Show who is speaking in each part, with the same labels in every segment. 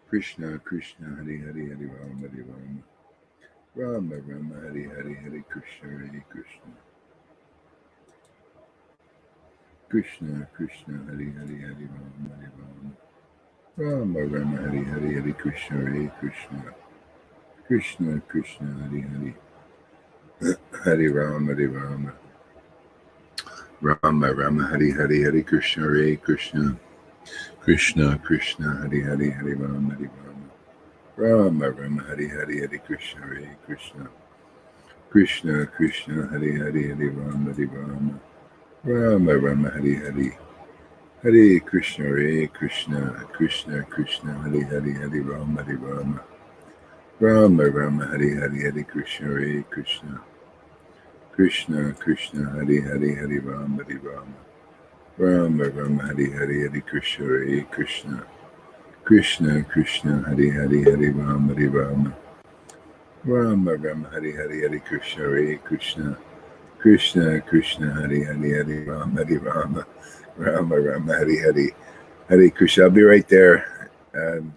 Speaker 1: Krishna, Krishna, Hare Hare, Hare Rama, Hare Rama. Rama, Rama, Hare Hare, Hare Krishna, Hare Krishna. Krishna, Krishna, Hare Hare, Hare Rama, Hare Rama. Rama, Rama, Hare Hare, Hare Krishna, Hare Krishna. Krishna, Krishna, Hare Hare. Hare Rama, Hare Rama. Rama, Rama, Hare Hare, Hare Krishna, Hare Krishna. Krishna, Krishna, Hare Hare, Hare Rama, Hare Rama. Rama, Rama, Hare Hare, Hare Krishna, Hare Krishna. Krishna, Krishna, Hare Hare, Hare Rama, Hare Rama. Rama, Rama, Hare Hare. Hare Krishna, Hare Krishna. Krishna, Krishna, Hare Hare, Hare Rama, Hare Rama. Rama, Rama, Hare Hare, Hare Krishna, Hare Krishna. Krishna, Krishna, Hare Hare, Hare Rama, Hare Rama. Rama, Rama, Hare Hare, Hare Krishna, Hare Krishna. Krishna, Krishna, Hare Hare, Hare Rama, Hare Rama. Rama, Rama, Hare Hare, Hare Krishna, Hare Krishna. Krishna, Krishna, Hare Hare, Hare Rama, Hare Rama. Rama, Rama, Hare Hare, Hare Krishna. I'll be right there.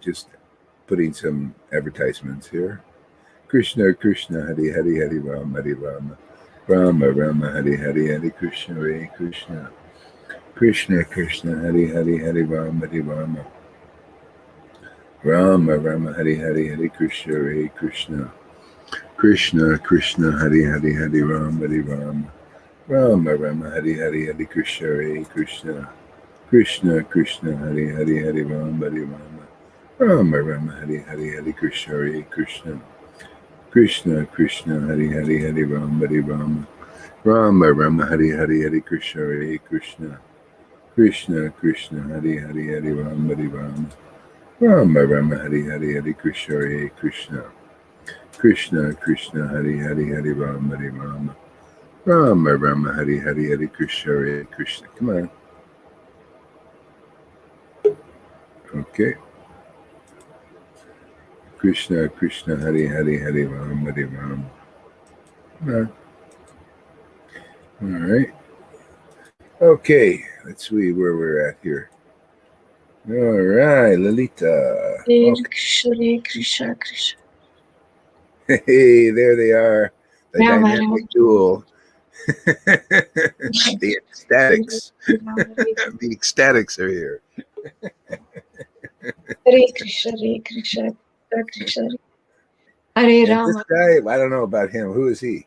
Speaker 1: Just putting some advertisements here. Krishna, Krishna, Hare Hare, Hare Rama, Hare Rama. Rama, Rama, Hare Hare, Hare Krishna, Hare Krishna. Krishna, Krishna, Hare Hare, Hare Rama, Hare Rama. Rama, Rama, Hare Hare, Hare Krishna, Hare Krishna. Krishna, Krishna, Hare Hare, Hare Rama, Hare Rama. Rama, Rama, Hare Hare, Hare Krishna, Hare Krishna. Krishna, Krishna, Hare Hare, Hare Rama, Hare Rama. Rama, Rama, Hare Hare, Hare Krishna, Hare Krishna. Krishna, Krishna, Hare Hare, Hare Rama, Hare Rama. Rama, Rama, Hare Hare, Hare Krishna, Hare Krishna. Krishna, Krishna, Hare Hare, Hare Rama, Hare Rama. Rama, Rama, Hare Hare, Hare Krishna, Hare Krishna. Krishna, Krishna, Hare Hare, Hare Rama, Hare Rama. Rama, Rama, Hare Hare, Hare Krishna, Hare Krishna. Come on. Okay. Krishna, Krishna, Hare Hare, Hare Rama, Hare Rama. Come on. All right. Okay. Let's see where we're at here. All right, Lalita.
Speaker 2: Okay. Krishna, Krishna.
Speaker 1: Hey, there they are. The dynamic duel. The ecstatics. The ecstatics are here.
Speaker 2: Hare Krishna, Hare Krishna, Krishna. Hare Rama.
Speaker 1: This guy, I don't know about him. Who is he?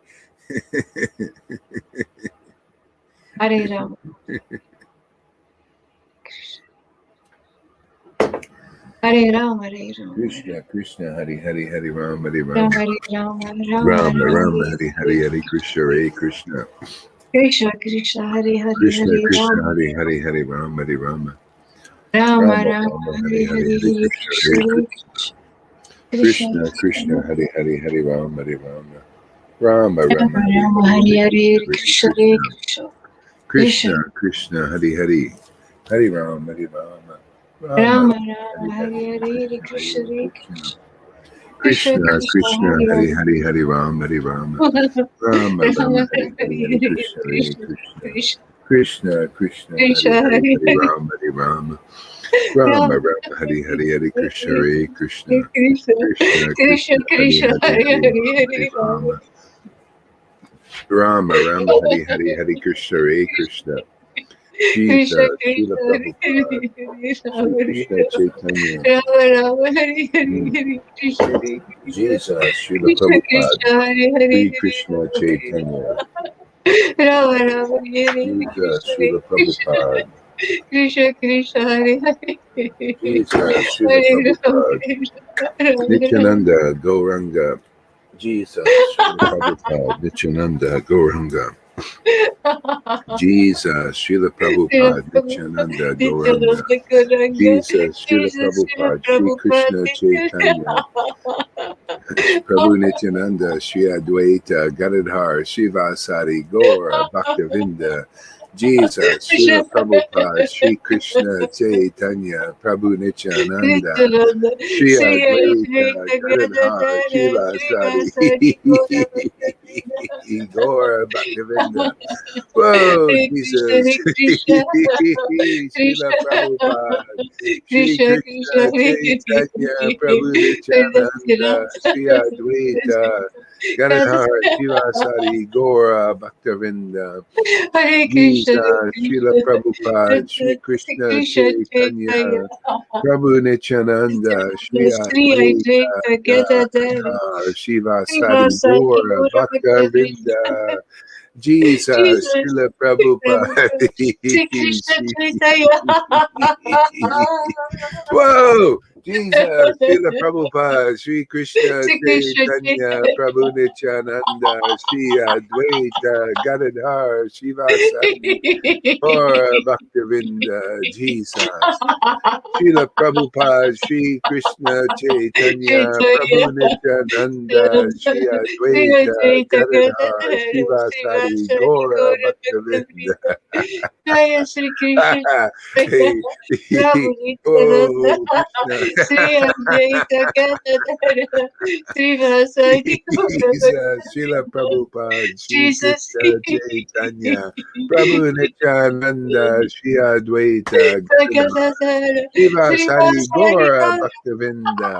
Speaker 2: Hare Rama. Hare Rama, Hare Rama.
Speaker 1: Krishna, Krishna, Hare Hare, Hare Rama, Hare Rama.
Speaker 2: Hare Rama,
Speaker 1: Rama, Rama, Hare Hare, Hare Krishna, Hare Krishna.
Speaker 2: Krishna, Krishna, Hare Hare,
Speaker 1: Krishna,
Speaker 2: Hare
Speaker 1: Krishna,
Speaker 2: Rama.
Speaker 1: Hare Hare, Hare Rama, Hare Rama.
Speaker 2: Rama, Rama, Hare Hare, Hare Krishna.
Speaker 1: Krishna, Krishna, Hare Hare, Hare Rama, Hare Rama. Rama, Rama,
Speaker 2: Rama, Hare Hare, Krishna, Hare Krishna.
Speaker 1: Krishna, Krishna, Hare Hare, Hare Rama, Hare Rama.
Speaker 2: Rama, Rama, Hare Hare, Hare Krishna, Hare Krishna.
Speaker 1: Krishna, Krishna, Hare Hare, Hare Rama, Hare Rama. Rama, Rama, Hare Hare, Hare Krishna, Hare Krishna. Krishna, Krishna, Hare Hare, Hare Rama, Hare Rama. Rama, Rama, Hare Hare, Hare Krishna, Hare Krishna.
Speaker 2: Krishna, Krishna, Hare Hare, Hare Rama.
Speaker 1: Rama, Rama, Hare Hare, Hare Krishna, Hare Krishna. Jesus, Srila Prabhupada, Krishna Chaitanya.
Speaker 2: Rama, Rama, Hare Hare, Hare Krishna, Hare
Speaker 1: Jesus, Srila Prabhupada, Hare Krishna Chaitanya.
Speaker 2: Rama, Rama, Hare
Speaker 1: Jesus, Srila Prabhupada.
Speaker 2: Krishna, Krishna, Hare Hare.
Speaker 1: Jesus, Srila Prabhupada. Nityananda, Gauranga. Jesus, Srila Prabhupada. Nityananda, Gauranga. Jesus, Srila Prabhupada, Nityananda, Gauranga. Jesus, Srila Prabhupada, Sri Krishna Chaitanya. Prabhu Nityananda, Sri Advaita, Gadadhar, Shivasari, Gaura, Bhaktavinda, Jesus, Srila Prabhupada, Sri Krishna Chaitanya, Prabhu Nityananda, Sri Advaita, Gadadhar, Shila Sari, Gaura Bhaktivinda. Whoa, Jesus. Srila Prabhupada, Sri Krishna Chaitanya, Prabhu Nityananda, Sri Advaita, Gadadhar, Shila Sari, Gaura Bhaktivinda.
Speaker 2: Hare Krishna,
Speaker 1: Jesus, Srila Prabhupada, Sri Krishna Chaitanya, Prabhu Nityananda, Sri
Speaker 2: Sri
Speaker 1: Advaita,
Speaker 2: Advaita Gadadhar
Speaker 1: Shiva Sari
Speaker 2: Srivasadi
Speaker 1: Gaura
Speaker 2: Gaura
Speaker 1: Bhakta
Speaker 2: Bhaktavinda.
Speaker 1: Vinda, Jesus,
Speaker 2: Jesus,
Speaker 1: Srila Prabhupada.
Speaker 2: Sri Krishna Chaitanya.
Speaker 1: Whoa! Jesus, Srila Prabhupada, Sri Krishna
Speaker 2: Sri Krishna
Speaker 1: Chaitanya,
Speaker 2: Chaitanya.
Speaker 1: Prabhu Nityananda, Sri Advaita, Gadadhar, Shiva Sari, Gaura Bhaktavinda, Jesus. Srila Prabhupada, Sri Krishna Chaitanya, Prabhu
Speaker 2: Chaitanya.
Speaker 1: Nityananda, Sri
Speaker 2: Sri
Speaker 1: Advaita,
Speaker 2: Advaita
Speaker 1: Gadadhar,
Speaker 2: Gadadhar
Speaker 1: Shiva Sari,
Speaker 2: Srivasadi
Speaker 1: Gaura
Speaker 2: Gaura
Speaker 1: Bhaktavinda.
Speaker 2: Bhaktavinda. Jaya Sri Krishna
Speaker 1: Hey,
Speaker 2: Chaitanya. Prabhu Nityananda.
Speaker 1: oh, Krishna.
Speaker 2: Sri Advaita Gadadhar Srivasadi Gaura
Speaker 1: Jesus, Srila Prabhupada, Sri
Speaker 2: Jesus.
Speaker 1: Krishna Chaitanya, Prabhu Nityananda, Sri Advaita, Gadadhar,
Speaker 2: Gadadhar
Speaker 1: Shiva Sari,
Speaker 2: Srivasadi
Speaker 1: Gaura
Speaker 2: Gaura.
Speaker 1: Bhaktavinda.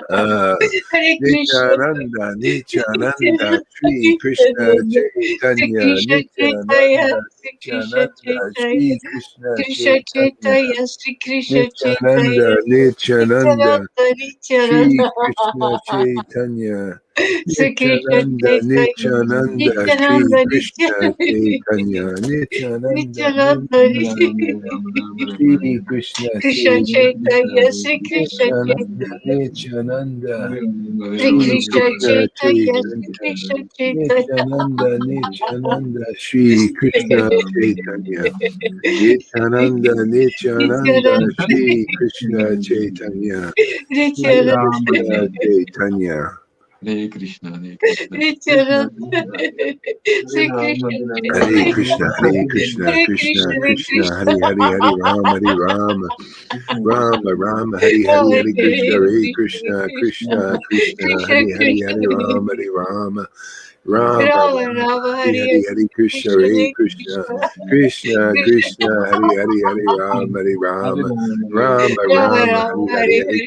Speaker 1: Uh,
Speaker 2: Hare Krishna.
Speaker 1: Nityananda, Nityananda, Sri Krishna
Speaker 2: Nityananda. Sri
Speaker 1: Chaitanya,
Speaker 2: Krishna Chaitanya,
Speaker 1: Nityananda,
Speaker 2: Sri Krishna
Speaker 1: Nityananda,
Speaker 2: Chaitanya,
Speaker 1: Sri Krishna
Speaker 2: Krishna
Speaker 1: Chaitanya,
Speaker 2: Chaitanya, Sri Krishna Chaitanya,
Speaker 1: Nityananda, Nityananda,
Speaker 2: Nityananda,
Speaker 1: Sri
Speaker 2: Nityananda,
Speaker 1: Krishna Chaitanya,
Speaker 2: Sri Krishna
Speaker 1: Nityananda,
Speaker 2: Chaitanya,
Speaker 1: Nityananda, Sri
Speaker 2: Nityananda,
Speaker 1: Krishna Chaitanya, Nityananda,
Speaker 2: Nityananda,
Speaker 1: Nityananda, Sri Krishna
Speaker 2: Krishna
Speaker 1: Chaitanya,
Speaker 2: Chaitanya, Sri Krishna
Speaker 1: Nityananda,
Speaker 2: Chaitanya,
Speaker 1: Nityananda,
Speaker 2: Sri
Speaker 1: Sri
Speaker 2: Krishna
Speaker 1: Krishna
Speaker 2: Chaitanya, Sri
Speaker 1: Chaitanya,
Speaker 2: Krishna Chaitanya.
Speaker 1: Nityananda, Nityananda, Sri Krishna Chaitanya, Nityananda, Nityananda,
Speaker 2: Nityananda,
Speaker 1: Sri Krishna Chaitanya, Sri
Speaker 2: Nityananda,
Speaker 1: Krishna Chaitanya.
Speaker 3: Hare Krishna, Hare Krishna, Krishna
Speaker 2: Nityananda,
Speaker 3: Krishna, Hare
Speaker 2: Sri
Speaker 3: Rama,
Speaker 2: Krishna
Speaker 3: Hare
Speaker 1: Hare
Speaker 3: Rama,
Speaker 2: Chaitanya,
Speaker 1: Krishna,
Speaker 3: Rama
Speaker 1: Hare
Speaker 3: Rama,
Speaker 1: Krishna,
Speaker 2: Hare
Speaker 1: Krishna
Speaker 2: Krishna,
Speaker 3: Hare
Speaker 2: Hare
Speaker 1: Krishna,
Speaker 3: Krishna,
Speaker 2: Krishna,
Speaker 1: Hare Hare, Hare Rama, Hare Rama,
Speaker 3: Krishna
Speaker 1: Rama
Speaker 3: Krishna,
Speaker 1: Rama, Hare Hare,
Speaker 2: Hare
Speaker 1: Hare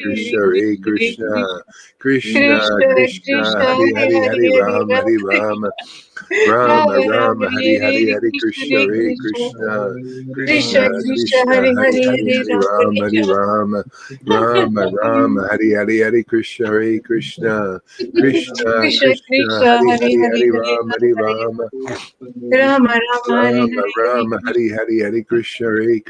Speaker 1: Krishna,
Speaker 2: Hare
Speaker 1: Hare
Speaker 2: Krishna,
Speaker 1: Krishna,
Speaker 2: Krishna,
Speaker 1: Krishna Krishna,
Speaker 2: Krishna,
Speaker 1: Hare Hare,
Speaker 2: Krishna,
Speaker 1: Hare Rama, Hare Rama,
Speaker 3: Rama
Speaker 1: Rama
Speaker 2: Rama,
Speaker 1: Rama,
Speaker 2: Rama,
Speaker 1: Hare
Speaker 2: Hare
Speaker 1: Hare,
Speaker 2: Hare
Speaker 1: Hare Krishna,
Speaker 2: Krishna,
Speaker 1: Hare
Speaker 2: Hare
Speaker 1: Krishna,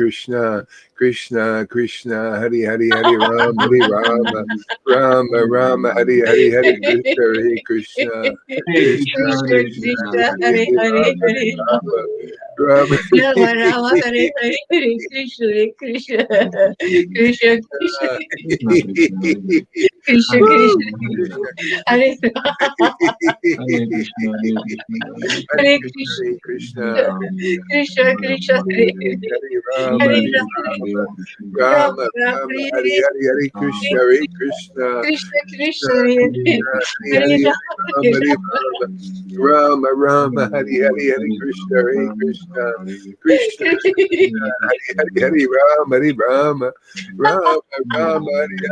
Speaker 2: Krishna,
Speaker 1: Krishna
Speaker 2: Krishna,
Speaker 1: Krishna, Hare Hare, Hare Rama, Hare
Speaker 3: Hare
Speaker 1: Rama,
Speaker 3: Rama,
Speaker 1: Rama
Speaker 2: Rama,
Speaker 1: Rama,
Speaker 2: Rama,
Speaker 1: Hare
Speaker 2: Hare
Speaker 1: Hare, Hare
Speaker 2: Hare
Speaker 1: Krishna, Hare
Speaker 2: Krishna, Hare
Speaker 1: Krishna,
Speaker 2: Krishna,
Speaker 1: Krishna
Speaker 2: Krishna,
Speaker 1: Krishna,
Speaker 2: Krishna,
Speaker 1: Hare
Speaker 2: Hare
Speaker 1: Hare,
Speaker 2: Hare,
Speaker 1: Hare
Speaker 2: Hare
Speaker 1: Rama, Hare
Speaker 2: Rama,
Speaker 1: Rama, Rama
Speaker 2: Rama, Rama,
Speaker 1: Rama, Hare
Speaker 2: Hare
Speaker 1: Hare,
Speaker 2: Hare
Speaker 1: Hare
Speaker 2: Krishna,
Speaker 1: Krishna,
Speaker 2: Hare
Speaker 1: Hare
Speaker 2: Krishna,
Speaker 1: Krishna, Krishna
Speaker 2: Krishna, Krishna,
Speaker 1: Krishna,
Speaker 2: Hare
Speaker 1: Hare
Speaker 2: Hare,
Speaker 1: Hare,
Speaker 2: Hare
Speaker 1: Hare
Speaker 2: Rama,
Speaker 1: Rama, Hare
Speaker 2: Hare
Speaker 1: Rama, Rama Rama, Hare Hare, Hare Krishna, Hare Krishna, Krishna
Speaker 2: Krishna,
Speaker 1: Krishna,
Speaker 2: Krishna,
Speaker 1: Hare
Speaker 2: Hare
Speaker 1: Hare,
Speaker 2: Hare,
Speaker 1: Hare
Speaker 2: Hare
Speaker 1: Rama,
Speaker 2: Rama,
Speaker 1: Hare
Speaker 2: Hare
Speaker 1: Rama,
Speaker 2: Rama, Rama, Hare
Speaker 1: Rama
Speaker 2: Hare, Hare
Speaker 1: Rama,
Speaker 2: Krishna,
Speaker 1: Hare Hare, Hare Krishna, Hare Krishna, Krishna Krishna, Hare Hare, Hare Rama, Hare Rama, Rama Rama, Hare Hare, Hare Krishna, Hare Krishna, Krishna
Speaker 2: Krishna,
Speaker 1: Krishna,
Speaker 2: Krishna,
Speaker 1: Hare
Speaker 2: Hare
Speaker 1: Hare
Speaker 2: Hare,
Speaker 1: Rama,
Speaker 2: Hare
Speaker 1: Rama Rama.
Speaker 2: Rama, Rama, Hare Hare, Hare Krishna, Hare Krishna, Krishna, Krishna, Krishna,
Speaker 1: Woo!
Speaker 2: Krishna,
Speaker 1: Krishna Krishna.
Speaker 2: Hare
Speaker 3: Hare Krishna, Hare Krishna,
Speaker 1: Hare
Speaker 2: Hare
Speaker 1: Krishna,
Speaker 2: Krishna,
Speaker 1: Hare
Speaker 3: Hare
Speaker 1: Krishna,
Speaker 3: Rama,
Speaker 2: Krishna, Krishna, Hare
Speaker 1: Hare Rama,
Speaker 2: Hare,
Speaker 3: Hare
Speaker 1: Hare
Speaker 3: Krishna,
Speaker 2: Hare
Speaker 1: Rama,
Speaker 3: Hare Krishna,
Speaker 2: Rama,
Speaker 1: Rama
Speaker 2: Rama,
Speaker 1: Rama,
Speaker 2: Hare
Speaker 1: Hare
Speaker 2: Hare,
Speaker 1: Hare, Hare
Speaker 3: Hare
Speaker 1: Krishna, Hare Krishna,
Speaker 2: Krishna,
Speaker 1: Krishna
Speaker 2: Krishna, Hare
Speaker 1: Krishna,
Speaker 2: Hare,
Speaker 1: Hare
Speaker 2: Hare
Speaker 1: Hare,
Speaker 2: Rama,
Speaker 1: Hare Rama, Rama Rama, Hare Hare, Hare Krishna, Hare Krishna, Krishna Krishna, Hare Hare, Hare Rama, Hare Rama, Rama Rama, Hare Hare, Hare Krishna, Hare Krishna,
Speaker 2: Hare
Speaker 1: Om
Speaker 2: Krishna,
Speaker 1: Hare
Speaker 2: Hare
Speaker 1: Krishna,
Speaker 2: Krishna, Krishna, Krishna,
Speaker 3: Krishna
Speaker 2: Hare
Speaker 3: Krishna Hare Hare Hare Rama
Speaker 1: Krishna Krishna, Hare Hare, Hare
Speaker 3: Hare
Speaker 1: Rama, Hare
Speaker 3: Krishna
Speaker 1: Rama,
Speaker 3: Hare Krishna
Speaker 1: Rama
Speaker 2: Rama,
Speaker 1: Rama,
Speaker 2: Rama,
Speaker 1: Hare Hare,
Speaker 2: Hare
Speaker 1: Hare Krishna,
Speaker 2: Hare,
Speaker 1: Hare
Speaker 3: Hare
Speaker 1: Krishna,
Speaker 3: Rama Hare
Speaker 1: Krishna
Speaker 3: Rama
Speaker 1: Krishna,
Speaker 3: Rama
Speaker 2: Krishna,
Speaker 1: Hare
Speaker 3: Rama
Speaker 2: Krishna,
Speaker 1: Hare,
Speaker 2: Hare
Speaker 1: Rama
Speaker 2: Hare,
Speaker 1: Hare Rama,
Speaker 3: Hare
Speaker 1: Rama Rama,
Speaker 3: Krishna
Speaker 2: Rama,
Speaker 1: Hare
Speaker 2: Rama,
Speaker 1: Hare,
Speaker 3: Hare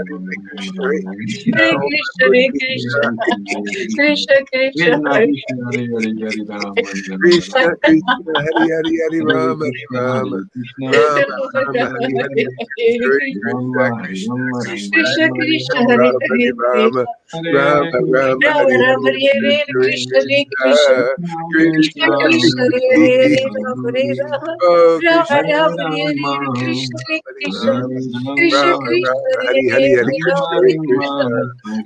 Speaker 2: Hare
Speaker 1: Krishna
Speaker 2: Hare,
Speaker 3: Krishna
Speaker 2: Krishna,
Speaker 1: Krishna,
Speaker 2: Hare Krishna,
Speaker 3: Krishna
Speaker 2: Krishna,
Speaker 3: Krishna
Speaker 2: Krishna,
Speaker 3: Hare
Speaker 2: Hare Hare, Rama, Hare Rama,
Speaker 1: Oh
Speaker 2: Rama,
Speaker 1: Krishna,
Speaker 3: Hare
Speaker 2: Rama, Hare
Speaker 3: Rama
Speaker 2: Hare, Krishna, Hare
Speaker 1: Hare
Speaker 2: Krishna,
Speaker 1: Rama,
Speaker 3: Hare
Speaker 2: Krishna,
Speaker 3: Rama
Speaker 1: Rama
Speaker 2: Krishna,
Speaker 1: Rama,
Speaker 2: Hare
Speaker 1: Hare Hare,
Speaker 2: Hare,
Speaker 1: Hare
Speaker 3: Rama
Speaker 1: Krishna,
Speaker 2: Rama,
Speaker 1: Hare
Speaker 3: Rama
Speaker 1: Krishna,
Speaker 3: Hare
Speaker 1: Krishna
Speaker 2: Rama,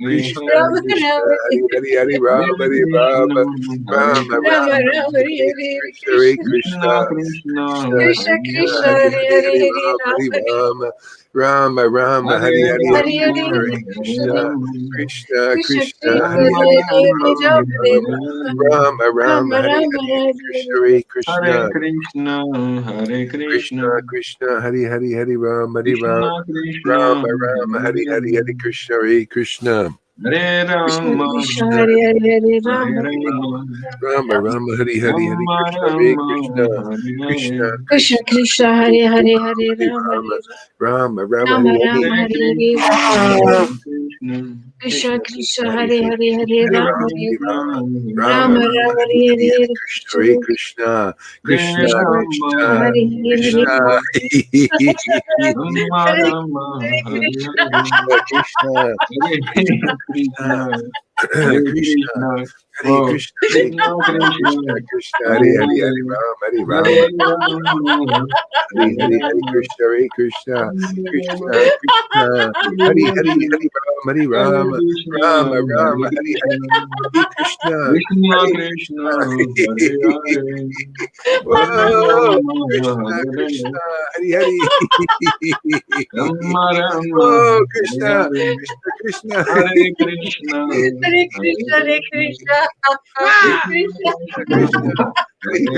Speaker 3: Hare
Speaker 1: Krishna,
Speaker 2: Rama,
Speaker 1: Hare Hare, Hare
Speaker 3: Hare
Speaker 1: Rama, Hare
Speaker 3: Krishna
Speaker 1: Rama,
Speaker 3: Hare
Speaker 1: Rama
Speaker 2: Rama,
Speaker 1: Rama,
Speaker 3: Krishna
Speaker 2: Rama,
Speaker 1: Hare
Speaker 2: Hare
Speaker 1: Hare,
Speaker 2: Hare,
Speaker 1: Krishna, Hare
Speaker 2: Krishna,
Speaker 1: Krishna,
Speaker 3: Krishna Krishna
Speaker 1: Krishna
Speaker 2: Krishna,
Speaker 3: Hare
Speaker 1: Krishna,
Speaker 2: Krishna,
Speaker 1: Hare
Speaker 2: Hare
Speaker 3: Hare
Speaker 1: Hare,
Speaker 2: Hare,
Speaker 1: Hare
Speaker 2: Hare
Speaker 1: Rama,
Speaker 2: Rama,
Speaker 1: Hare Rama, Rama Rama
Speaker 3: Hare
Speaker 1: Hari Hari Hari
Speaker 2: Hari
Speaker 3: Rama,
Speaker 2: Hari
Speaker 1: Krishna Hare
Speaker 2: Hari
Speaker 3: Hare
Speaker 1: Krishna
Speaker 2: Krishna,
Speaker 3: Rama,
Speaker 1: Krishna
Speaker 2: Krishna
Speaker 1: Krishna
Speaker 2: Krishna,
Speaker 1: Hari
Speaker 3: Rama
Speaker 1: Hari
Speaker 2: Hare
Speaker 3: Rama,
Speaker 1: Rama
Speaker 2: Hare Ram
Speaker 1: Hari
Speaker 2: Hare
Speaker 3: Hare
Speaker 1: Rama
Speaker 2: Ram,
Speaker 3: Rama.
Speaker 1: Rama Rama
Speaker 2: Rama
Speaker 1: Hari
Speaker 2: Rama
Speaker 1: Hari Hari
Speaker 2: Hare
Speaker 1: Krishna Hare
Speaker 3: Hare
Speaker 1: Krishna
Speaker 3: Krishna, Hare
Speaker 1: Krishna
Speaker 3: Krishna,
Speaker 1: Krishna Hari Hari Hari Rama Hari Rama
Speaker 3: Krishna Krishna,
Speaker 1: Rama Rama
Speaker 3: Hare
Speaker 1: Hari Hari Hari
Speaker 3: Rama,
Speaker 1: Krishna Hare Krishna
Speaker 3: Hare
Speaker 2: Krishna
Speaker 3: Rama,
Speaker 2: Krishna,
Speaker 1: Krishna
Speaker 2: Hare Hare Ram
Speaker 3: Hare
Speaker 2: Hare
Speaker 3: Rama,
Speaker 1: Rama Rama Hari Hari Hari
Speaker 3: Rama
Speaker 1: Krishna Hare
Speaker 3: Rama,
Speaker 1: Krishna
Speaker 3: Hare
Speaker 1: Krishna
Speaker 3: Hare,
Speaker 2: Krishna
Speaker 1: Krishna
Speaker 2: Krishna, Hare Hare Hare
Speaker 1: Hari
Speaker 2: Ram
Speaker 1: Rama
Speaker 2: Hare
Speaker 1: Rama Rama
Speaker 2: Ram,
Speaker 1: Hari
Speaker 2: Rama
Speaker 1: Hari
Speaker 2: Rama
Speaker 3: Hare
Speaker 2: Hare
Speaker 3: Krishna,
Speaker 2: Hare,
Speaker 3: Hare Krishna,
Speaker 2: Krishna
Speaker 1: Krishna
Speaker 2: Krishna,
Speaker 1: Krishna Hari
Speaker 2: Hare
Speaker 1: Hari
Speaker 2: Hare Hare
Speaker 1: Hari
Speaker 2: Ram
Speaker 3: Hare
Speaker 1: Rama
Speaker 2: Hare
Speaker 3: Krishna,
Speaker 1: Rama
Speaker 2: Rama
Speaker 3: Hare
Speaker 2: Rama
Speaker 1: Rama
Speaker 2: Hare
Speaker 1: Hari Hari
Speaker 2: Hare
Speaker 1: Krishna Hare
Speaker 2: Krishna
Speaker 1: Krishna Krishna
Speaker 3: Hare
Speaker 2: Krishna
Speaker 3: Rama,
Speaker 2: Krishna,
Speaker 1: Krishna
Speaker 2: Hare
Speaker 3: Hare
Speaker 2: Hare
Speaker 1: Krishna
Speaker 3: Rama, Rama
Speaker 2: Hare
Speaker 3: Rama,
Speaker 2: Hare
Speaker 3: Hare
Speaker 2: Krishna
Speaker 3: Hare,
Speaker 1: Krishna
Speaker 3: Hare
Speaker 1: Krishna
Speaker 3: Krishna, Hare
Speaker 1: Krishna
Speaker 3: Krishna,
Speaker 1: Hare
Speaker 3: oh,
Speaker 1: Krishna Hare
Speaker 3: Krishna Krishna,
Speaker 1: Krishna Krishna Hare
Speaker 3: Hare
Speaker 1: Hare Hare
Speaker 3: Hare,
Speaker 1: Ram Hare
Speaker 3: Hare
Speaker 1: Rama
Speaker 3: Rama,
Speaker 1: Hare
Speaker 3: Hare
Speaker 1: Hare Hare
Speaker 3: Rama,
Speaker 1: Krishna Hare Krishna
Speaker 3: Hare
Speaker 1: Krishna Krishna Hare Hare
Speaker 3: Rama,
Speaker 1: Hare Ram Hare
Speaker 3: Hare
Speaker 1: Rama
Speaker 3: Krishna,
Speaker 1: Rama
Speaker 3: Hare
Speaker 1: Rama Hare Hare
Speaker 3: Krishna,
Speaker 1: Hare Krishna
Speaker 3: Krishna
Speaker 1: Hare
Speaker 3: Krishna, Hare
Speaker 1: Krishna
Speaker 3: Hare, Hare
Speaker 1: Whoa,
Speaker 3: Rama,
Speaker 1: Krishna
Speaker 3: Hare Hare,
Speaker 1: Krishna Hare Hare
Speaker 3: Rama Rama,
Speaker 1: Oh
Speaker 3: Hare
Speaker 1: Krishna
Speaker 3: Hare,
Speaker 1: Krishna Krishna
Speaker 3: Hare Krishna,
Speaker 2: Hare
Speaker 3: Hare
Speaker 2: Krishna, Hare
Speaker 3: Krishna,
Speaker 2: Krishna,
Speaker 3: Krishna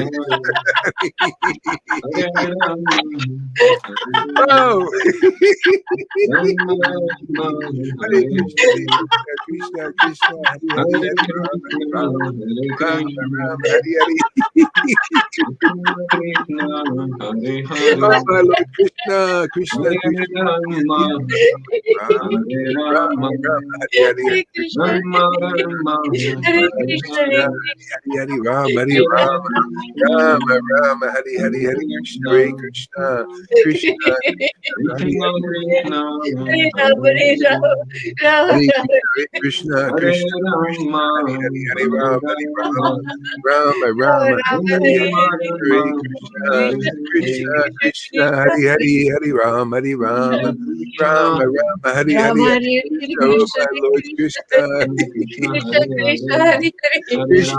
Speaker 2: Krishna
Speaker 3: Krishna,
Speaker 1: Krishna
Speaker 3: Hare Hare, Hare Rama, Hare Rama,
Speaker 1: Oh
Speaker 3: Rama Rama,
Speaker 1: Hare
Speaker 3: Hare
Speaker 1: Krishna, Hare
Speaker 3: Hare,
Speaker 1: Krishna, Krishna Krishna, Hare Hare,
Speaker 3: Hare
Speaker 1: Hare Ram, Hare
Speaker 3: Krishna,
Speaker 1: Ram,
Speaker 3: Hare
Speaker 1: Ram
Speaker 3: Krishna,
Speaker 1: Ram, Hare Hare.
Speaker 3: Krishna Krishna, Hare
Speaker 1: Oh
Speaker 3: Hare,
Speaker 1: my Lord Krishna, Krishna
Speaker 3: Hare
Speaker 1: Krishna, Hare
Speaker 3: Rama,
Speaker 1: Ram,
Speaker 3: Hare
Speaker 1: Ram
Speaker 3: Rama,
Speaker 1: Ram, Hare Hare, Hare
Speaker 2: Hare
Speaker 1: Krishna,
Speaker 2: Krishna,
Speaker 3: Rama Rama,
Speaker 2: Hare
Speaker 1: Hare
Speaker 3: Hare
Speaker 2: Krishna,
Speaker 1: Krishna,
Speaker 2: Hare
Speaker 3: Hare,
Speaker 2: Krishna,
Speaker 1: Hare Hare Ram, Hare
Speaker 3: Hare
Speaker 1: Ram,
Speaker 3: Krishna,
Speaker 1: Ram Ram, Hare Hare,
Speaker 3: Hare
Speaker 1: Hare Krishna,
Speaker 3: Krishna,
Speaker 1: Hare Krishna, Krishna Krishna, Hare
Speaker 3: Krishna
Speaker 1: Hare.
Speaker 3: Krishna,
Speaker 2: Hare Ram,
Speaker 3: Hare
Speaker 2: Hare Ram,
Speaker 3: Hare,
Speaker 2: Ram
Speaker 1: Hare
Speaker 2: Ram,
Speaker 1: Krishna, Krishna
Speaker 3: Hare
Speaker 1: Krishna, Krishna,
Speaker 3: Rama,
Speaker 1: Hare Hare, Hare
Speaker 3: Hare
Speaker 1: Ram, Hare
Speaker 3: Rama,
Speaker 1: Ram, Rama Rama,
Speaker 2: Ram
Speaker 1: Hare
Speaker 2: Hare
Speaker 3: Rama
Speaker 1: Hare,
Speaker 2: Hare,
Speaker 3: Rama,
Speaker 1: Hare Krishna,
Speaker 2: Krishna
Speaker 3: Hare
Speaker 2: Krishna,
Speaker 1: Krishna
Speaker 3: Hare,
Speaker 2: Krishna
Speaker 1: Krishna,
Speaker 2: Krishna,
Speaker 1: Hare Hare, Hare Ram, Hare Ram,
Speaker 3: Hare Krishna,
Speaker 1: Rama Rama, Hare
Speaker 2: Ram
Speaker 1: Hare, Hare
Speaker 2: Hare
Speaker 1: Krishna, oh
Speaker 2: Krishna,
Speaker 1: my
Speaker 2: Hare
Speaker 1: Lord
Speaker 2: Krishna,
Speaker 1: Krishna,
Speaker 3: Hare Krishna,
Speaker 2: Krishna
Speaker 3: Hare
Speaker 2: Krishna,
Speaker 3: Hare,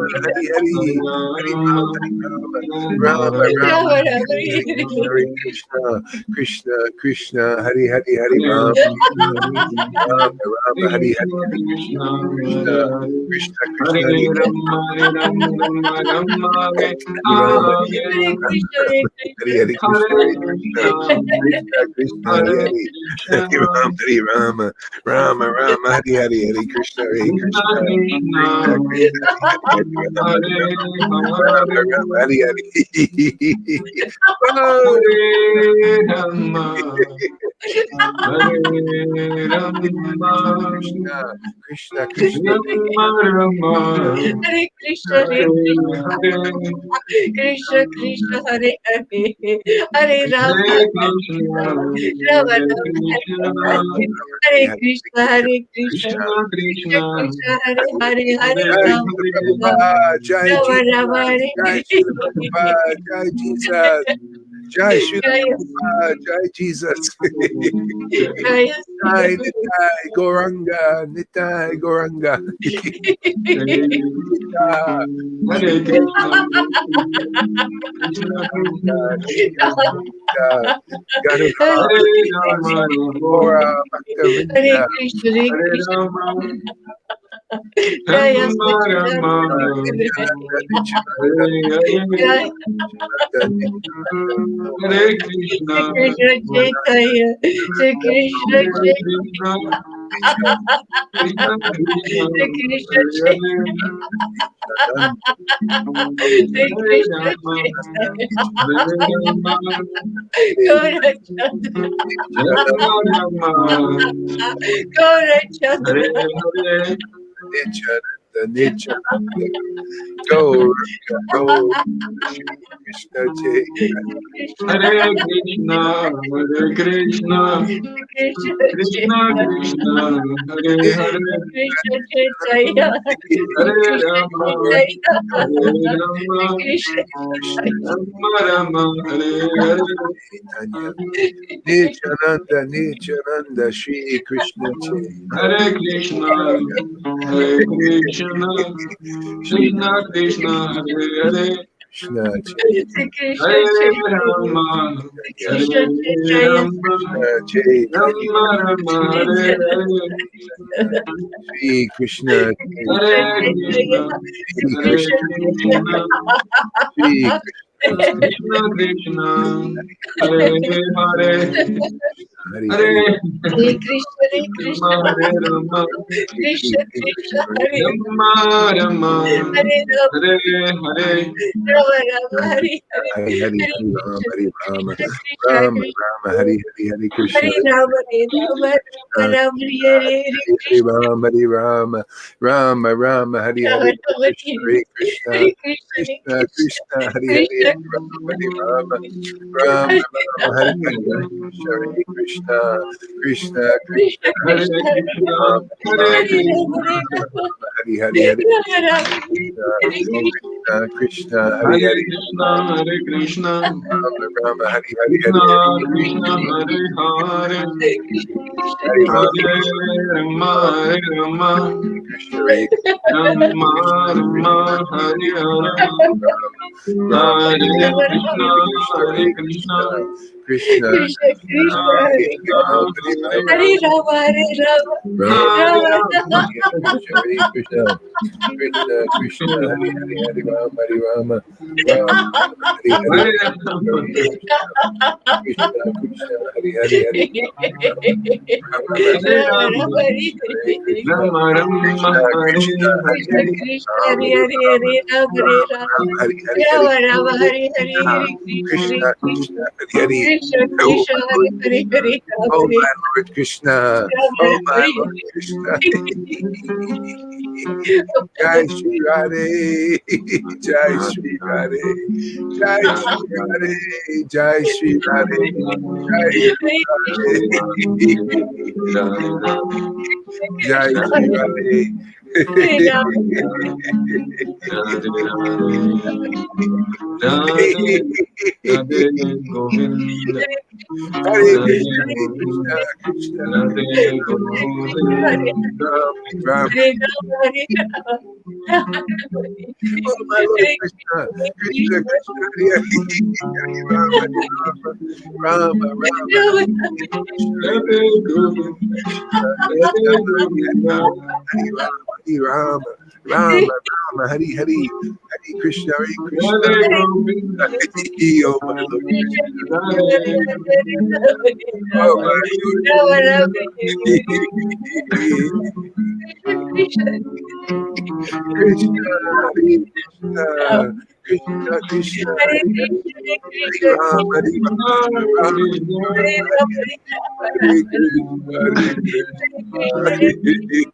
Speaker 2: Hare Hare,
Speaker 3: Hare
Speaker 1: Krishna
Speaker 2: Hare
Speaker 3: Rama,
Speaker 2: Ram,
Speaker 1: Krishna,
Speaker 2: Hare
Speaker 1: Hare
Speaker 2: Ram,
Speaker 1: Hare,
Speaker 3: Hare
Speaker 1: Hare
Speaker 3: Rama,
Speaker 1: Ram, Hare Ram,
Speaker 3: Rama
Speaker 1: Rama
Speaker 3: Rama,
Speaker 1: Rama,
Speaker 2: Ram
Speaker 1: Hare
Speaker 2: Ram,
Speaker 1: Hare,
Speaker 2: Hare
Speaker 1: Hare
Speaker 3: Hare
Speaker 1: Krishna,
Speaker 2: Hare.
Speaker 1: Hare
Speaker 3: Hare,
Speaker 1: Krishna, Krishna Krishna, Hare Hare, Hare
Speaker 3: Hare
Speaker 1: Ram,
Speaker 3: Krishna, Hare Krishna,
Speaker 1: Rama Rama, Hare Hare,
Speaker 3: Krishna
Speaker 1: Hare Krishna,
Speaker 3: Krishna,
Speaker 1: Krishna
Speaker 3: Hare Hare,
Speaker 1: Krishna Krishna,
Speaker 3: Hare
Speaker 1: Hare
Speaker 3: Rama, Hare Rama, Rama Rama, Hare
Speaker 1: Ram,
Speaker 2: Hare
Speaker 3: Hare,
Speaker 2: Krishna, Hare
Speaker 1: Hare
Speaker 2: Krishna,
Speaker 1: Hare Krishna,
Speaker 3: Hare
Speaker 1: Hare Krishna,
Speaker 3: Krishna,
Speaker 1: Krishna Krishna, Hare
Speaker 3: Hare
Speaker 1: Hare, Hare
Speaker 3: Krishna,
Speaker 1: Ram, Hare Rama, Rama Rama, Hare Hare, Hare Krishna, Hare
Speaker 3: Krishna
Speaker 1: Krishna,
Speaker 3: Krishna,
Speaker 1: Krishna Krishna, Hare
Speaker 3: Hare
Speaker 1: Rama,
Speaker 3: Hare,
Speaker 1: Rama Rama, Hare Hare. Oh,
Speaker 3: Hare Rama, Hare Rama,
Speaker 1: Krishna, Krishna Krishna,
Speaker 3: Rama Rama,
Speaker 2: Hare Krishna, Hare
Speaker 3: Hare
Speaker 2: Krishna,
Speaker 3: Hare,
Speaker 2: Krishna Krishna, Hare Hare, Hare Ram,
Speaker 3: Hare
Speaker 2: Hare
Speaker 3: Krishna,
Speaker 2: Ram,
Speaker 3: Hare
Speaker 2: Ram,
Speaker 3: Krishna,
Speaker 2: Hare
Speaker 1: Hare
Speaker 2: Krishna, Hare Krishna,
Speaker 1: Krishna,
Speaker 3: Krishna
Speaker 2: Krishna
Speaker 3: Krishna,
Speaker 2: Krishna, Hare Hare, Hare
Speaker 3: Hare
Speaker 1: Jai
Speaker 2: Ram,
Speaker 1: Srila
Speaker 2: Hare Ram,
Speaker 1: Prabhupada, Jai
Speaker 3: Hare,
Speaker 2: Ram
Speaker 1: Jesus,
Speaker 2: Ram, Hare
Speaker 1: Jai Srila Prabhupada, Jai Jesus, Jai Srila
Speaker 2: Jaya
Speaker 1: Prabhupada, Jai Jesus.
Speaker 2: Jaya
Speaker 1: Nitai, Nitai, Goranga, Nitai, Goranga. Nita,
Speaker 3: Hare
Speaker 1: Nita,
Speaker 3: Krishna, Krishna
Speaker 1: Nita,
Speaker 3: Krishna,
Speaker 1: Nita, Garuda,
Speaker 3: Hare
Speaker 1: Srivasa,
Speaker 3: Rama,
Speaker 1: Gora,
Speaker 2: Hare
Speaker 1: Bhaktavinda,
Speaker 2: Krishna, Hare
Speaker 3: Hare
Speaker 2: Krishna,
Speaker 3: Rama,
Speaker 2: Jaya
Speaker 3: Rama Rama,
Speaker 2: Satchidananda
Speaker 1: Nityananda, Nityananda,
Speaker 3: Hare Hare,
Speaker 2: Jaya
Speaker 1: Nityananda, Nityananda,
Speaker 3: Hare Krishna,
Speaker 2: Shri Krishna Chaitanya, Shri Krishna
Speaker 3: Hare Krishna, Krishna Krishna, Hare Hare, Hare Rama, Hare Rama, Rama Rama, Hare Hare,
Speaker 1: Nityananda, Gauranga, Gauranga, Shri Krishna Chaitanya.
Speaker 3: Hare Krishna, Hare Krishna, Krishna Krishna, Hare Hare, Hare Rama, Hare Rama, Rama Rama, Hare Hare,
Speaker 1: Chaitanya. Nityananda, Nityananda, Shri Krishna Chaitanya.
Speaker 3: Hare Krishna, Hare Krishna,
Speaker 1: Shri
Speaker 3: Krishna Krishna, Hare Hare,
Speaker 1: Krishna,
Speaker 2: Krishna
Speaker 3: Hare
Speaker 2: Chaitanya,
Speaker 3: Rama, Hare
Speaker 2: Krishna Chaitanya,
Speaker 3: Rama,
Speaker 1: Chaitanya,
Speaker 3: Rama Rama, Hare Hare,
Speaker 1: Shri Krishna,
Speaker 3: Hare
Speaker 2: Krishna
Speaker 3: Krishna,
Speaker 2: Chaitanya,
Speaker 1: Shri
Speaker 3: Hare
Speaker 2: Krishna
Speaker 1: Krishna,
Speaker 3: Krishna,
Speaker 1: Shri
Speaker 3: Krishna Krishna, Hare Hare,
Speaker 1: Hari
Speaker 3: Hare
Speaker 1: Hari
Speaker 2: Hare Krishna, Hare
Speaker 3: Rama,
Speaker 2: Krishna,
Speaker 3: Hare Rama,
Speaker 2: Krishna Krishna, Hare
Speaker 3: Rama Rama,
Speaker 2: Hare Ram,
Speaker 3: Hare Hare,
Speaker 2: Rama Rama, Hare Hare,
Speaker 1: Hari Hari
Speaker 2: Hare
Speaker 1: Hari Ram
Speaker 2: Krishna,
Speaker 1: Hari Ram
Speaker 2: Krishna Krishna,
Speaker 1: Ram
Speaker 2: Krishna
Speaker 1: Ram Hari Hari Hari Krishna
Speaker 2: Hare Rama, Hare Rama, Rama Rama, Hare Hare
Speaker 1: Hari
Speaker 2: Krishna,
Speaker 1: Ram Hari Ram Ram Ram Hari
Speaker 2: Rama
Speaker 1: Hari
Speaker 2: Rama,
Speaker 1: Krishna Hare
Speaker 2: Hare
Speaker 1: Krishna
Speaker 2: Krishna, Hare
Speaker 1: Krishna
Speaker 2: Krishna,
Speaker 1: Krishna Hari Hari
Speaker 2: Krishna
Speaker 1: Hari Ram Hari Ram Ram
Speaker 2: Hare
Speaker 1: Ram Hari Hari Hari Krishna Hare Krishna Krishna Krishna
Speaker 2: Krishna,
Speaker 1: Hari
Speaker 2: Krishna,
Speaker 1: Hari
Speaker 2: Hare
Speaker 3: Krishna,
Speaker 1: Ram
Speaker 3: Hare
Speaker 1: Ram
Speaker 2: Hare
Speaker 3: Krishna,
Speaker 2: Rama, Hare Rama,
Speaker 1: Hari Hari Hari
Speaker 2: Rama Rama,
Speaker 1: Krishna
Speaker 2: Hare Krishna.
Speaker 1: Krishna Krishna Hari
Speaker 3: Hare
Speaker 1: Hari
Speaker 3: Krishna, Hare Krishna,
Speaker 1: Ram Hari Hari
Speaker 3: Krishna
Speaker 1: Hari Hari
Speaker 3: Krishna, Hare Hare,
Speaker 2: Krishna
Speaker 1: Hari Ram
Speaker 3: Hare Rama, Hare Rama,
Speaker 1: Krishna Hare
Speaker 3: Rama Rama, Hare Hare,
Speaker 1: Ram
Speaker 3: Hare
Speaker 1: Hari
Speaker 3: Krishna,
Speaker 1: Krishna
Speaker 3: Hare
Speaker 1: Hare
Speaker 3: Krishna,
Speaker 1: Krishna
Speaker 2: Krishna Hare
Speaker 1: Ram
Speaker 3: Krishna,
Speaker 1: Hari
Speaker 3: Hare
Speaker 1: Ram
Speaker 2: Hare
Speaker 3: Rama,
Speaker 2: Rama Hare Rama
Speaker 1: Ram
Speaker 3: Hare
Speaker 2: Rama
Speaker 3: Rama,
Speaker 1: Hare Krishna Krishna Krishna Hari Hari Hari Ram Hari Ram Ram Hari Hari
Speaker 3: Hare
Speaker 1: Hare
Speaker 3: Rama,
Speaker 1: Krishna Krishna Krishna Hari Hari Hari Ram
Speaker 3: Hare
Speaker 2: Rama
Speaker 3: Rama,
Speaker 2: Rama
Speaker 1: Hare Krishna
Speaker 3: Rama Rama,
Speaker 1: Krishna
Speaker 3: Hare
Speaker 1: Krishna Hari
Speaker 2: Krishna
Speaker 1: Hari
Speaker 2: Krishna
Speaker 1: Ram
Speaker 2: Hare
Speaker 1: Hari
Speaker 2: Hare Hare Rama Hare Rama
Speaker 1: Ram Hari Hari Hari
Speaker 2: Rama Rama Hare Hare Hare Krishna Hare
Speaker 1: Krishna Krishna Hari Hari
Speaker 2: Krishna
Speaker 1: Oh
Speaker 2: Krishna
Speaker 1: my
Speaker 2: Hare
Speaker 1: Lord
Speaker 2: Hare Hare Rama
Speaker 1: Oh
Speaker 2: Hare
Speaker 1: my Lord Krishna
Speaker 2: Rama
Speaker 1: Oh my
Speaker 2: Hare
Speaker 1: Lord Krishna Jai Shri Radhe Jai Shri Radhe Jai Shri Radhe Jai Shri Radhe Jai Shri Radhe Jai Shri Radhe
Speaker 2: Hare Rama
Speaker 3: Radhe Govinda,
Speaker 1: Hare
Speaker 3: Radhe
Speaker 1: Krishna Hare Krishna
Speaker 3: Govinda,
Speaker 1: Krishna
Speaker 3: Radhe
Speaker 1: Krishna
Speaker 3: Govinda.
Speaker 1: Ram Ram
Speaker 2: Hare Rama Hare Rama
Speaker 1: Oh my Lord Krishna Krishna Krishna Hare Hare Ram Hare Ram Ram Hare Krishna Hare
Speaker 3: Radhe Govinda,
Speaker 1: Krishna
Speaker 3: Radhe
Speaker 1: Krishna
Speaker 3: Govinda,
Speaker 1: Hare Ram Ram Ram Hare Hare Hare Krishna Hare Krishna
Speaker 3: Radhe Govinda,
Speaker 1: Oh my Lord Krishna
Speaker 3: Radhe
Speaker 1: Oh my Lord Krishna Hare Krishna Krishna Krishna Hare Hare Hare Ram Hare Ram Ram Hare Krishna Hare Krishna Hare Krishna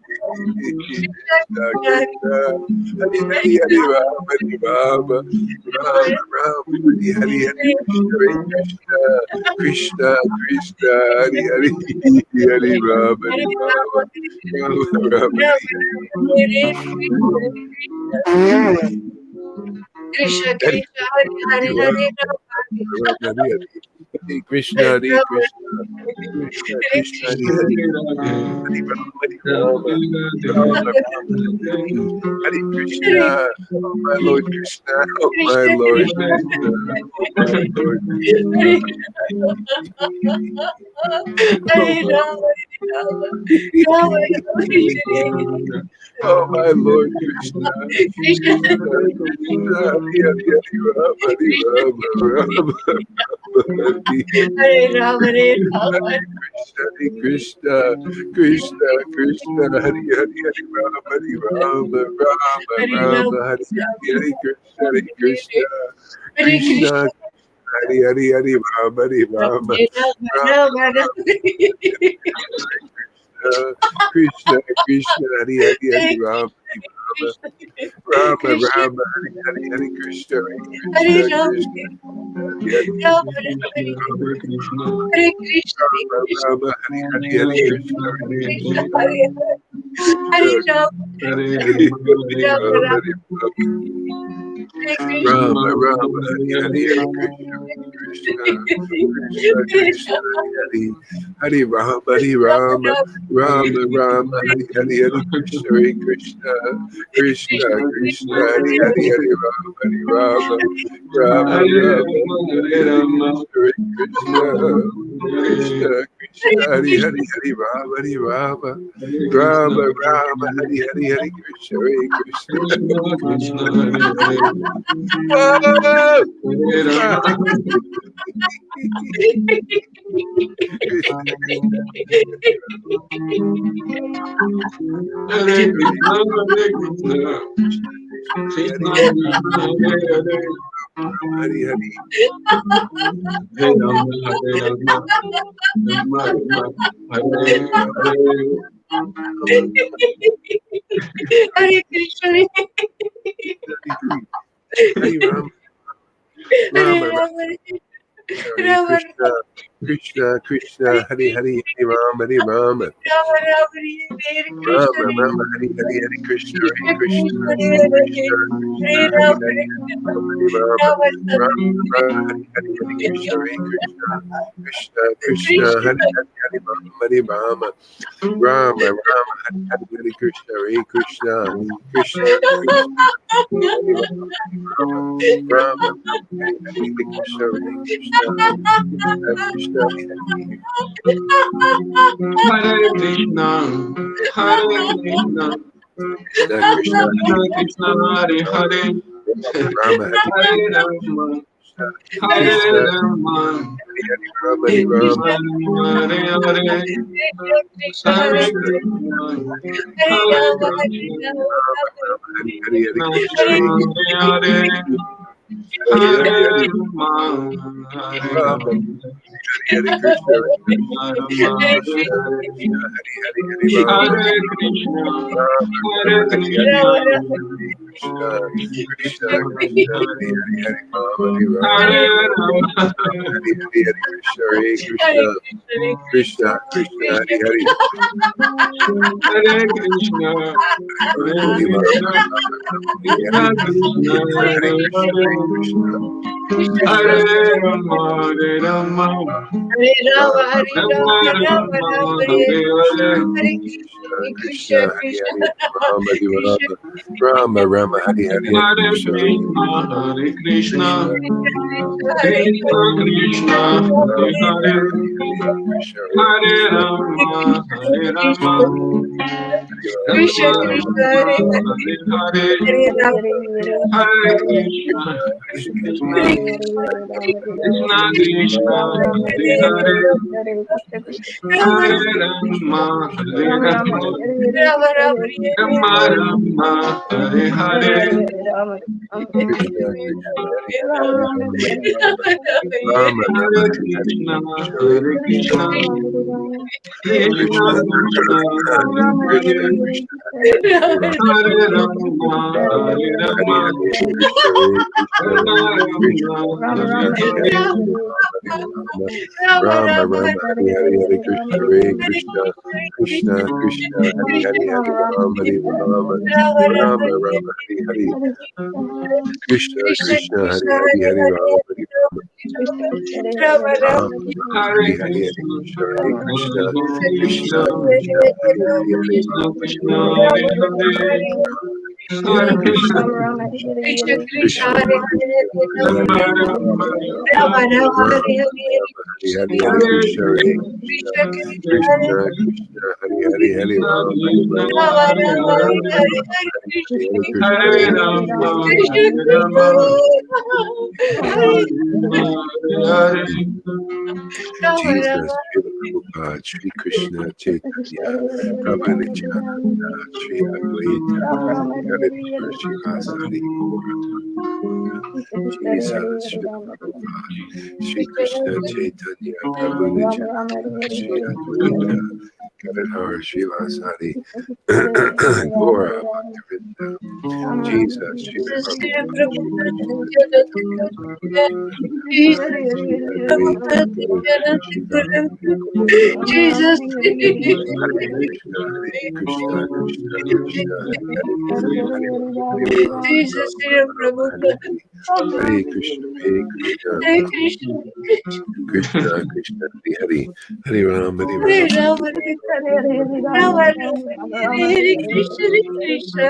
Speaker 1: Krishna Hare Hare Hare Ram Hare Ram Ram Ram Hare Hare Hare Krishna Hare Krishna Krishna Krishna Hare Hare Hare Ram Hare Ram Ram Ram Hare
Speaker 2: Krishna
Speaker 1: Hare
Speaker 2: Krishna Hare Hare
Speaker 1: Hare
Speaker 2: Hare
Speaker 1: Ram Hare Hare Hare Krishna Hare Krishna Krishna Krishna Hare Hare Hare Ram Hare Ram Ram Ram Hare Hare Hare Krishna Oh my Lord Krishna Oh my Lord Krishna Oh my Lord Krishna Oh
Speaker 2: Hare
Speaker 1: my
Speaker 2: Rama Rama Rama
Speaker 1: Oh my Lord Krishna
Speaker 2: Krishna
Speaker 1: Krishna Krishna Hare Hare Ram Hare Ram Ram Ram
Speaker 2: Hare Rama Hare Rama
Speaker 1: Hare Krishna, Krishna, Krishna, Hare Hare, Hare Rama, Hare Rama, Rama,
Speaker 2: Hare
Speaker 1: Rama,
Speaker 2: Rama
Speaker 1: Hare Hare, Hare Krishna, Hare
Speaker 2: Hare
Speaker 1: Krishna,
Speaker 2: Krishna
Speaker 1: Hare Hare, Hare Rama, Hare Rama,
Speaker 2: Hare Rama
Speaker 1: Rama,
Speaker 2: Rama Rama
Speaker 1: Krishna, Krishna, Hare Hare, Hare
Speaker 2: Hare
Speaker 1: Rama, Hare
Speaker 2: Krishna
Speaker 1: Rama,
Speaker 2: Krishna
Speaker 1: Rama, Hare Hare, Hare Krishna, Hare
Speaker 2: Hare
Speaker 1: Krishna,
Speaker 2: Rama
Speaker 1: Krishna, Hare
Speaker 2: Rama
Speaker 3: Krishna,
Speaker 2: Hare
Speaker 3: Hare Krishna,
Speaker 2: Hare Krishna
Speaker 1: Rama, Hare Hare, Hare
Speaker 3: Hare
Speaker 1: Krishna,
Speaker 3: Krishna, Hare
Speaker 2: Krishna
Speaker 3: Krishna,
Speaker 2: Hare Hare Rama
Speaker 3: Hare
Speaker 1: Hare
Speaker 3: Rama, Hare
Speaker 2: Rama
Speaker 1: Rama,
Speaker 3: Rama,
Speaker 2: Rama
Speaker 1: Hare Rama. Rama, Rama, Hari, Hari, Hari, Krishna, Krishna, Krishna, Krishna, Hari, Hari, Rama, Hari, Rama, Rama, Rama, Hari, Hari, Hari, Krishna, Hare Krishna, Krishna, Krishna, Hari, Hari, Hari, Rama, Hari, Rama, Rama, Rama, Hari, Hari, Krishna, Hare Krishna, Krishna, Krishna, Hari, Hari, Hari, Rama, Hari, Rama, Rama, Rama, Hari, Hari, Hari, Krishna, Hare Krishna. Whoa! Wow. Hari, Hari.
Speaker 2: Hare Krishna,
Speaker 1: Hari Ram, Rama, Hare Krishna, Krishna, Krishna, Hari, Hari, Hari Ram, Hari Rama, Rama, Rama, Hari, Hari, Hari Krishna, Hare Krishna, Krishna, Krishna, Hari, Hari, Hari Rama, Rama, Rama, Hari, Hari, Hari Krishna, Hare Krishna, Krishna, Krishna, Hari, Hari, Hari Rama, Hari Rama, Rama, Rama, Hari, Hari, Hari Krishna, Hare Krishna, Krishna, Krishna, Hari Rama, Rama, Hari, Hari, Hari Krishna, Hare Krishna, Krishna, Krishna, Hari, Hari,
Speaker 3: Hare Krishna, Hare Krishna,
Speaker 1: Krishna, Krishna, Hari,
Speaker 3: Krishna Krishna, Hare Hare,
Speaker 1: Rama, Hari, Hari,
Speaker 3: Hare Rama,
Speaker 1: Krishna,
Speaker 3: Hare Rama,
Speaker 1: Hari, Hari, Rama, Hari, Rama,
Speaker 3: Hare Hare, Hare
Speaker 1: Krishna,
Speaker 3: Krishna,
Speaker 2: Hare
Speaker 3: Hare
Speaker 2: Rama,
Speaker 3: Krishna,
Speaker 1: Rama, Rama, Hari, Hari, Hari
Speaker 3: Krishna
Speaker 1: Krishna,
Speaker 3: Krishna,
Speaker 1: Hare
Speaker 3: Hare Hare,
Speaker 1: Hari,
Speaker 3: Hare
Speaker 1: Hari, Hari,
Speaker 3: Rama, Hare
Speaker 1: Rama,
Speaker 3: Rama,
Speaker 1: Hari, Hari Krishna, Hare Krishna,
Speaker 3: Rama,
Speaker 1: Krishna,
Speaker 3: Hare
Speaker 1: Krishna,
Speaker 3: Hare.
Speaker 1: Hari, Hari, Hari Rama,
Speaker 3: Hare Krishna,
Speaker 1: Rama,
Speaker 3: Hare
Speaker 1: Rama, Hari, Hari,
Speaker 3: Krishna,
Speaker 1: Hare Krishna, Krishna,
Speaker 3: Krishna
Speaker 1: Krishna,
Speaker 3: Hare
Speaker 1: Hari, Hari,
Speaker 3: Hare,
Speaker 1: Hari Rama, Hari Rama,
Speaker 3: Hare Rama,
Speaker 1: Hari, Hari, Hari Krishna, Hare Krishna, Krishna, Krishna, Hari, Hari,
Speaker 3: Hare Krishna, Hare
Speaker 1: Hari
Speaker 3: Krishna,
Speaker 1: Rama, Rama, Rama, Hari,
Speaker 3: Krishna
Speaker 1: Hari,
Speaker 3: Krishna,
Speaker 1: Krishna, Hare
Speaker 3: Hare
Speaker 1: Krishna, Hare
Speaker 3: Hare,
Speaker 1: Krishna, Krishna,
Speaker 3: Hare
Speaker 1: Krishna,
Speaker 3: Rama, Hare Rama,
Speaker 1: Rama,
Speaker 3: Rama Rama, Hare
Speaker 1: Krishna,
Speaker 3: Hare,
Speaker 1: Krishna, Krishna, Hari, Hari, Rama, Hari Rama, Rama, Rama, Hari, Hari, Hari
Speaker 3: Hare
Speaker 1: Krishna,
Speaker 3: Krishna, Hare Krishna,
Speaker 1: Krishna,
Speaker 3: Krishna Krishna, Hare
Speaker 1: Rama,
Speaker 3: Hare,
Speaker 1: Rama, Hari, Hari Krishna, Hare
Speaker 3: Hare
Speaker 1: Krishna,
Speaker 3: Rama, Hare Rama,
Speaker 1: Hari Rama,
Speaker 3: Rama
Speaker 1: Hari, Hari,
Speaker 3: Rama, Hare Hare, Hare Krishna,
Speaker 1: Krishna,
Speaker 3: Hare
Speaker 1: Krishna,
Speaker 3: Krishna,
Speaker 1: Hari,
Speaker 3: Krishna Krishna, Hare Hare, Hare Rama, Hare Rama, Rama Rama, Hare Hare,
Speaker 1: Krishna, Krishna, Hari, Hari, Hari Rama, Hari Rama, Rama, Rama,
Speaker 3: Hare
Speaker 1: Hari, Hari
Speaker 3: Krishna,
Speaker 1: Krishna, Hare
Speaker 3: Hare
Speaker 1: Krishna,
Speaker 3: Krishna, Krishna
Speaker 1: Krishna,
Speaker 3: Krishna, Hare
Speaker 1: Krishna,
Speaker 3: Hare,
Speaker 1: Krishna, Hari, Hari, Hari Rama,
Speaker 3: Hare Rama, Hare
Speaker 1: Hari,
Speaker 3: Rama,
Speaker 1: Hari, Hari Krishna, Hare Krishna,
Speaker 3: Rama
Speaker 1: Krishna,
Speaker 3: Rama,
Speaker 1: Krishna,
Speaker 3: Hare
Speaker 1: Hari,
Speaker 3: Hare,
Speaker 1: Hari, Hari Rama, Hari Rama, Rama, Rama, Hari, Hari, Hari Krishna, Hare Krishna, Krishna, Krishna, Hari, Hari, Hari Rama, Hari Rama, Rama, Rama, Hari, Hari, Krishna,
Speaker 2: Krishna
Speaker 1: Krishna, Hari,
Speaker 2: Krishna
Speaker 1: Hari,
Speaker 2: Hare
Speaker 1: Hari
Speaker 2: Hare
Speaker 1: Rama, Hari Rama,
Speaker 2: Rama Rama
Speaker 1: Rama,
Speaker 3: Hare
Speaker 1: Hari, Hari, Hari
Speaker 3: Krishna,
Speaker 1: Krishna, Hare Krishna,
Speaker 3: Hare
Speaker 1: Krishna,
Speaker 3: Krishna,
Speaker 1: Krishna, Hari, Hari, Hari
Speaker 3: Krishna
Speaker 1: Rama, Hari
Speaker 3: Krishna,
Speaker 1: Rama,
Speaker 3: Hare Hare, Hare
Speaker 1: Krishna,
Speaker 2: Krishna Krishna
Speaker 1: Krishna,
Speaker 2: Hare
Speaker 1: Krishna,
Speaker 2: Hare
Speaker 1: Hari, Hari,
Speaker 3: Rama
Speaker 1: Hari
Speaker 3: Rama,
Speaker 1: Rama,
Speaker 2: Rama
Speaker 3: Hare
Speaker 2: Rama
Speaker 1: Rama,
Speaker 2: Hare
Speaker 3: Hare,
Speaker 2: Hare
Speaker 1: Hari, Hari, Hari
Speaker 3: Hare
Speaker 1: Krishna, Hare Krishna,
Speaker 2: Krishna
Speaker 3: Krishna,
Speaker 2: Krishna Hare
Speaker 1: Krishna,
Speaker 3: Krishna
Speaker 1: Krishna, Hari, Hari, Hari
Speaker 3: Krishna
Speaker 1: Rama, Hari
Speaker 3: Krishna,
Speaker 1: Rama,
Speaker 2: Rama
Speaker 3: Hare
Speaker 2: Rama
Speaker 3: Hare,
Speaker 2: Hare Hare
Speaker 1: Hari,
Speaker 2: Krishna
Speaker 1: Hari, Krishna,
Speaker 3: Hare
Speaker 1: Hare
Speaker 3: Rama,
Speaker 2: Krishna
Speaker 3: Hare
Speaker 2: Krishna
Speaker 3: Rama,
Speaker 2: Hare
Speaker 3: Rama Hare Hare,
Speaker 2: Rama
Speaker 1: Jesus,
Speaker 2: Rama
Speaker 1: Srila Prabhupada, Sri Krishna Chaitanya, Prabhu Nityananda, Sri Advaita, Gadadhar Shivasari Gaura, Jesus, Srila Prabhupada, Sri Krishna Chaitanya, Prabhu Nityananda, Sri Advaita, Gadadhar Shivasari Gaura Bhaktivinda, Jesus, Srila
Speaker 2: Jesus
Speaker 1: Prabhupada, Sri Krishna
Speaker 2: Prabhupada
Speaker 1: Chaitanya, Prabhu Nityananda,
Speaker 2: Jesus
Speaker 1: Sri Advaita, Gadadhar Shivasari Gaura,
Speaker 2: Jesus.
Speaker 1: Hare Krishna, Hare Krishna, Krishna Krishna, Hare Hare, Hare Ram,
Speaker 2: Jesus, Hare
Speaker 1: Ram,
Speaker 2: Prabhu.
Speaker 1: Hare Hare, Hare Krishna, Hare Krishna,
Speaker 2: Hare Krishna,
Speaker 1: Krishna Krishna, Hare Hare, Hare Ram, Hare
Speaker 2: Hare
Speaker 1: Ram,
Speaker 2: Ram, Hare Ram, Ram, Hare Krishna, Hare Krishna,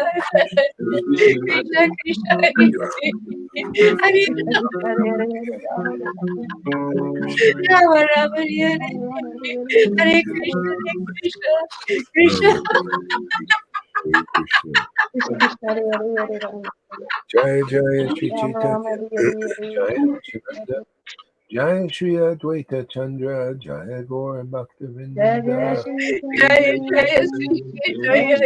Speaker 2: Krishna Krishna, Hare
Speaker 1: Hare Ram,
Speaker 2: Hare
Speaker 1: Hare Krishna,
Speaker 2: Ram, Ram, Hare Hare Krishna, Hare Krishna,
Speaker 1: Ram,
Speaker 2: Krishna.
Speaker 1: Ram, Hare Krishna. Jaya Jaya Shri Chaitanya, Jaya Nityananda, Jaya Shri Advaita Chandra, Jaya Gaur Bhaktavinda.
Speaker 2: Jaya Jaya Sri Jaya Jaya Jaya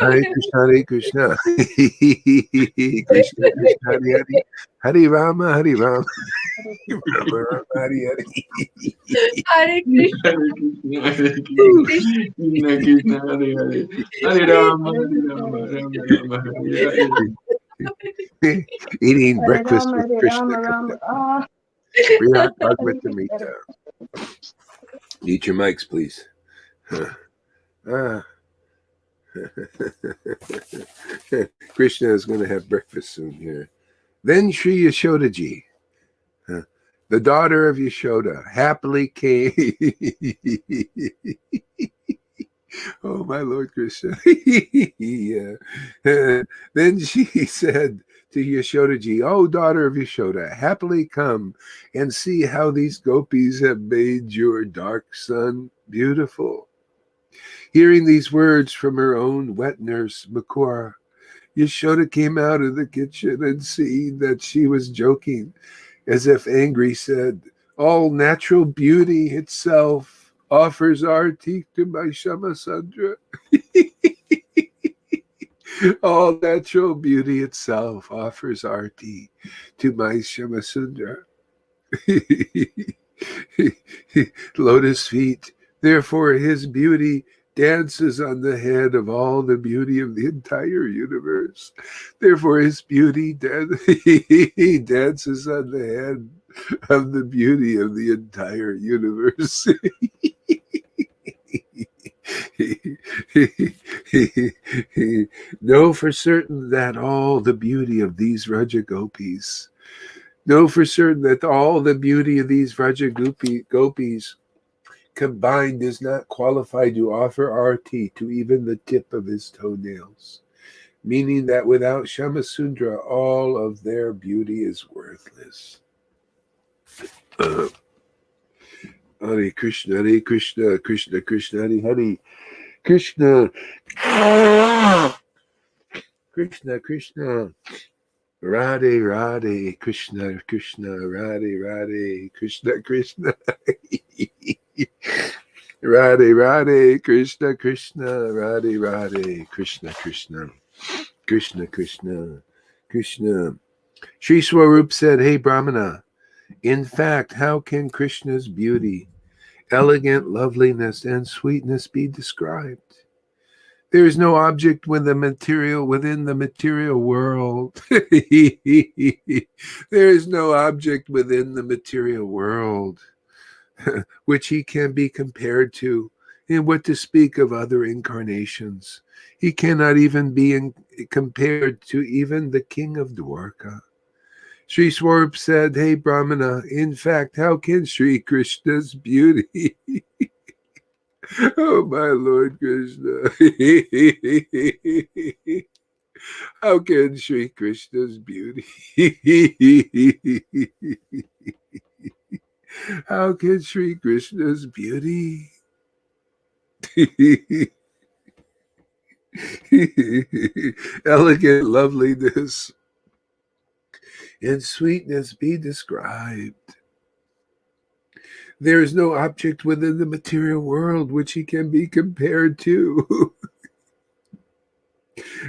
Speaker 1: Hare Krishna, Hare Krishna, Krishna Krishna, Hare Hare, Hare Rama, Hare Rama, Rama Rama, Hare Hare.
Speaker 2: Hare Krishna, Krishna.
Speaker 3: Hare Rama, Hare Rama, Rama Rama, Hare Hare.
Speaker 1: Eating breakfast with Krishna Kanda. Brihad Bhagavatamrita. Mute your mics, please. Ah. Krishna is going to have breakfast soon here. Then Sri Yashodaji, the daughter of Yashoda, happily came. Oh, my Lord Krishna. Yeah. Then she said to Yashodaji, "Oh, daughter of Yashoda, happily come and see how these gopis have made your dark son beautiful." Hearing these words from her own wet nurse, Makura, Yashoda came out of the kitchen and seeing that she was joking, as if angry, said, "All natural beauty itself offers arti to my Shamasundra." All natural beauty itself offers arti to my Shamasundra. Lotus feet, therefore his beauty dances on the head of all the beauty of the entire universe. Therefore his beauty dances on the head of the beauty of the entire universe. Know for certain that all the beauty of these Raja Gopis, know for certain that all the beauty of these Raja Gopis combined does not qualify to offer arti to even the tip of his toenails, meaning that without Shamasundra, all of their beauty is worthless. Hare Krishna, Hare Krishna, Krishna Krishna, Hare Hare, Krishna, Krishna Krishna, Radhe Radhe, Krishna Krishna, Radhe Radhe, Krishna Krishna, Radhe Radhe, Krishna Krishna, Radhe Radhe, Krishna Krishna, Krishna Krishna, Krishna. Sri Swarup said, "Hey Brahmana, in fact, how can Krishna's beauty, elegant loveliness, and sweetness be described? There is no object within the material world. There is no object within the material world which he can be compared to, and what to speak of other incarnations. He cannot even be compared to even the king of Dwarka." Sri Swarup said, "Hey Brahmana, in fact, how can Sri Krishna's beauty..." Oh, my Lord Krishna. How can Sri Krishna's beauty? How can Sri Krishna's beauty? Elegant loveliness and sweetness be described? There is no object within the material world which he can be compared to.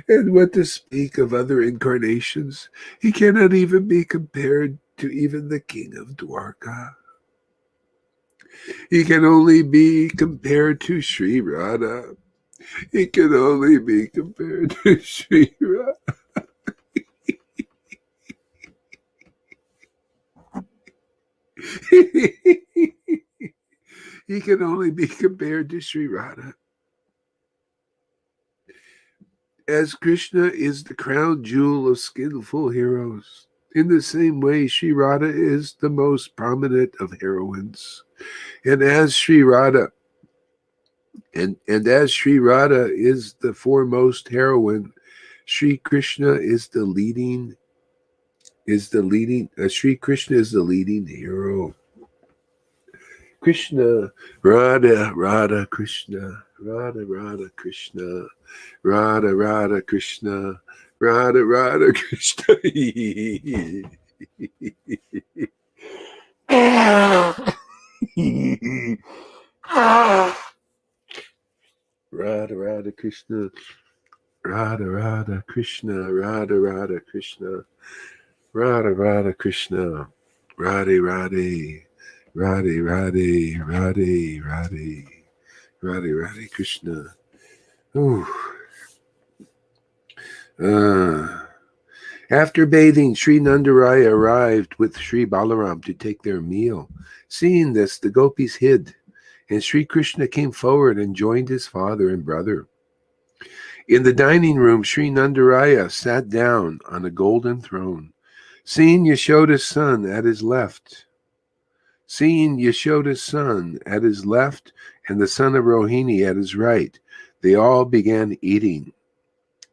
Speaker 1: And what to speak of other incarnations? He cannot even be compared to even the king of Dwarka. He can only be compared to Sri Radha. He can only be compared to Sri Radha. He can only be compared to Sri Radha. As Krishna is the crown jewel of skillful heroes, in the same way Sri Radha is the most prominent of heroines. And as Sri Radha as Sri Radha is the foremost heroine, Sri Krishna is the leading Sri Krishna is the leading hero. Krishna, Radha, Radha, Krishna, Radha, Radha, Krishna, Radha, Radha, Krishna, Radha, Radha, Krishna. Radha, Radha, Krishna, Radha, Radha, Krishna, Radha, Radha, Krishna, Radha, Radha, Krishna, Radhe, Radhe, Radhe, Radhe, Radhe, Radhe, Radhe, Radhe, Krishna. Ooh. After bathing, Sri Nandaraya arrived with Sri Balaram to take their meal. Seeing this, the gopis hid, and Sri Krishna came forward and joined his father and brother. In the dining room, Sri Nandaraya sat down on a golden throne. Seeing Yashoda's son at his left, and the son of Rohini at his right, they all began eating.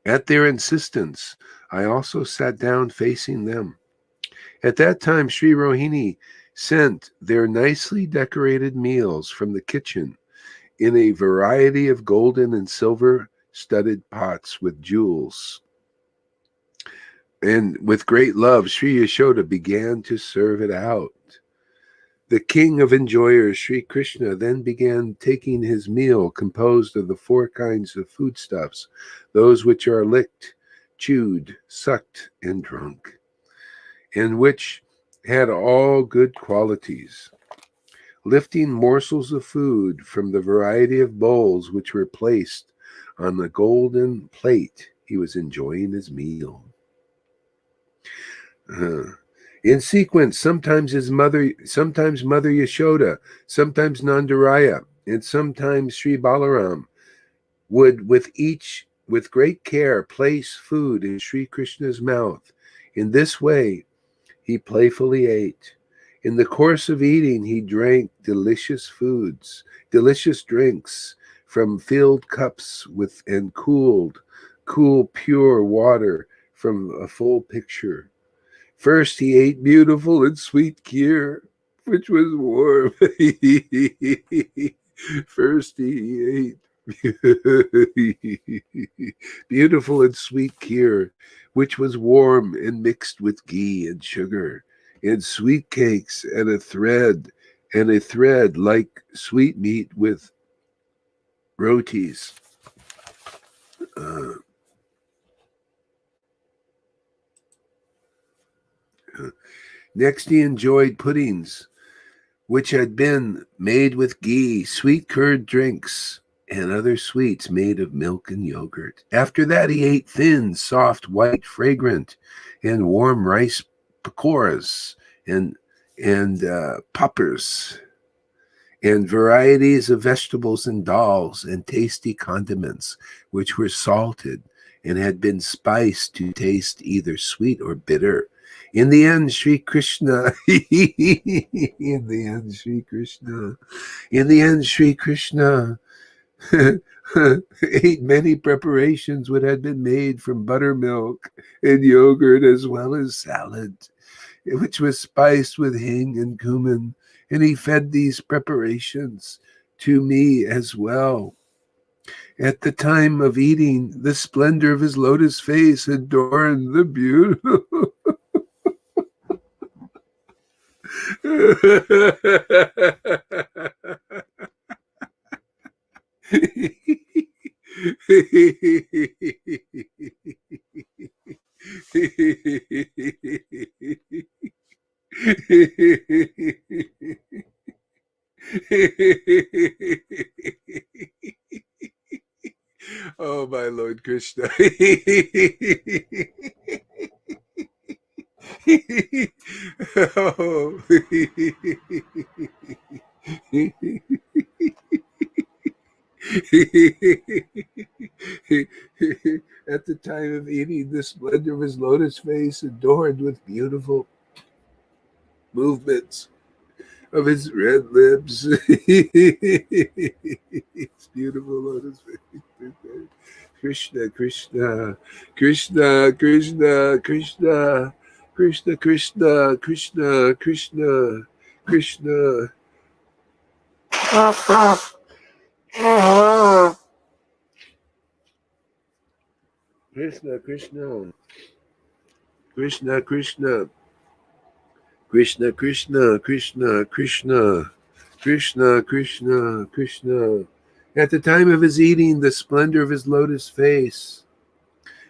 Speaker 1: At their insistence, I also sat down facing them. At that time, Sri Rohini sent their nicely decorated meals from the kitchen in a variety of golden and silver studded pots with jewels. And with great love, Sri Yashoda began to serve it out. The king of enjoyers, Sri Krishna, then began taking his meal composed of the four kinds of foodstuffs, those which are licked, chewed, sucked, and drunk, and which had all good qualities. Lifting morsels of food from the variety of bowls which were placed on the golden plate, he was enjoying his meal. In sequence, sometimes Mother Yashoda, sometimes Nandaraya, and sometimes Sri Balaram would, with great care, place food in Sri Krishna's mouth. In this way, he playfully ate. In the course of eating, he drank delicious drinks from filled cups and cool, pure water from a full pitcher. First, he ate beautiful and sweet kheer, which was warm. First, he ate beautiful and sweet kheer, which was warm and mixed with ghee and sugar, and sweet cakes, and a thread like sweet meat with rotis. Next, he enjoyed puddings, which had been made with ghee, sweet curd drinks, and other sweets made of milk and yogurt. After that, he ate thin, soft, white, fragrant, and warm rice pakoras and poppers, and varieties of vegetables and dals, and tasty condiments, which were salted and had been spiced to taste either sweet or bitter. In the end, Sri Krishna ate many preparations which had been made from buttermilk and yogurt, as well as salad, which was spiced with hing and cumin, and he fed these preparations to me as well. At the time of eating, the splendor of his lotus face adorned the beautiful. Oh, my Lord Krishna. Oh. At the time of eating, the splendor of his lotus face adorned with beautiful movements of his red lips. It's beautiful lotus face. Krishna, Krishna, Krishna, Krishna, Krishna, Krishna, Krishna, Krishna, Krishna, Krishna. Krishna, Krishna, Krishna, Krishna, Krishna, Krishna, Krishna, Krishna, Krishna, Krishna, Krishna. At the time of his eating, the splendor of his lotus face,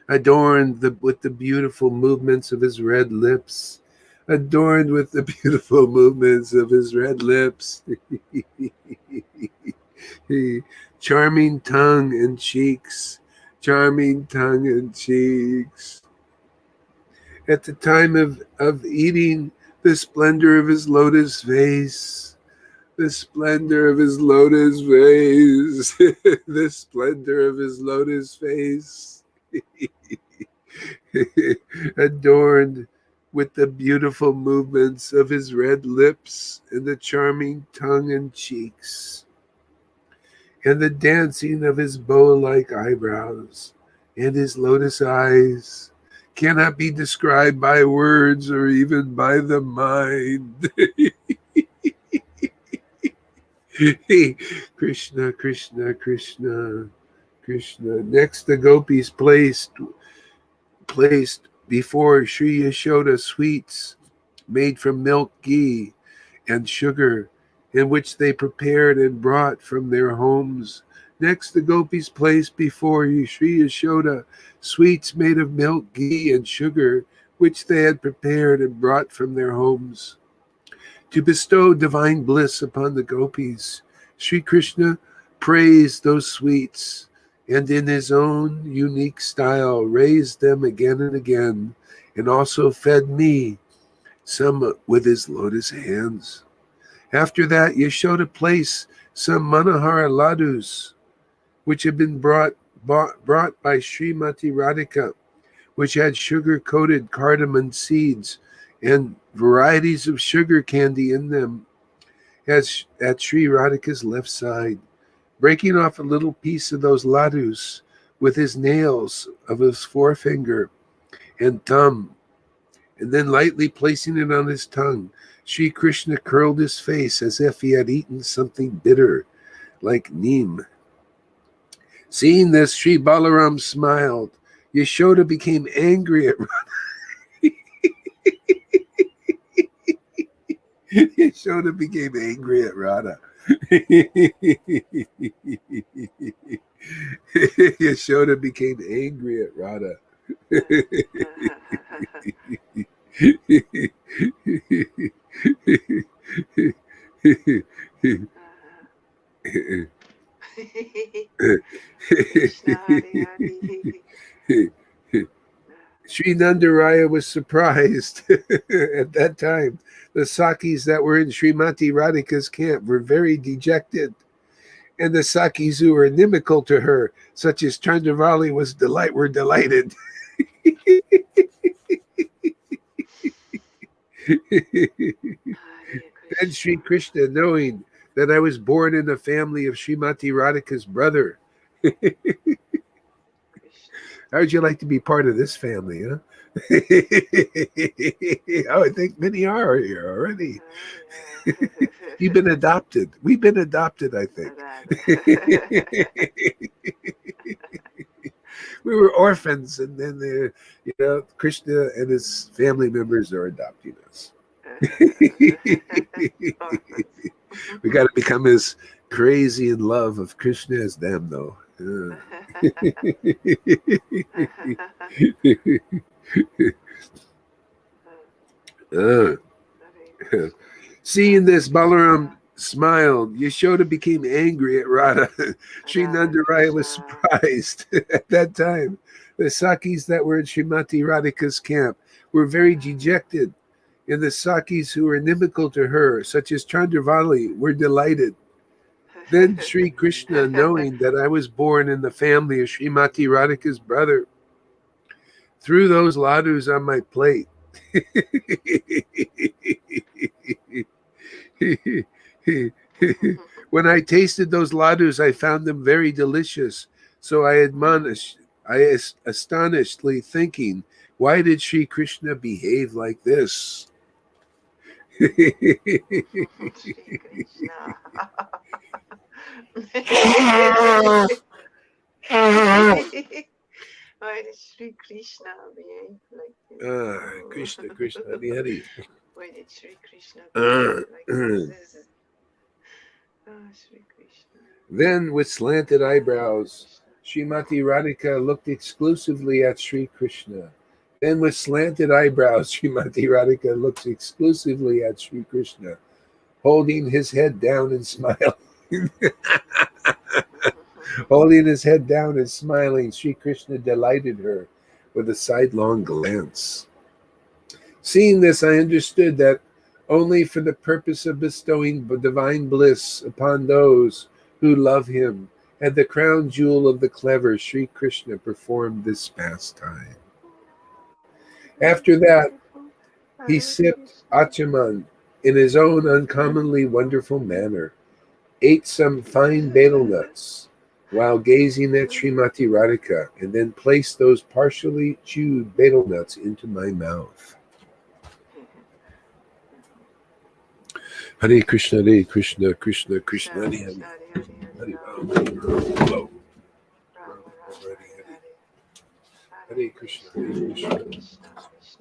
Speaker 1: adorned with the beautiful movements of his red lips, adorned with the beautiful movements of his red lips, charming tongue and cheeks, charming tongue and cheeks. At the time of eating, the splendor of his lotus face, the splendor of his lotus face, the splendor of his lotus face, adorned with the beautiful movements of his red lips and the charming tongue and cheeks, and the dancing of his bow-like eyebrows and his lotus eyes cannot be described by words or even by the mind. Krishna, Krishna, Krishna, Krishna. Next, the gopis placed before Sri Yashoda sweets made from milk, ghee, and sugar, in which they prepared and brought from their homes. Next, the gopis placed before Sri Yashoda sweets made of milk, ghee, and sugar, which they had prepared and brought from their homes. To bestow divine bliss upon the gopis, Sri Krishna praised those sweets and in his own unique style raised them again and again, and also fed me some with his lotus hands. After that, Yashoda placed some Manahara ladus, which had been brought by Srimati Radhika, which had sugar-coated cardamom seeds and varieties of sugar candy in them, at Sri Radhika's left side. Breaking off a little piece of those ladus with his nails of his forefinger and thumb, and then lightly placing it on his tongue, Sri Krishna curled his face as if he had eaten something bitter, like neem. Seeing this, Sri Balaram smiled. Yashoda became angry at Radha. Yashoda became angry at Radha. Yashoda became angry at Radha. Sri Nandaraya was surprised at that time. The Sakis that were in Srimati Radhika's camp were very dejected, and the Sakis who were inimical to her, such as Chandravali, were delighted. Then Sri Krishna, knowing that I was born in the family of Srimati Radhika's brother, how would you like to be part of this family, huh? Oh, I think many are here already. You've been adopted. We've been adopted, I think. We were orphans, and then Krishna and his family members are adopting us. We got to become as crazy in love of Krishna as them, though. Seeing this, Balaram smiled. Yashoda became angry at Radha. Sri Nandaraya was surprised at that time. The Sakis that were in Srimati Radhika's camp were very dejected, and the Sakis who were inimical to her, such as Chandravali, were delighted. Then Sri Krishna, knowing that I was born in the family of Srimati Radhika's brother, threw those ladus on my plate. When I tasted those ladus, I found them very delicious. So I astonishedly thinking, why did Sri Krishna behave like this?
Speaker 2: Shri Krishna. Why did Shri Krishna behave like this?
Speaker 1: Krishna, Krishna, Hari Hari.
Speaker 2: Why did Shri Krishna behave like this? Shri Krishna.
Speaker 1: Then, with slanted eyebrows, Srimati Radhika looked exclusively at Sri Krishna. Then, with slanted eyebrows, Srimati Radhika looks exclusively at Sri Krishna, holding his head down and smiling. Holding his head down and smiling, Sri Krishna delighted her with a sidelong glance. Seeing this, I understood that only for the purpose of bestowing divine bliss upon those who love him had the crown jewel of the clever Sri Krishna performed this pastime. After that, he sipped Achaman in his own uncommonly wonderful manner, ate some fine betel nuts while gazing at Srimati Radhika, and then placed those partially chewed betel nuts into my mouth. Hare Krishna, Hare Krishna, Krishna Krishna, Hare Hare. Hare Ram. Hare Krishna, Hare Krishna,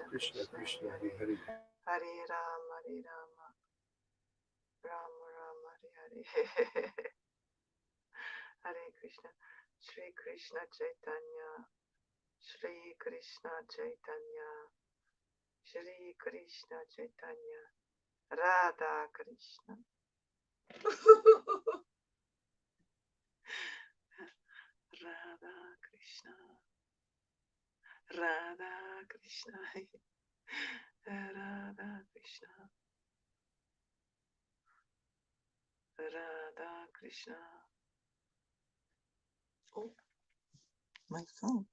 Speaker 1: Krishna Krishna, Hare Hare.
Speaker 2: Hare Rama, Rama Rama, Hare Hare. Hare Krishna, Shri Krishna Chaitanya, Shri Krishna Chaitanya, Shri Krishna Chaitanya, Radha Krishna. Radha Krishna, Radha Krishna, Radha Krishna, Radha Krishna. Oh, my phone.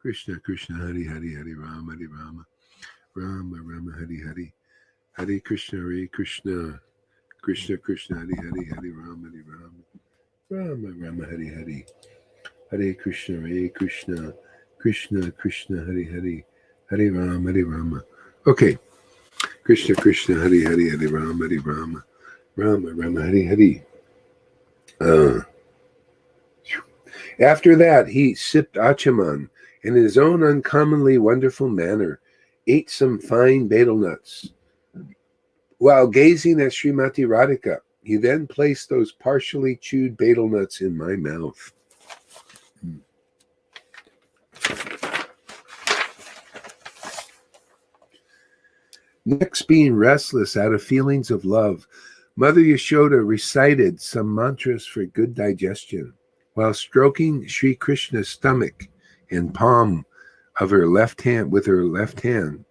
Speaker 1: Krishna Krishna, Hare Hare, Hare Rama, Hare Rama, Rama Rama, Hare Hare. Hare Krishna, Hare Krishna, Krishna Krishna, Hare Hare, Hare Rama, Hare Rama, Rama Rama, Hare Hare. Hare Krishna, Hare Krishna, Krishna Krishna, Hare Hare, Hare Rama, Hare Rama. Okay. Krishna Krishna, Hare Hare, Hare Rama, Hare Rama, Rama Rama, Hare Hare. After that, he sipped Achaman in his own uncommonly wonderful manner, ate some fine betel nuts. While gazing at Srimati Radhika, he then placed those partially chewed betel nuts in my mouth. Next, being restless out of feelings of love, Mother Yashoda recited some mantras for good digestion while stroking Sri Krishna's stomach and palm of her left hand with her left hand.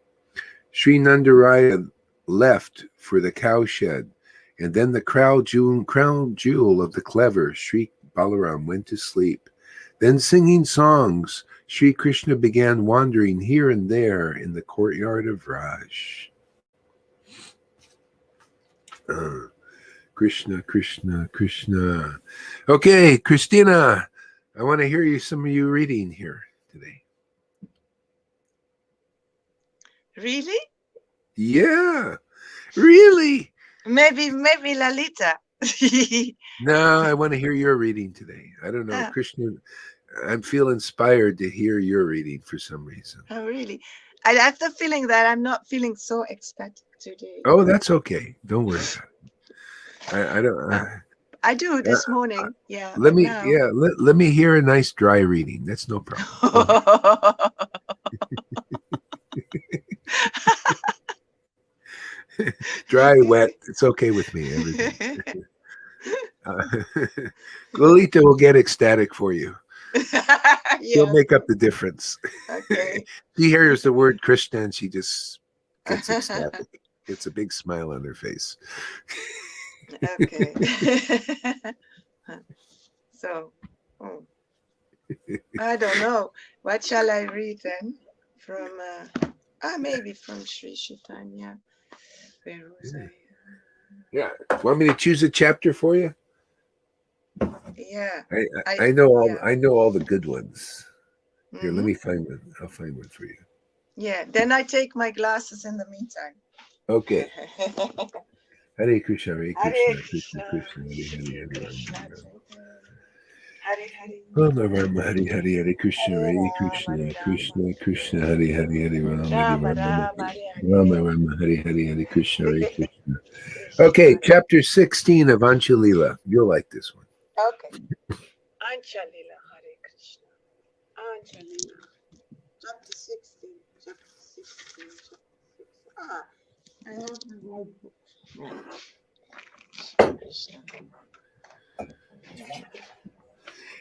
Speaker 1: Sri Nandaraya left for the cowshed, and then the crown jewel of the clever Sri Balaram went to sleep. Then, singing songs, Sri Krishna began wandering here and there in the courtyard of Raj. Krishna, Krishna, Krishna. Okay, Christina, I want to hear some of you reading here today.
Speaker 2: Really?
Speaker 1: Yeah, really.
Speaker 2: Maybe Lalita.
Speaker 1: No, I want to hear your reading today. I don't know, Krishna. I feel inspired to hear your reading for some reason.
Speaker 2: Oh, really? I have the feeling that I'm not feeling so ecstatic today.
Speaker 1: Oh, that's okay. Don't worry about it. I don't.
Speaker 2: I do this morning, yeah,
Speaker 1: Let
Speaker 2: but
Speaker 1: me,
Speaker 2: now.
Speaker 1: yeah, let me hear a nice dry reading. That's no problem. Go ahead. Dry, wet. It's okay with me. Everything. Lolita will get ecstatic for you. She'll
Speaker 2: Yeah,
Speaker 1: make up the difference.
Speaker 2: okay.
Speaker 1: She hears the word Krishna and she just gets ecstatic. It's a big smile on her face.
Speaker 2: Okay. So, oh, I don't know. What shall I read then? From, maybe from Sri Chaitanya. Where was I?
Speaker 1: Yeah. Want me to choose a chapter for you?
Speaker 2: Yeah.
Speaker 1: I know all
Speaker 2: yeah.
Speaker 1: I know all the good ones. Here, let
Speaker 2: Mhm.
Speaker 1: me find one. I'll find one for you.
Speaker 2: Yeah. Then I take my glasses in the meantime.
Speaker 1: Okay. Hare Krishna, Hare
Speaker 2: Hare
Speaker 1: Krishna, Krishna
Speaker 2: Krishna,
Speaker 1: Krishna, Hare Hare, Hare
Speaker 2: Krishna
Speaker 1: Rama,
Speaker 2: Chaitanya, Hare Hare,
Speaker 1: Rama Rama, Hare Hare, Hare Krishna,
Speaker 2: Hare
Speaker 1: Hare
Speaker 2: Rama,
Speaker 1: Krishna,
Speaker 2: Hare Rama,
Speaker 1: Krishna Krishna, Hare Hare, Hare Rama, Hare
Speaker 2: Rama
Speaker 1: Rama,
Speaker 2: Rama, Hare
Speaker 1: Rama
Speaker 2: Hare,
Speaker 1: Rama, Hare Hare, Hare Krishna, Hare Krishna.
Speaker 2: Krishna
Speaker 1: Okay,
Speaker 2: Hare.
Speaker 1: chapter 16 of Anchalila. You'll like this one.
Speaker 2: Okay. Anchalila, Hare Krishna. Anchalila. Chapter 16. Chapter 16. Chapter 16. Ah, I have the right book. Krishna.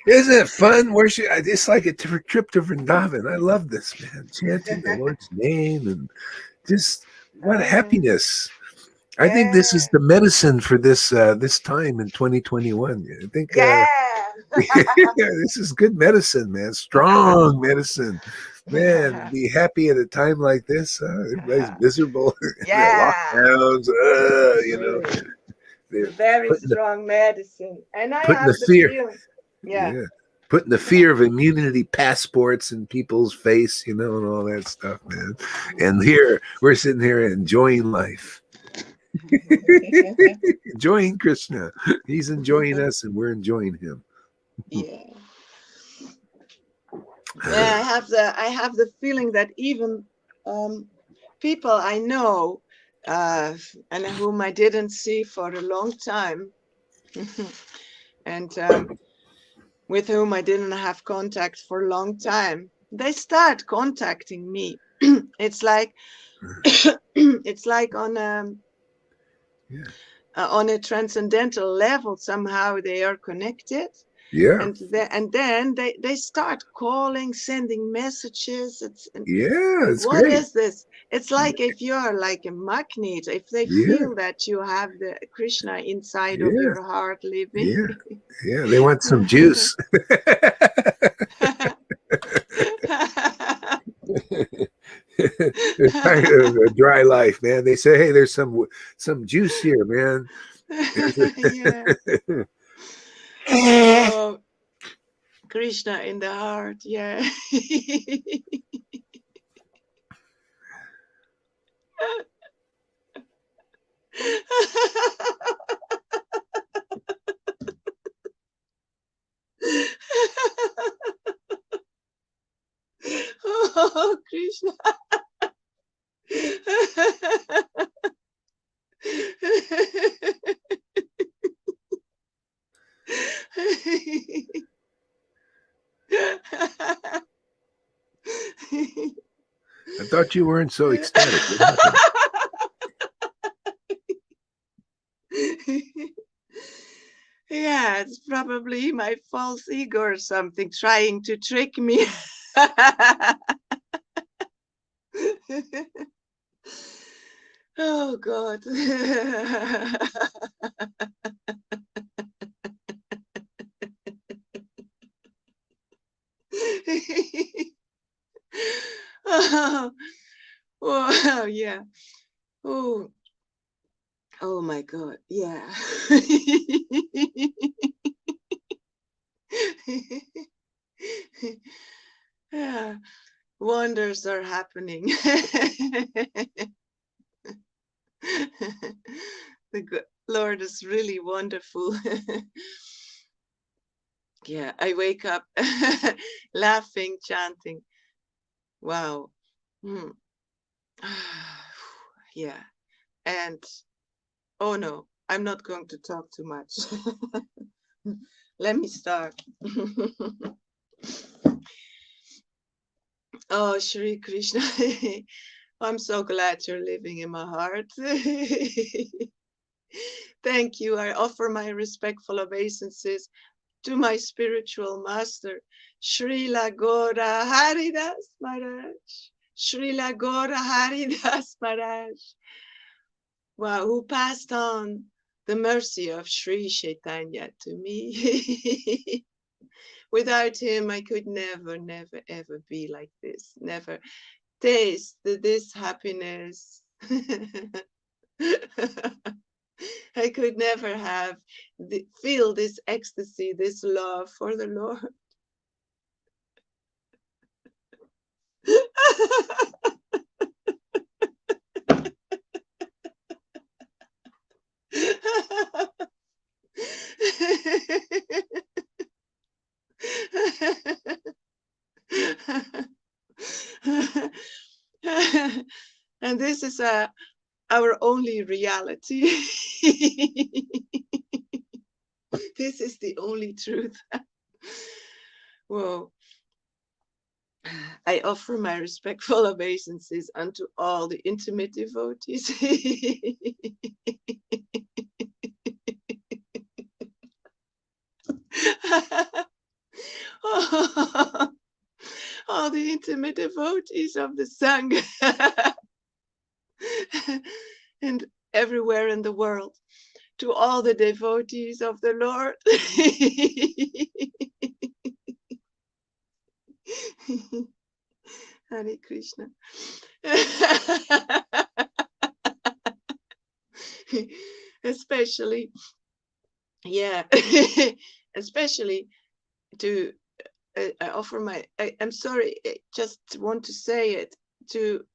Speaker 1: Isn't it fun? Worship. It's like a trip to Vrindavan. I love this, man. Chanting the Lord's name and just what happiness. I think this is
Speaker 2: Yeah.
Speaker 1: the medicine for this time in 2021. I think
Speaker 2: Yeah.
Speaker 1: this is good medicine, man. Strong medicine, man. Be happy at a time like this. Everybody's miserable. The
Speaker 2: Yeah.
Speaker 1: lockdowns.
Speaker 2: Really.
Speaker 1: They're
Speaker 2: Very
Speaker 1: putting the
Speaker 2: strong medicine. And I
Speaker 1: putting the
Speaker 2: have the
Speaker 1: fear.
Speaker 2: feeling. Yeah.
Speaker 1: Yeah. Putting the fear of immunity passports in people's face, and all that stuff, man. And here we're sitting here enjoying life. Enjoying Krishna. He's enjoying us and we're enjoying him.
Speaker 2: Yeah. Yeah, I have the feeling that even people I know and whom I didn't see for a long time and with whom I didn't have contact for a long time, they start contacting me. It's like it's like
Speaker 1: Yeah.
Speaker 2: on a transcendental level. Somehow they are connected.
Speaker 1: Yeah.
Speaker 2: And then they start calling, sending messages.
Speaker 1: Yeah. It's
Speaker 2: What
Speaker 1: great.
Speaker 2: is this? It's like if you are like a magnet, if they
Speaker 1: Yeah.
Speaker 2: feel that you have the Krishna inside of
Speaker 1: Yeah.
Speaker 2: your heart living.
Speaker 1: Yeah. Yeah. They want some juice. They're tired of a dry life, man. They say, hey, there's some juice here, man.
Speaker 2: Yeah. Oh, Krishna in the heart. Yeah. Oh, Krishna.
Speaker 1: I thought you weren't so ecstatic. What happened?
Speaker 2: Yeah, it's probably my false ego or something trying to trick me. Oh God. Oh, wow, yeah. Oh, oh my God. Yeah. Yeah. Wonders are happening. The Lord is really wonderful. Yeah, I wake up laughing, chanting. Wow. Hmm. Yeah. And oh no, I'm not going to talk too much. Let me start. Oh, Shri Krishna, I'm so glad you're living in my heart. Thank you. I offer my respectful obeisances to my spiritual master, Srila Gora Haridas Maharaj. Srila Gora Haridas Maharaj. Wow, who passed on the mercy of Sri Chaitanya to me. Without him, I could never, never, ever be like this. Never taste this happiness. I could never have feel this ecstasy, this love for the Lord. And this is our only reality. This is the only truth. Whoa. I offer my respectful obeisances unto all the intimate devotees. All the intimate devotees of the Sangha and everywhere in the world, to all the devotees of the Lord. Hare Krishna. Especially, yeah, especially to I offer my, I'm sorry, I just want to say it to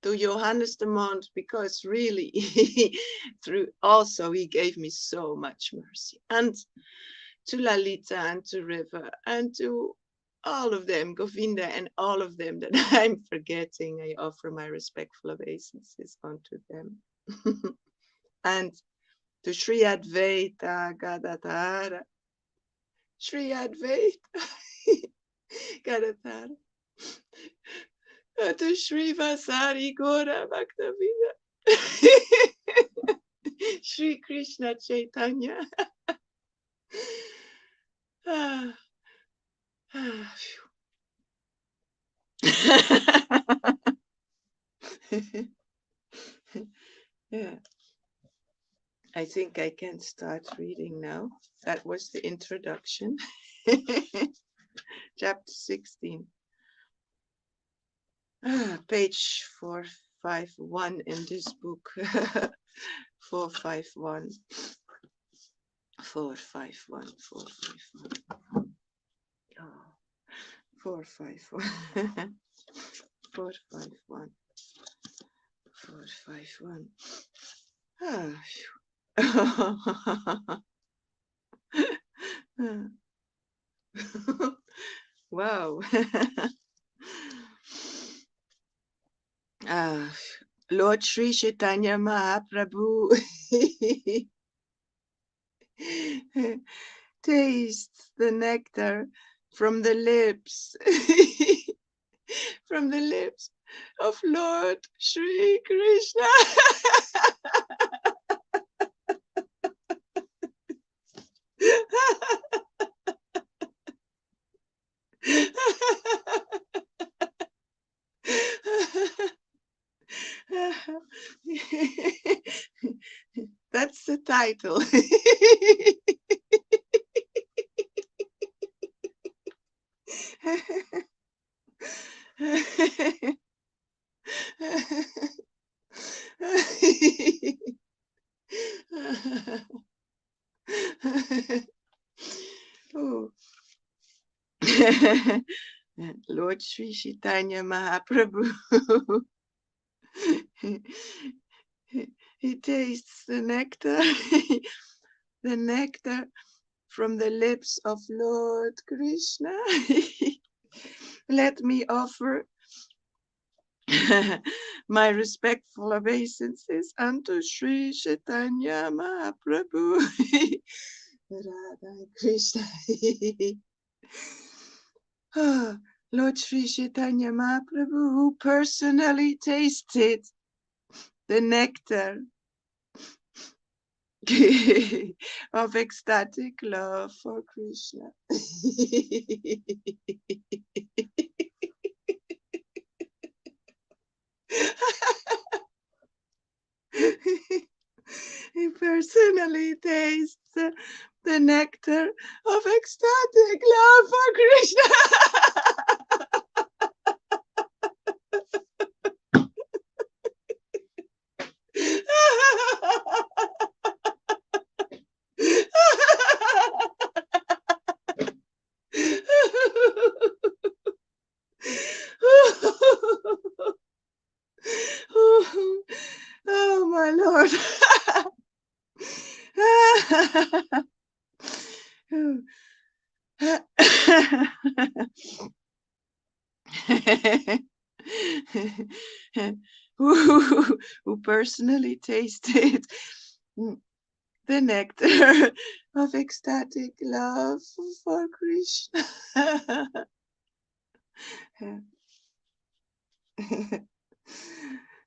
Speaker 2: to Johannes de Mont, because really through also he gave me so much mercy, and to Lalita and to River and to all of them, Govinda and all of them that I'm forgetting. I offer my respectful obeisances unto them. And to Sri Advaita Gadadhara, Sri Advaita Gadadhara, to Sri Vasari Gora Bhaktavinda, Sri Krishna Chaitanya. Yeah, I think I can start reading now. That was the introduction. Chapter 16. Page 451 in this book. 451. 451. 451. Oh, 451. 451. 451. Wow. Lord Sri Chaitanya Mahaprabhu tastes the nectar from the lips from the lips of Lord Sri Krishna. That's the title. Oh. Lord Sri Chaitanya Mahaprabhu. He tastes the nectar, the nectar from the lips of Lord Krishna. let me offer my respectful obeisances unto Sri Chaitanya Mahaprabhu. Radha Krishna. Lord Sri Chaitanya Mahaprabhu, who personally tasted the nectar of ecstatic love for Krishna. He personally tastes the nectar of ecstatic love for Krishna. Oh my Lord. who personally tasted the nectar of ecstatic love for Krishna.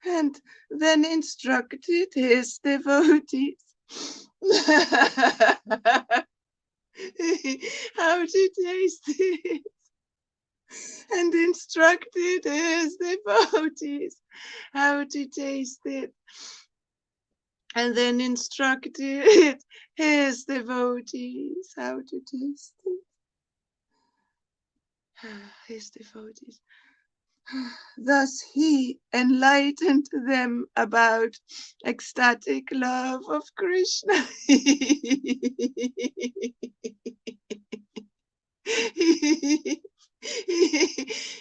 Speaker 2: And then instructed his devotees how to taste it, and instructed his devotees how to taste it, and then instructed his devotees how to taste it. His devotees. Thus he enlightened them about ecstatic love of Krishna.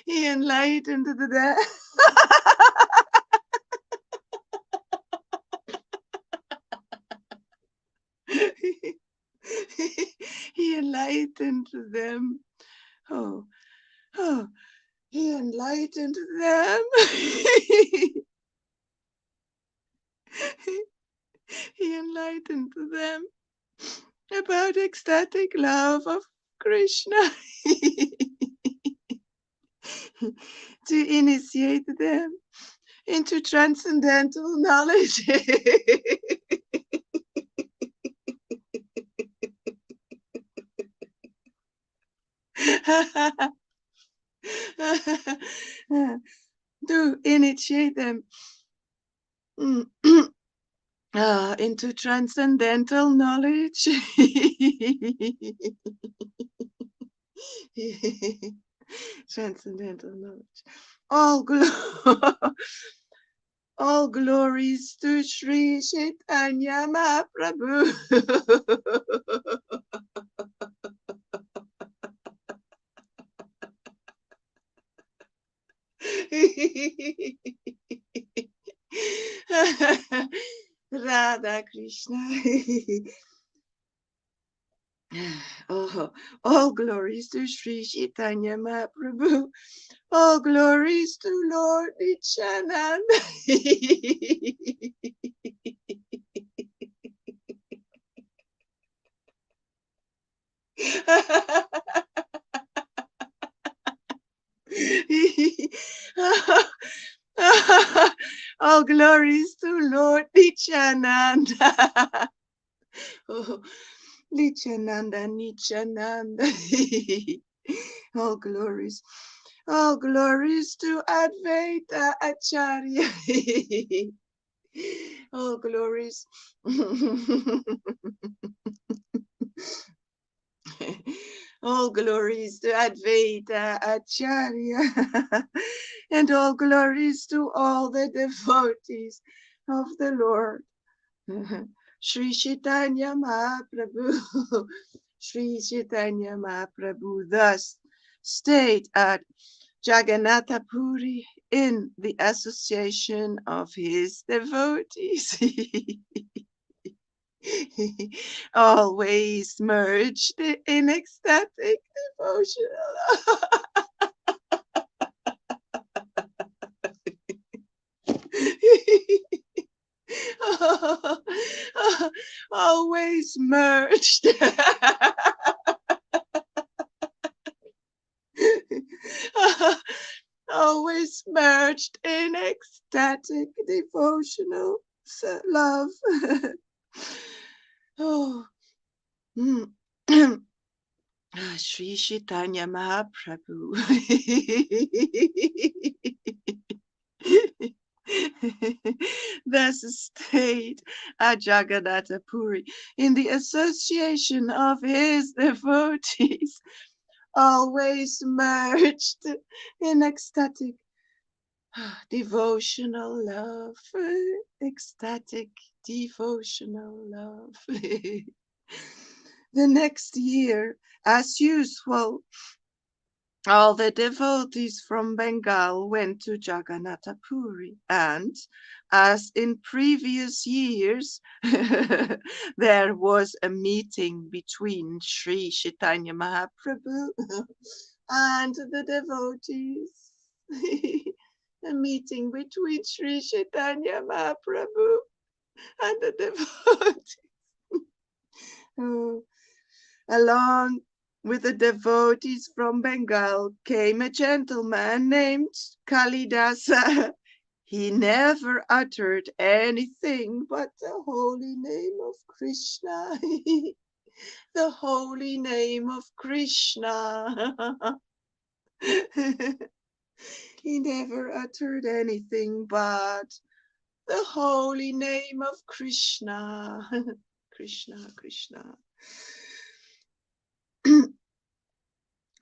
Speaker 2: He enlightened them. He enlightened them. Oh, oh, he enlightened them. He enlightened them about ecstatic love of Krishna. To initiate them into transcendental knowledge. To initiate them into transcendental knowledge. Transcendental knowledge. All glories to Sri Chaitanya Mahaprabhu. Radha Krishna. Oh, all glories to Sri Chaitanya Mahaprabhu. All glories to Lord Nityananda. All glories to Lord Nityananda. Oh, Nityananda, Nityananda. All glories to Advaita Acharya. All glories. All glories to Advaita Acharya. And all glories to all the devotees of the Lord. Sri Chaitanya Mahaprabhu. Sri Chaitanya Mahaprabhu thus stayed at Jagannatha Puri in the association of his devotees. Always merged in ecstatic devotional. always merged. Always merged in ecstatic devotional love. Oh, mm. Sri Chaitanya Mahaprabhu. Thus stayed at Jagannath Puri in the association of his devotees, always merged in ecstatic devotional love, ecstatic devotional love. The next year, as usual, all the devotees from Bengal went to Jagannath Puri, and as in previous years, there was a meeting between Sri Chaitanya Mahaprabhu and the devotees. A meeting between Sri Chaitanya Mahaprabhu and the devotees. Oh, along with the devotees from Bengal came a gentleman named Kalidasa. He never uttered anything but the holy name of Krishna. The holy name of Krishna. He never uttered anything but the holy name of Krishna. Krishna, Krishna.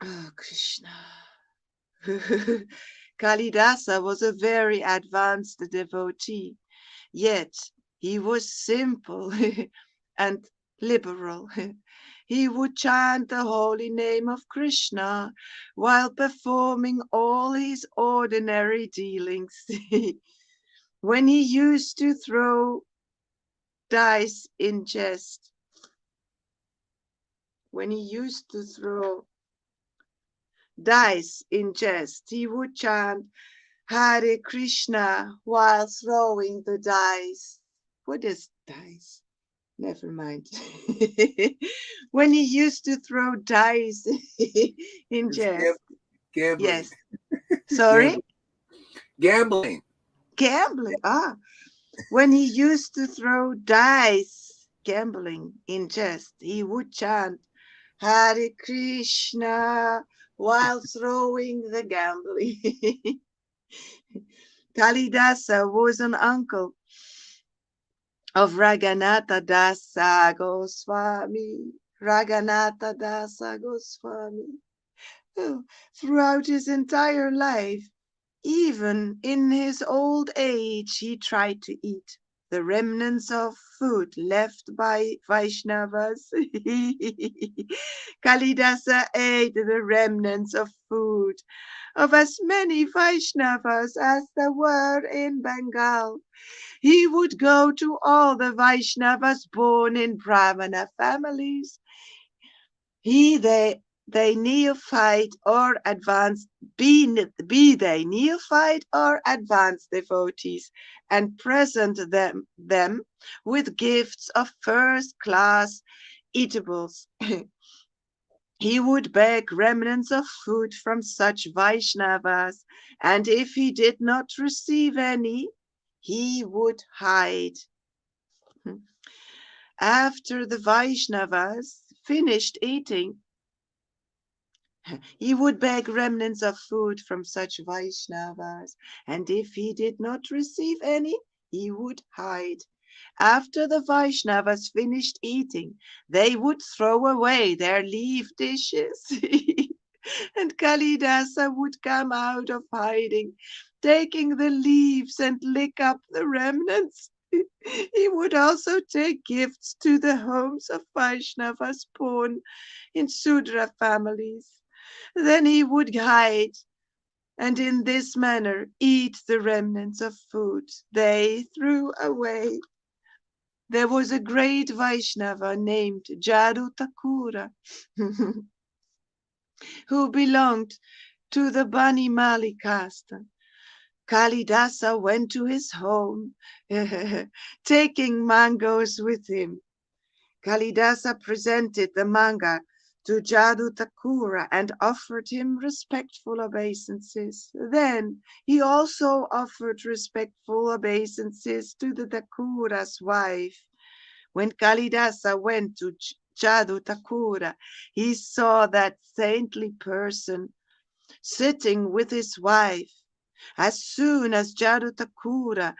Speaker 2: Oh, Krishna. Kalidasa was a very advanced devotee, yet he was simple and liberal. He would chant the holy name of Krishna while performing all his ordinary dealings. When he used to throw dice in jest, he would chant Hare Krishna while throwing the dice. What is dice? Never mind. When he used to throw dice in jest.
Speaker 1: Gambling.
Speaker 2: Yes. Sorry?
Speaker 1: Gambling.
Speaker 2: Gambling. When he used to throw dice, gambling in jest, he would chant Hare Krishna while throwing the gambling. Kalidasa was an uncle of Raghunatha Dasa Goswami. Raghunatha Dasa Goswami. Oh, throughout his entire life, even in his old age, he tried to eat the remnants of food left by Vaishnavas. Kalidasa ate the remnants of food of as many Vaishnavas as there were in Bengal. He would go to all the Vaishnavas born in Brahmana families. They neophyte or advanced, be they neophyte or advanced devotees, and present them with gifts of first-class eatables. He would beg remnants of food from such Vaishnavas, and if he did not receive any, he would hide. After the Vaishnavas finished eating, he would beg remnants of food from such Vaishnavas, and if he did not receive any, he would hide. After the Vaishnavas finished eating, they would throw away their leaf dishes, and Kalidasa would come out of hiding, taking the leaves and lick up the remnants. He would also take gifts to the homes of Vaishnavas born in Sudra families. Then he would hide, and in this manner eat the remnants of food they threw away. There was a great Vaishnava named Jadu Thakura who belonged to the Banimali caste. Kalidasa went to his home, taking mangoes with him. Kalidasa presented the manga to Jadu Thakura and offered him respectful obeisances. Then he also offered respectful obeisances to the Thakura's wife. When Kalidasa went to Jadu Thakura, he saw that saintly person sitting with his wife. As soon as Jadu Thakura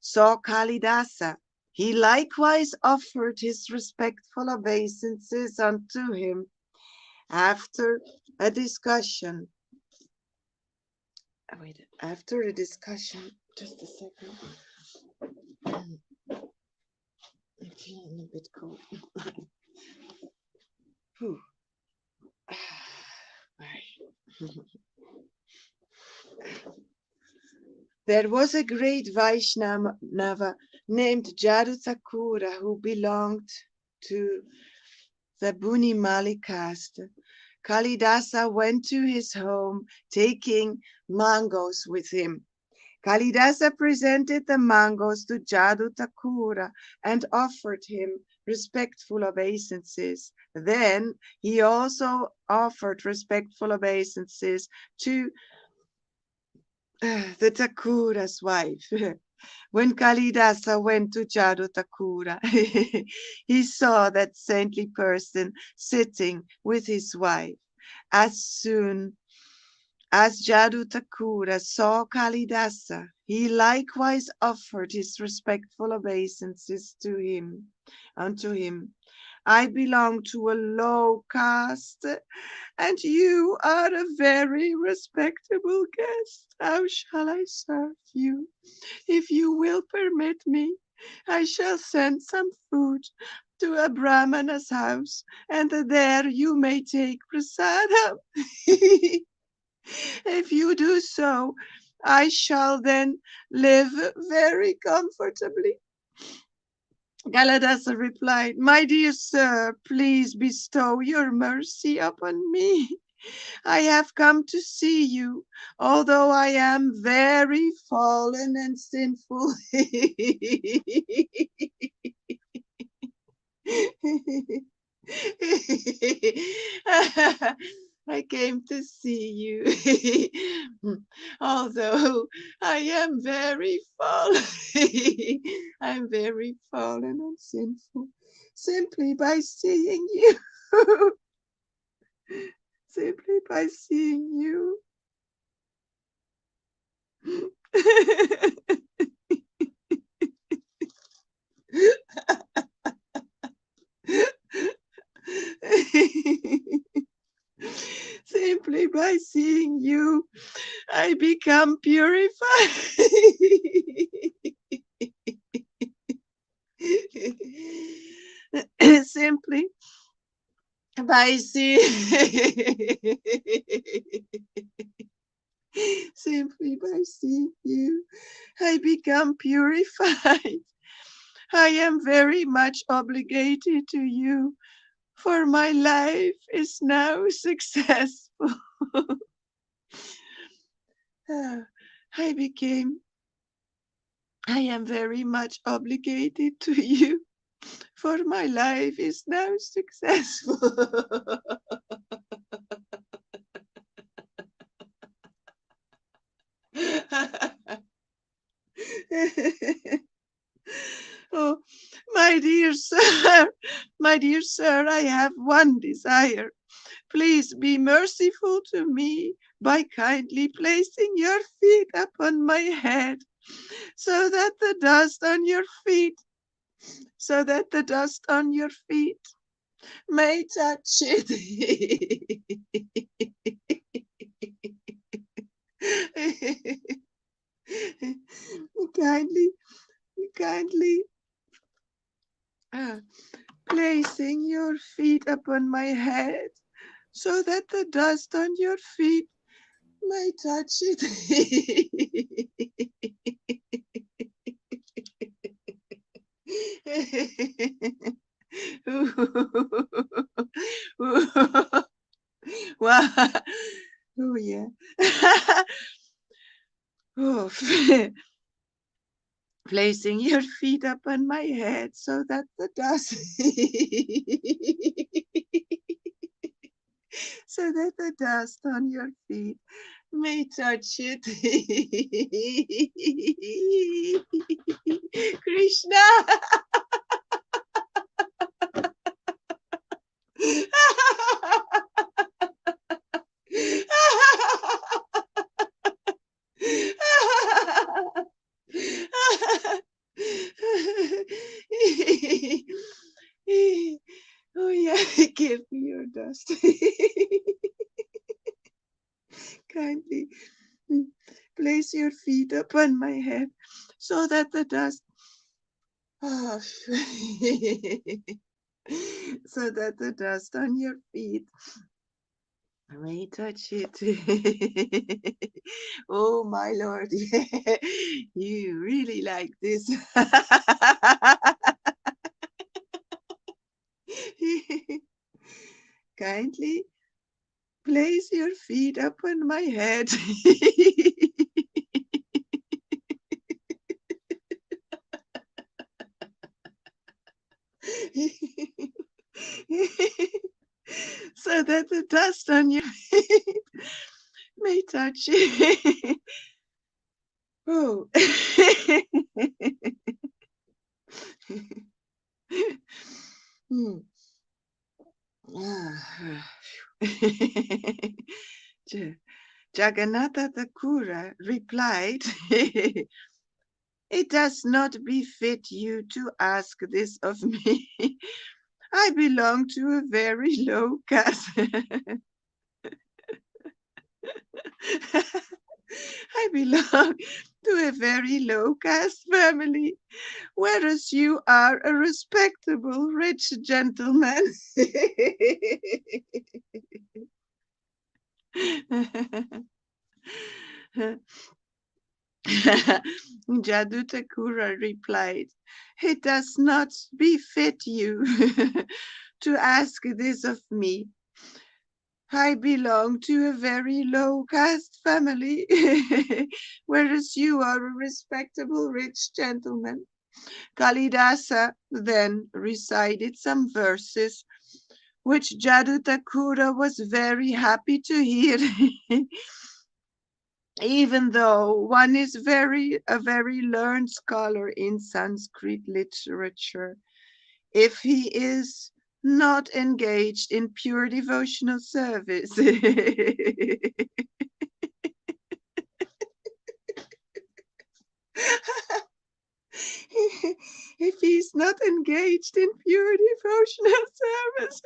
Speaker 2: saw Kalidasa, he likewise offered his respectful obeisances unto him. After a discussion, just a second. I'm feeling a bit cold. There was a great Vaishnava named Jadu Thakura who belonged to the Bunimali caste. Kalidasa went to his home, taking mangoes with him. Kalidasa presented the mangoes to Jadu Thakura and offered him respectful obeisances. Then he also offered respectful obeisances to the Thakura's wife. When Kalidasa went to Jadu Thakura, he saw that saintly person sitting with his wife. As soon as Jadu Thakura saw Kalidasa, he likewise offered his respectful obeisances unto him. I belong to a low caste, and you are a very respectable guest. How shall I serve you? If you will permit me, I shall send some food to a Brahmana's house, and there you may take prasadam. If you do so, I shall then live very comfortably. Kalidasa replied, my dear sir, please bestow your mercy upon me. I have come to see you, although I am very fallen and sinful. I came to see you, although I am very fallen. I'm very fallen and sinful, simply by seeing you. Simply by seeing you. Simply by seeing you, I become purified. Simply by seeing simply by seeing you, I become purified. I am very much obligated to you, for my life is now successful. I am very much obligated to you, for my life is now successful. Oh, my dear sir, I have one desire. Please be merciful to me by kindly placing your feet upon my head, so that the dust on your feet may touch it. kindly placing your feet upon my head, so that the dust on your feet may touch it. Wow. Oh yeah. Oh. placing your feet upon my head so that the dust so that the dust on your feet may touch it. Krishna. Oh yeah, give me your dust. Kindly place your feet upon my head so that the dust so that the dust on your feet may touch it. Oh my Lord, you really like this. Kindly place your feet upon my head. So that the dust on your feet may touch it. Oh. Hmm. Jagannatha Thakura replied, "It does not befit you to ask this of me. I belong to a very low caste. I belong to a very low caste family, whereas you are a respectable rich gentleman." Jadu Thakura replied, "It does not befit you to ask this of me. I belong to a very low caste family, whereas you are a respectable rich gentleman." Kalidasa then recited some verses, which Jadu Thakura was very happy to hear. Even though one is a very learned scholar in Sanskrit literature, if he is not engaged in pure devotional service, if he's not engaged in pure devotional service,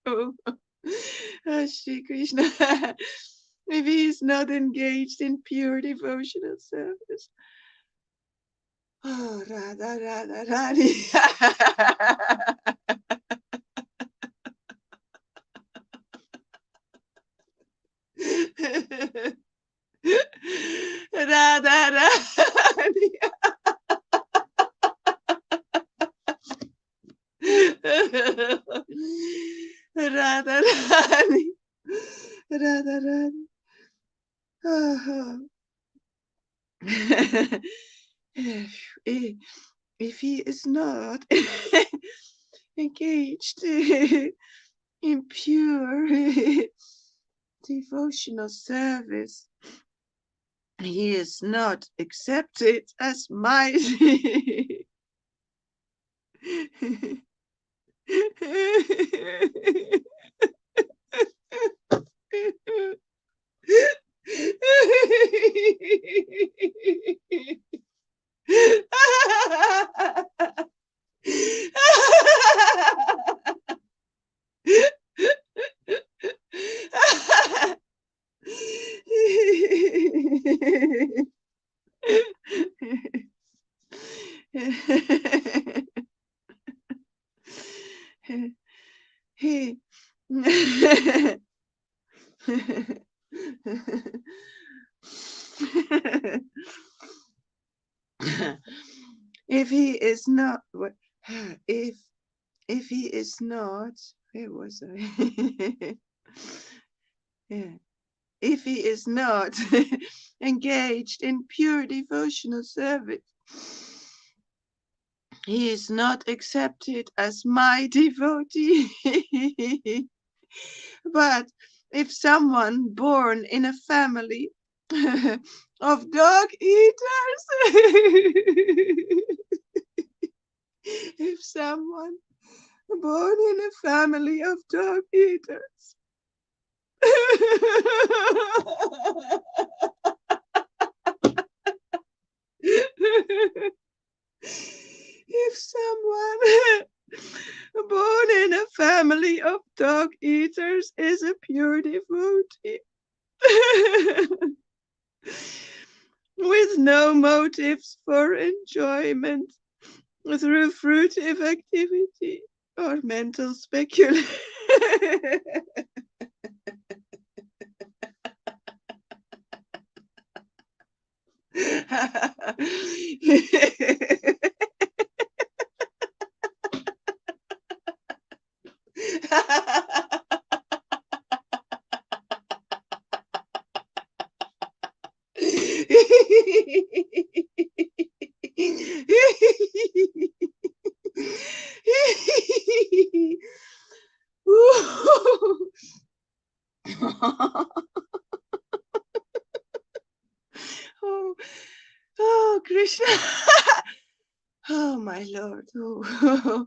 Speaker 2: oh, Shri Krishna, if he is not engaged in pure devotional service. Oh, Radha, Radha, Rani. Radha, Rani. Radha, Rani. Radha, Rani. Oh. If he is not engaged in pure devotional service, he is not accepted as mighty. he if he is not, if he is not, where was I? Yeah. If he is not engaged in pure devotional service, he is not accepted as my devotee. But if someone born in a family of dog eaters, if someone born in a family of dog eaters, if someone born in a family of dog eaters is a pure devotee with no motives for enjoyment through fruitive activity or mental speculation. Oh, oh, Krishna. Oh, my Lord. Oh.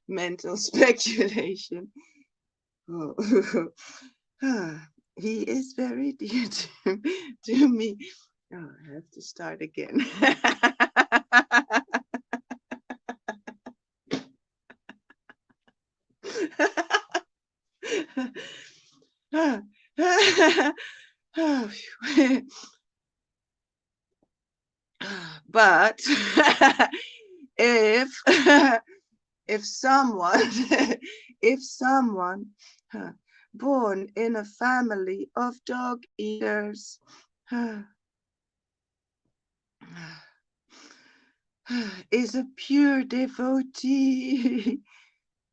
Speaker 2: Mental speculation. Oh. He is very dear to me. Oh, I have to start again. But if if someone if someone born in a family of dog eaters is a pure devotee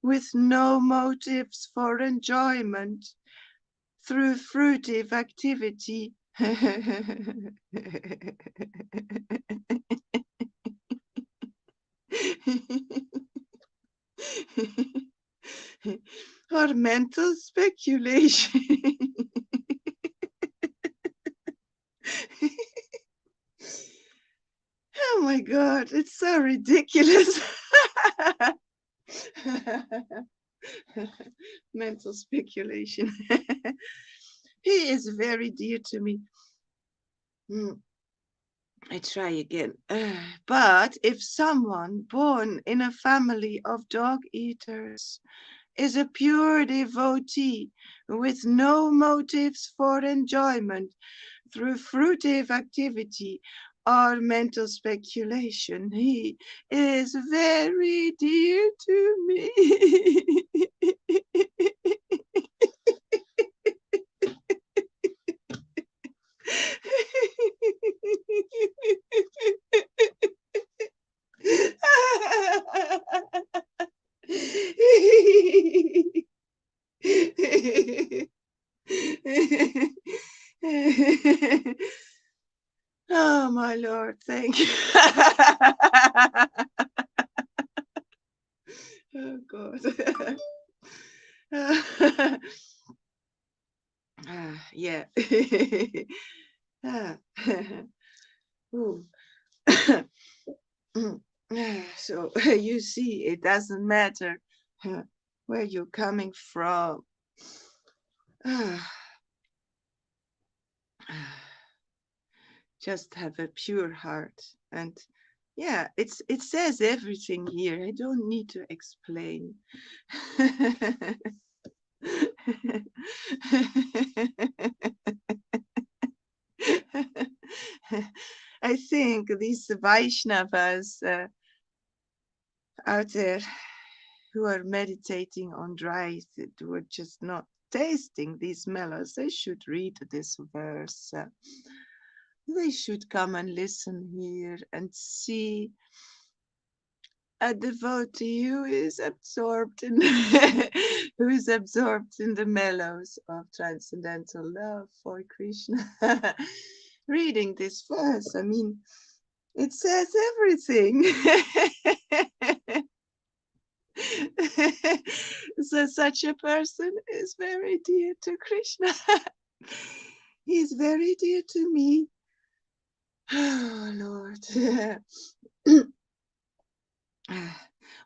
Speaker 2: with no motives for enjoyment through fruitive activity. Or mental speculation. Oh my God, it's so ridiculous. Mental speculation. He is very dear to me. I try again. But if someone born in a family of dog eaters is a pure devotee with no motives for enjoyment through fruitive activity or mental speculation, he is very dear to me. Oh, my Lord, thank you. Oh, God. Yeah. Ooh. So you see, it doesn't matter where you're coming from. Just have a pure heart. And yeah, it says everything here. I don't need to explain. I think these Vaishnavas out there who are meditating on dry, who are just not tasting these mellows, they should read this verse. They should come and listen here and see a devotee who is absorbed in who is absorbed in the mellows of transcendental love for Krishna. Reading this verse, I mean, it says everything. So such a person is very dear to Krishna. He's very dear to me. Oh Lord.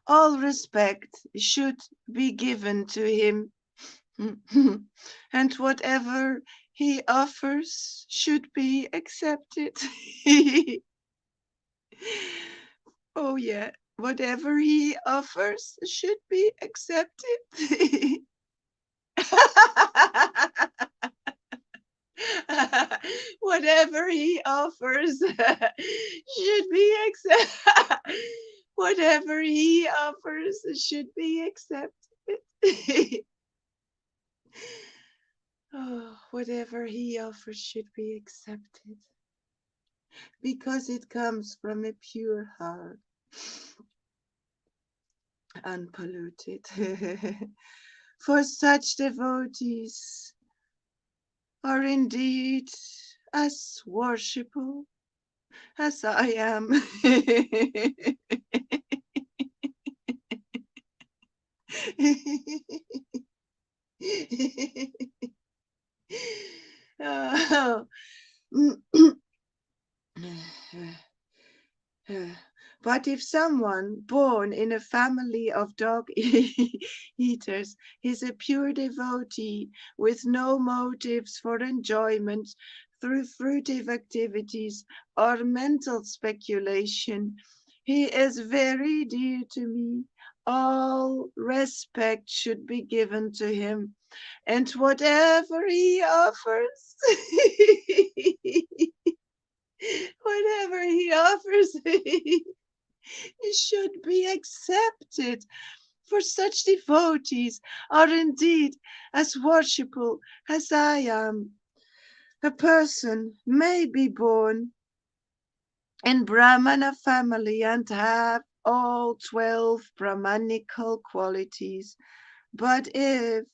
Speaker 2: All respect should be given to him, and whatever he offers should be accepted. Oh yeah, whatever he offers should be accepted. Whatever he offers should be accepted. Whatever he offers should be accepted. Oh, whatever he offers should be accepted because it comes from a pure heart, unpolluted. For such devotees are indeed as worshipful as I am. Oh. But if someone born in a family of dog eaters is a pure devotee with no motives for enjoyment through fruitive activities or mental speculation, he is very dear to me. All respect should be given to him, and whatever he offers, whatever he offers, it should be accepted, for such devotees are indeed as worshipful as I am. A person may be born in Brahmana family and have all 12 Brahmanical qualities, but if,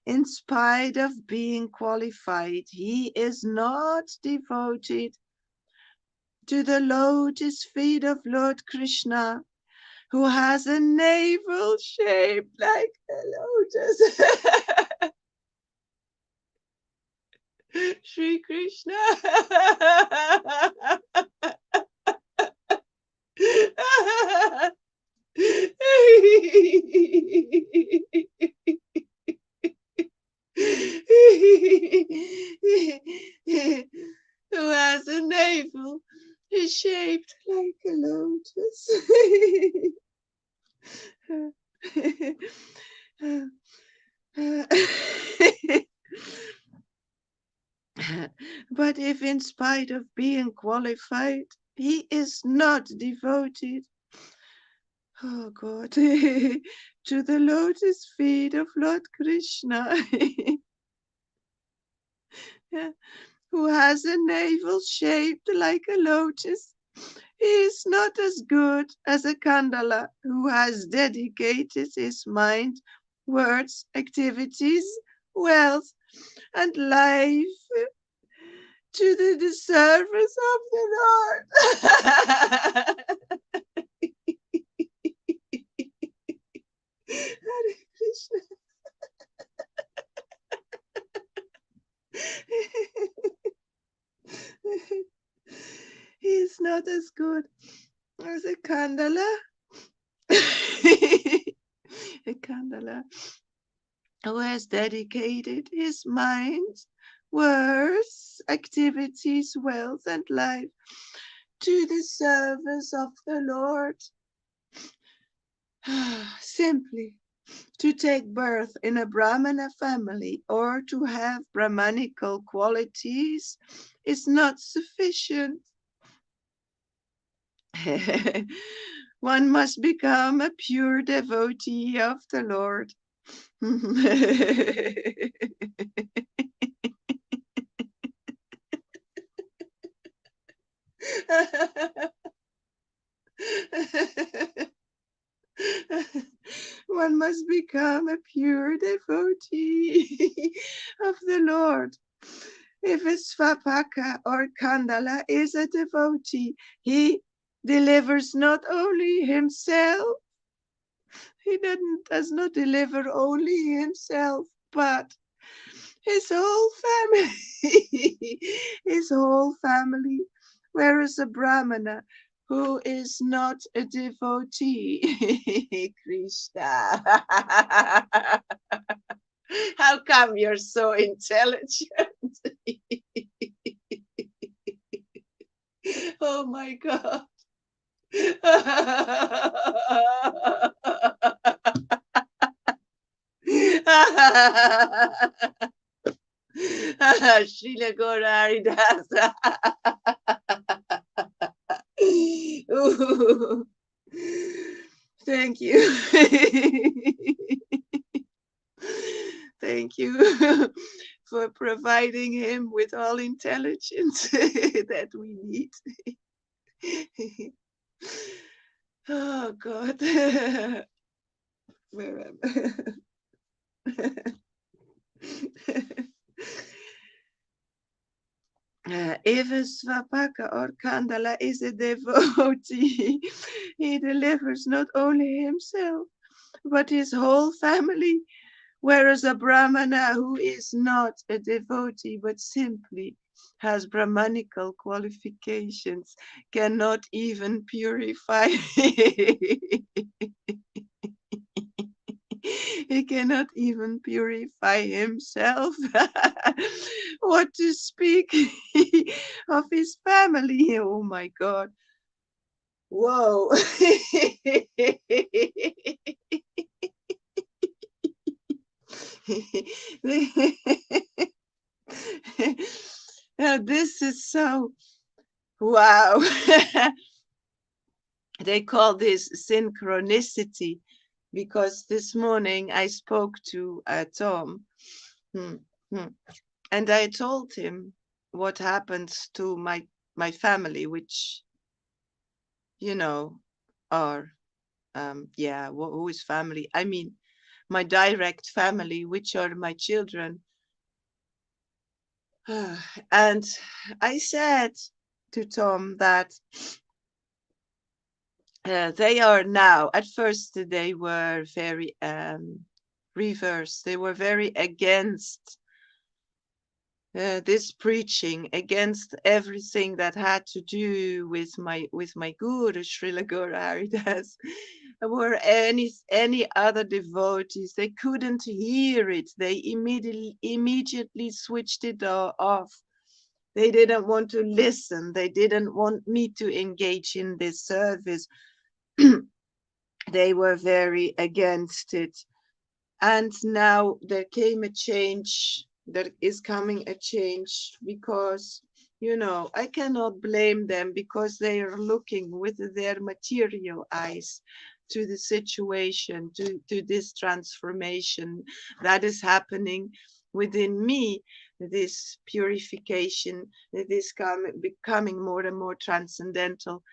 Speaker 2: in spite of being qualified, he is not devoted to the lotus feet of Lord Krishna, who has a navel shaped like a lotus. Shri Krishna. Who has a navel shaped like a lotus. But if in spite of being qualified, he is not devoted, oh God, to the lotus feet of Lord Krishna, who has a navel shaped like a lotus, he is not as good as a Kandala who has dedicated his mind, words, activities, wealth, and life to the service of the Lord. Hare Krishna. He is not as good as a Kandala. A Kandala who has dedicated his mind, words, activities, wealth, and life to the service of the Lord. Simply to take birth in a Brahmana family or to have Brahmanical qualities is not sufficient. One must become a pure devotee of the Lord. One must become a pure devotee of the Lord. If a Svapaka or Kandala is a devotee, he delivers not only himself, he does not deliver only himself, but his whole family, his whole family. Whereas a Brahmana who is not a devotee, Krishna. How come you're so intelligent? Oh my God. Srila Gauraridas. Thank you. Thank you for providing him with all intelligence that we need. Oh God. Where am I? If a Svapaka or Kandala is a devotee, he delivers not only himself, but his whole family. Whereas a Brahmana who is not a devotee, but simply has Brahmanical qualifications, cannot even purify. He cannot even purify himself. What to speak of his family? Oh my God. Whoa. Now, this is so wow. They call this synchronicity because this morning I spoke to Tom and I told him what happens to my family, which, you know, are, who is family? I mean, my direct family, which are my children. And I said to Tom that they are now, at first they were very reverse. They were very against this preaching, against everything that had to do with my guru, Srila Gauraridas. Were any other devotees, they couldn't hear it. They immediately switched it off. They didn't want to listen. They didn't want me to engage in this service. They were very against it. And now there came a change. There is coming a change because, I cannot blame them because they are looking with their material eyes to the situation, to this transformation that is happening within me, this purification, this becoming more and more transcendental.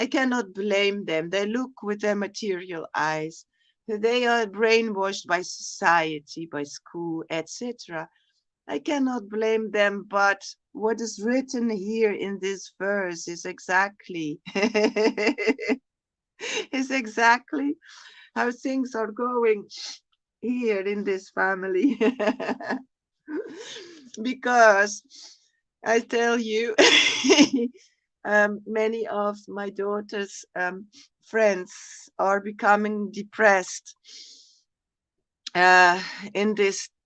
Speaker 2: I cannot blame them. They look with their material eyes. They are brainwashed by society, by school, etc. I cannot blame them, but what is written here in this verse is exactly is exactly how things are going here in this family. Because I tell you, many of my daughter's friends are becoming depressed in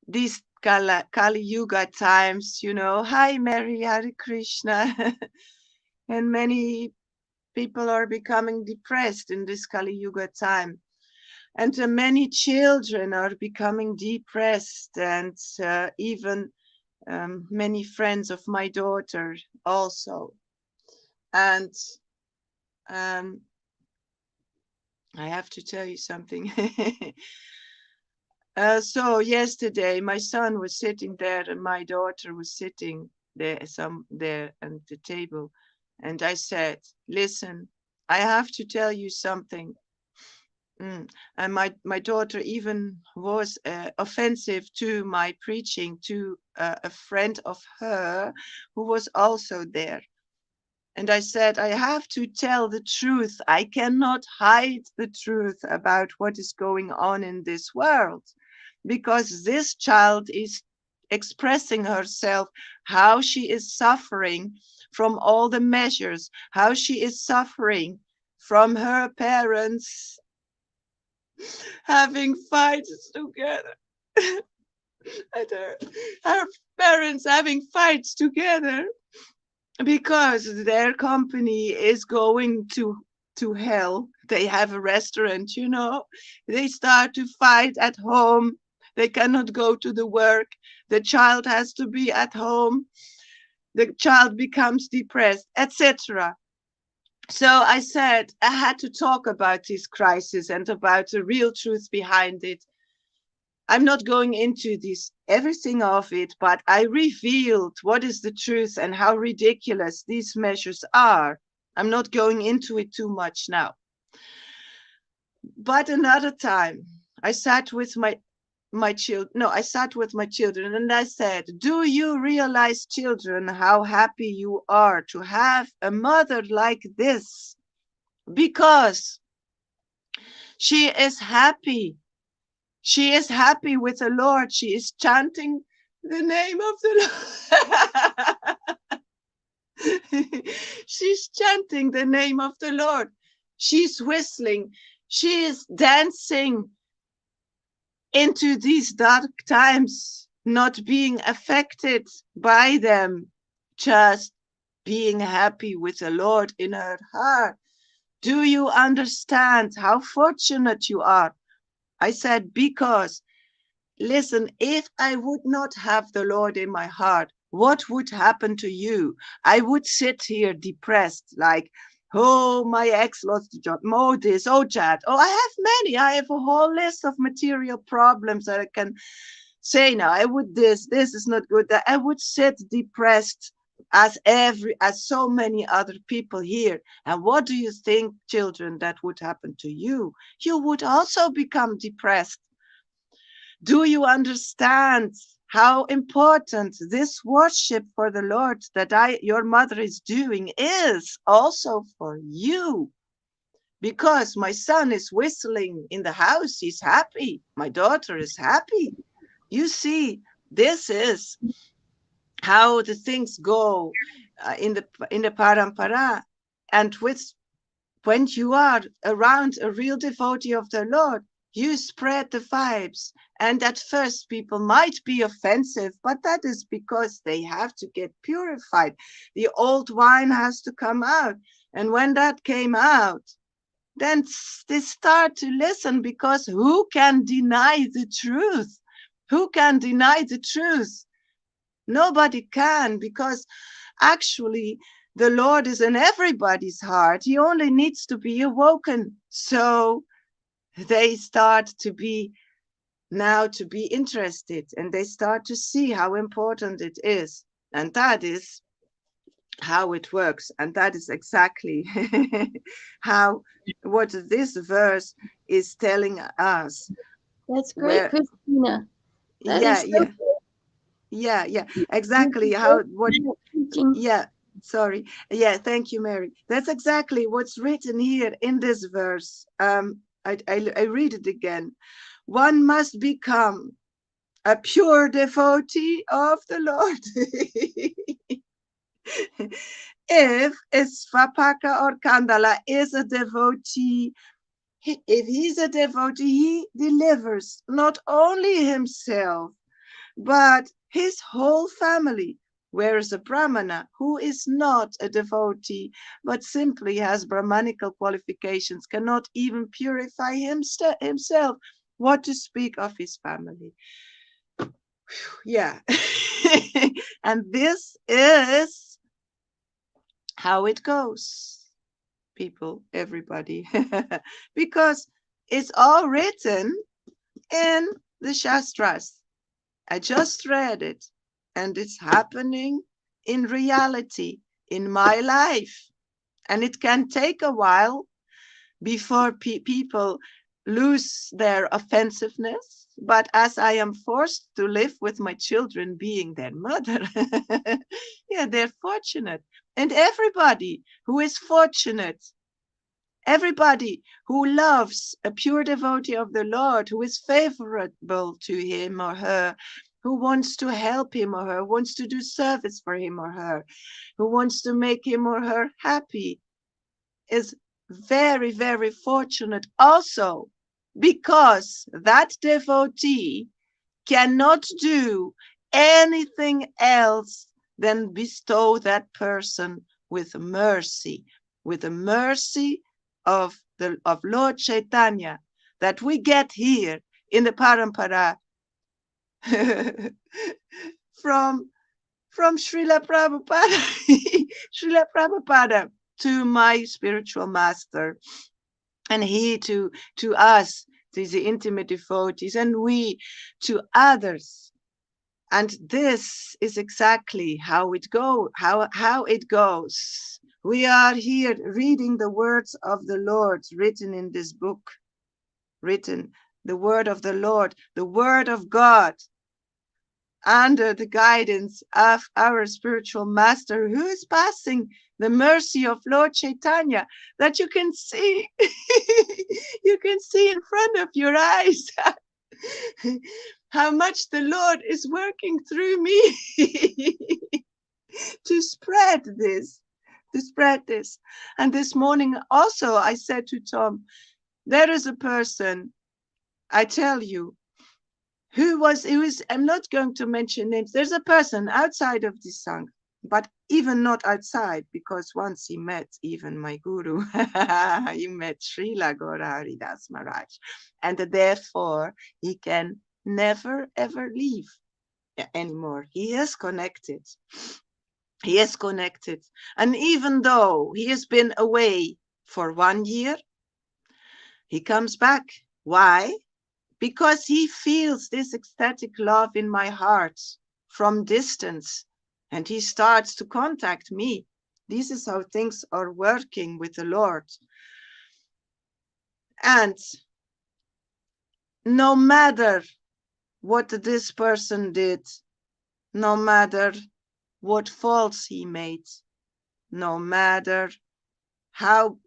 Speaker 2: these Kali Yuga times. Hi Mary, Hare Krishna. And many people are becoming depressed in this Kali Yuga time. And many children are becoming depressed, and even many friends of my daughter also. And I have to tell you something. So yesterday, my son was sitting there, and my daughter was sitting there, there at the table, and I said, "Listen, I have to tell you something." And my daughter even was offensive to my preaching to a friend of her who was also there. And I said, I have to tell the truth. I cannot hide the truth about what is going on in this world, because this child is expressing herself, how she is suffering from all the measures, how she is suffering from her parents having fights together. And her parents having fights together because their company is going to hell. They have a restaurant, you know. They start to fight at home. They cannot go to the work. The child has to be at home. The child becomes depressed, etc. So I said I had to talk about this crisis and about the real truth behind it. I'm not going into this, everything of it, but I revealed what is the truth and how ridiculous these measures are. I'm not going into it too much now. But another time, I sat with my children. No, I sat with my children and I said, "Do you realize, children, how happy you are to have a mother like this? Because she is happy. She is happy with the Lord. She is chanting the name of the Lord." She's chanting the name of the Lord. She's whistling. She is dancing into these dark times, not being affected by them, just being happy with the Lord in her heart. Do you understand how fortunate you are? I said, because, listen, if I would not have the Lord in my heart, what would happen to you? I would sit here depressed, like, oh, my ex lost the job, oh, this, oh, that. Oh, I have many. I have a whole list of material problems that I can say now. I would this is not good. That I would sit depressed as so many other people here. And what do you think, children, that would happen to you? You would also become depressed. Do you understand how important this worship for the Lord that your mother is doing is also for you? Because my son is whistling in the house, he's happy. My daughter is happy. You see, this is how the things go in the parampara. And when you are around a real devotee of the Lord, you spread the vibes. And at first, people might be offensive, but that is because they have to get purified. The old wine has to come out. And when that came out, then they start to listen, because who can deny the truth? Who can deny the truth? Nobody can, because actually the Lord is in everybody's heart. He only needs to be awoken. So they start to be interested, and they start to see how important it is. And that is how it works. And that is exactly what this verse is telling us.
Speaker 4: That's great, Christina.
Speaker 2: Yeah, exactly. Thank you, Mary. That's exactly what's written here in this verse. I read it again. One must become a pure devotee of the Lord. If Svapaka or Kandala is a devotee, if he's a devotee, he delivers not only himself, but his whole family. Whereas a Brahmana, who is not a devotee, but simply has Brahmanical qualifications, cannot even purify himself, what to speak of his family. Yeah. And this is how it goes. people, everybody, because it's all written in the Shastras. I just read it, and it's happening in reality in my life. And it can take a while before people lose their offensiveness. But as I am forced to live with my children being their mother, yeah, they're fortunate. And everybody who is fortunate, everybody who loves a pure devotee of the Lord, who is favorable to him or her, who wants to help him or her, wants to do service for him or her, who wants to make him or her happy, is very, very fortunate also, because that devotee cannot do anything else than bestow that person with mercy of Lord Chaitanya that we get here in the parampara from Srila Prabhupada, Srila Prabhupada to my spiritual master, and he to us, to the intimate devotees, and we to others. And this is exactly how it goes. We are here reading the words of the Lord written in this book, the word of the Lord, the word of God, under the guidance of our spiritual master, who is passing the mercy of Lord Chaitanya that you can see, you can see in front of your eyes how much the Lord is working through me to spread this. And this morning also I said to Tom, there is a person, I tell you, who is, I'm not going to mention names. There's a person outside of this sangha, but even not outside, because once he met even my guru, he met Srila Gaura Haridas Maharaj, and therefore he can never ever leave anymore. He is connected. He is connected. And even though he has been away for 1 year, he comes back. Why? Because he feels this ecstatic love in my heart from distance, and he starts to contact me. This is how things are working with the Lord. And no matter what this person did, no matter what faults he made, no matter how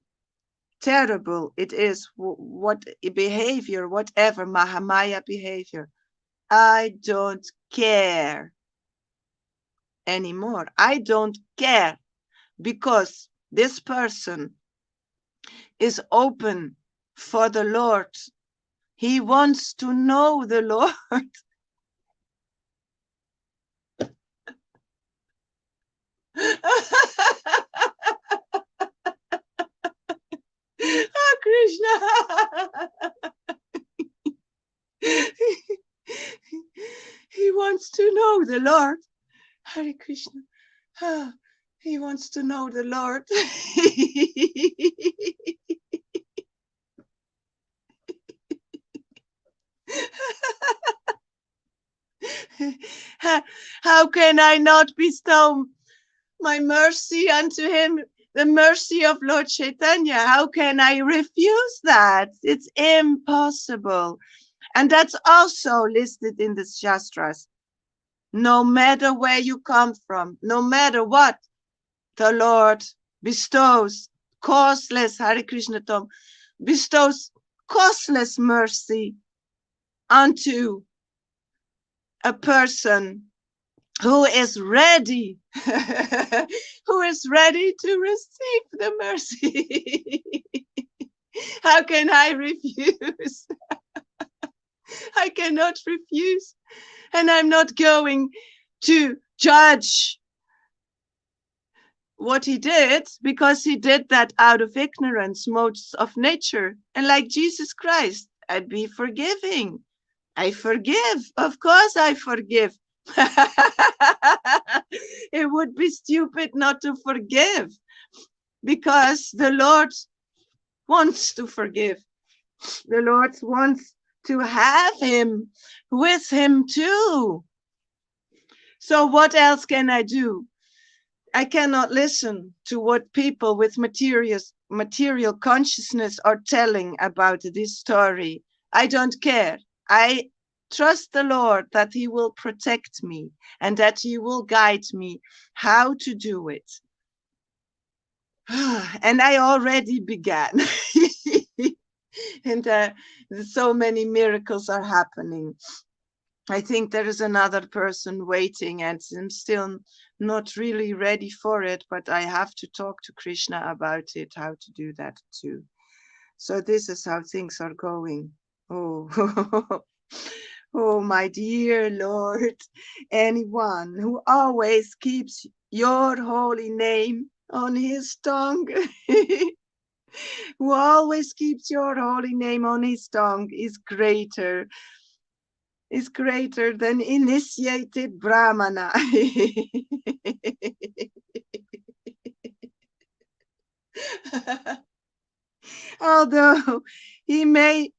Speaker 2: terrible it is, what behavior, whatever, Mahamaya behavior, I don't care anymore. I don't care, because this person is open for the Lord. He wants to know the Lord. Oh, Krishna. He wants to know the Lord. Hare Krishna. He wants to know the Lord. How can I not bestow my mercy unto him, the mercy of Lord Chaitanya? How can I refuse that? It's impossible. And that's also listed in the Shastras. No matter where you come from, no matter what, the Lord bestows causeless, Hare Krishna Tom, bestows causeless mercy unto a person who is ready, who is ready to receive the mercy. How can I refuse? I cannot refuse. And I'm not going to judge what he did, because he did that out of ignorance, modes of nature. And like Jesus Christ, I'd be forgiving. I forgive. Of course I forgive. It would be stupid not to forgive. because the Lord wants to forgive. The Lord wants to have him with him too. So what else can I do? I cannot listen to what people with material consciousness are telling about this story. I don't care. I trust the Lord that he will protect me and that he will guide me how to do it. And I already began. And so many miracles are happening. I think there is another person waiting, and I'm still not really ready for it, but I have to talk to Krishna about it, how to do that too. So this is how things are going. Oh, oh, my dear Lord, anyone who always keeps your holy name on his tongue, who always keeps your holy name on his tongue is greater than initiated Brahmana. Although he may,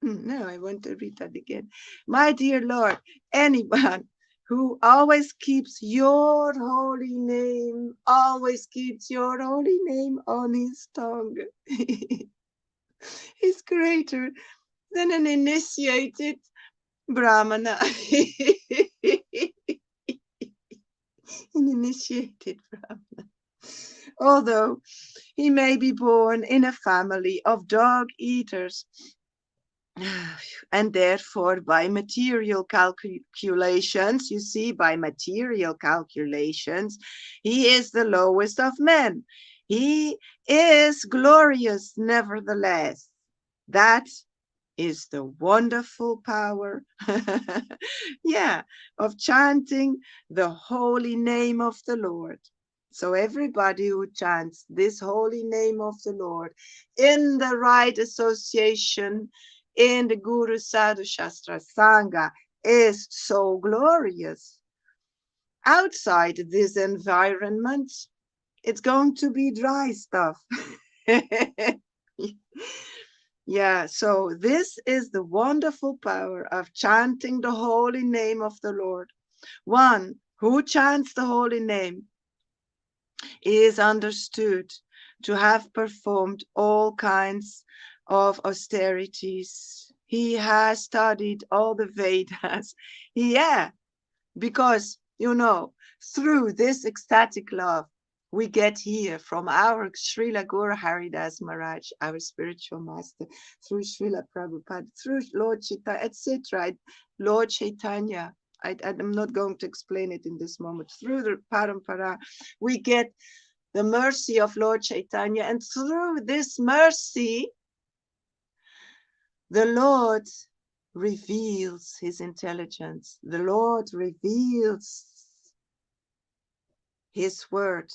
Speaker 2: no, I want to read that again. My dear Lord, anyone who always keeps your holy name, always keeps your holy name on his tongue, is greater than an initiated Brahmana. An initiated Brahmana. Although he may be born in a family of dog eaters, and therefore by material calculations, you see, by material calculations, he is the lowest of men. He is glorious nevertheless. That is the wonderful power, yeah, of chanting the holy name of the Lord. So everybody who chants this holy name of the Lord in the right association in the Guru Sadhu Shastra Sangha is so glorious. Outside this environment, it's going to be dry stuff. Yeah, so this is the wonderful power of chanting the holy name of the Lord. One who chants the holy name is understood to have performed all kinds of austerities. He has studied all the Vedas. Yeah, because, you know, through this ecstatic love, we get here from our Srila Guru Haridas Maharaj, our spiritual master, through Srila Prabhupada, through Lord Chaitanya, etc. Lord Chaitanya, I'm not going to explain it in this moment. Through the Parampara, we get the mercy of Lord Chaitanya, and through this mercy, the Lord reveals his intelligence. The Lord reveals his word.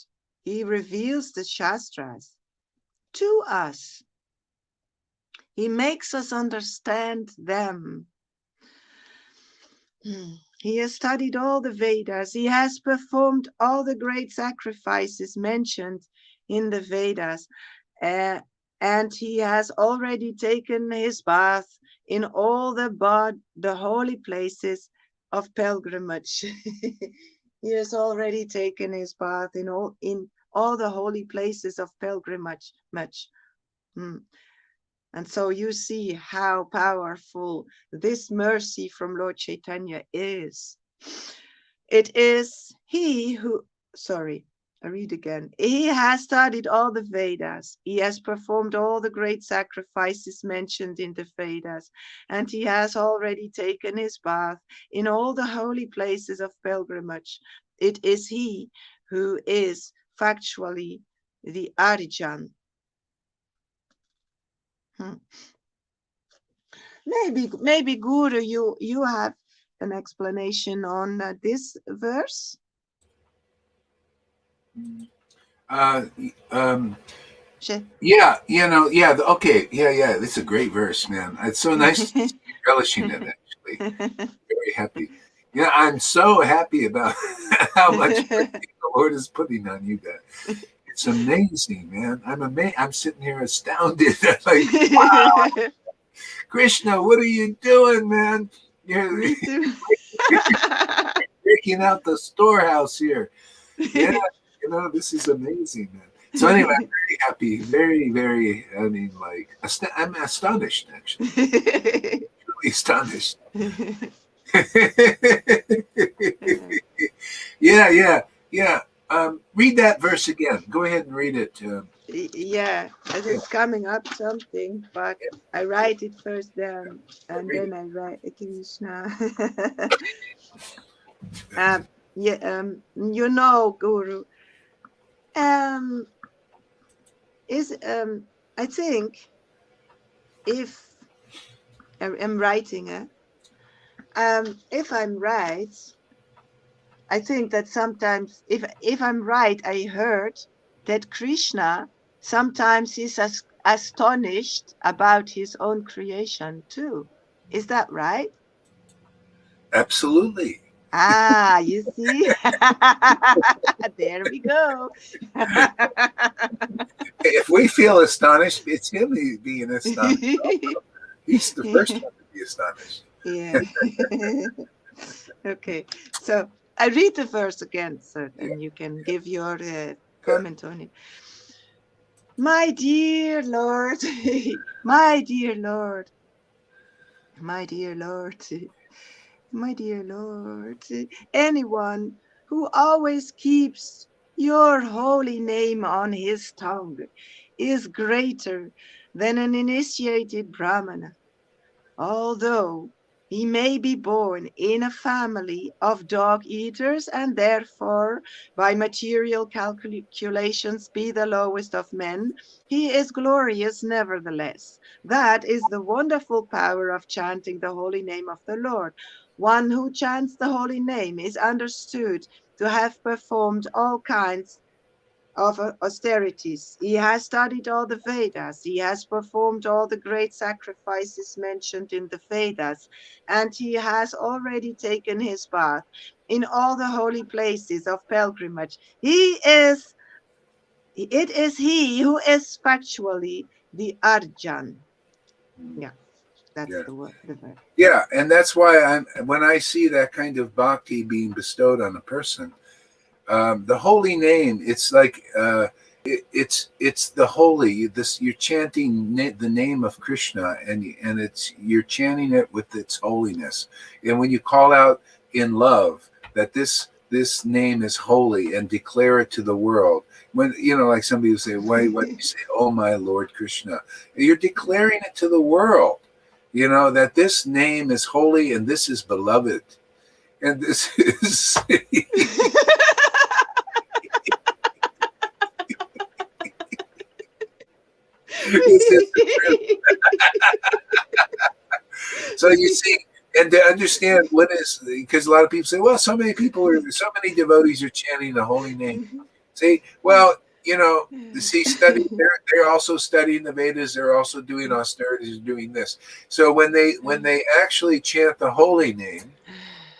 Speaker 2: He reveals the Shastras to us. He makes us understand them. He has studied all the Vedas. He has performed all the great sacrifices mentioned in the Vedas. And he has already taken his bath in all the holy places of pilgrimage. He has already taken his bath in all the holy places of pilgrimage. And so you see how powerful this mercy from Lord Chaitanya is. It is he who, I read again. He has studied all the Vedas. He has performed all the great sacrifices mentioned in the Vedas. And he has already taken his bath in all the holy places of pilgrimage. It is he who is factually the Arijan. Maybe Guru, you have an explanation on this verse?
Speaker 1: Yeah, okay, yeah. This is a great verse, man. It's so nice to see you relishing it, actually. Very happy. Yeah, I'm so happy about how much the Lord is putting on you. That It's amazing, man. I'm sitting here astounded. Like, Krishna, what are you doing, man? You're
Speaker 2: Me too.
Speaker 1: breaking out the storehouse here. Yeah, this is amazing, man. So anyway, I'm very happy, very, very. I mean, like, I'm astonished, actually, really astonished. Yeah. Read that verse again. Go ahead and read it.
Speaker 2: Yeah, as it's coming up something, but I write it first down and then I write Krishna. Guru. Is I think if I'm writing if I'm right, I think that sometimes if I'm right, I heard that Krishna sometimes is astonished about his own creation too. Is that right?
Speaker 1: Absolutely.
Speaker 2: Ah, you see? There we go.
Speaker 1: If we feel astonished, it's him being astonished. He's the first one to be astonished.
Speaker 2: Yeah. Okay. So I read the verse again, so then you can give your comment on it. My dear Lord, my dear Lord, my dear Lord, my dear Lord, anyone who always keeps your holy name on his tongue is greater than an initiated Brahmana, although he may be born in a family of dog eaters and therefore, by material calculations, be the lowest of men. He is glorious nevertheless. That is the wonderful power of chanting the holy name of the Lord. One who chants the holy name is understood to have performed all kinds of austerities. He has studied all the Vedas. He has performed all the great sacrifices mentioned in the Vedas. And he has already taken his bath in all the holy places of pilgrimage. It is he who is factually the Arjan. Yeah, that's
Speaker 1: Yeah.
Speaker 2: the word.
Speaker 1: Yeah, and that's why when I see that kind of bhakti being bestowed on a person, the holy name, it's like it's the holy. You're chanting the name of Krishna, and you're chanting it with its holiness. And when you call out in love that this name is holy and declare it to the world, when like somebody will say, "Why? What do you say? Oh my Lord Krishna!" You're declaring it to the world. That this name is holy and this is beloved, and this is. This is the truth. So you see, and to understand what is, because a lot of people say, well, so many devotees are chanting the holy name. See, well, study. They're also studying the Vedas. They're also doing austerities, doing this. So when they actually chant the holy name,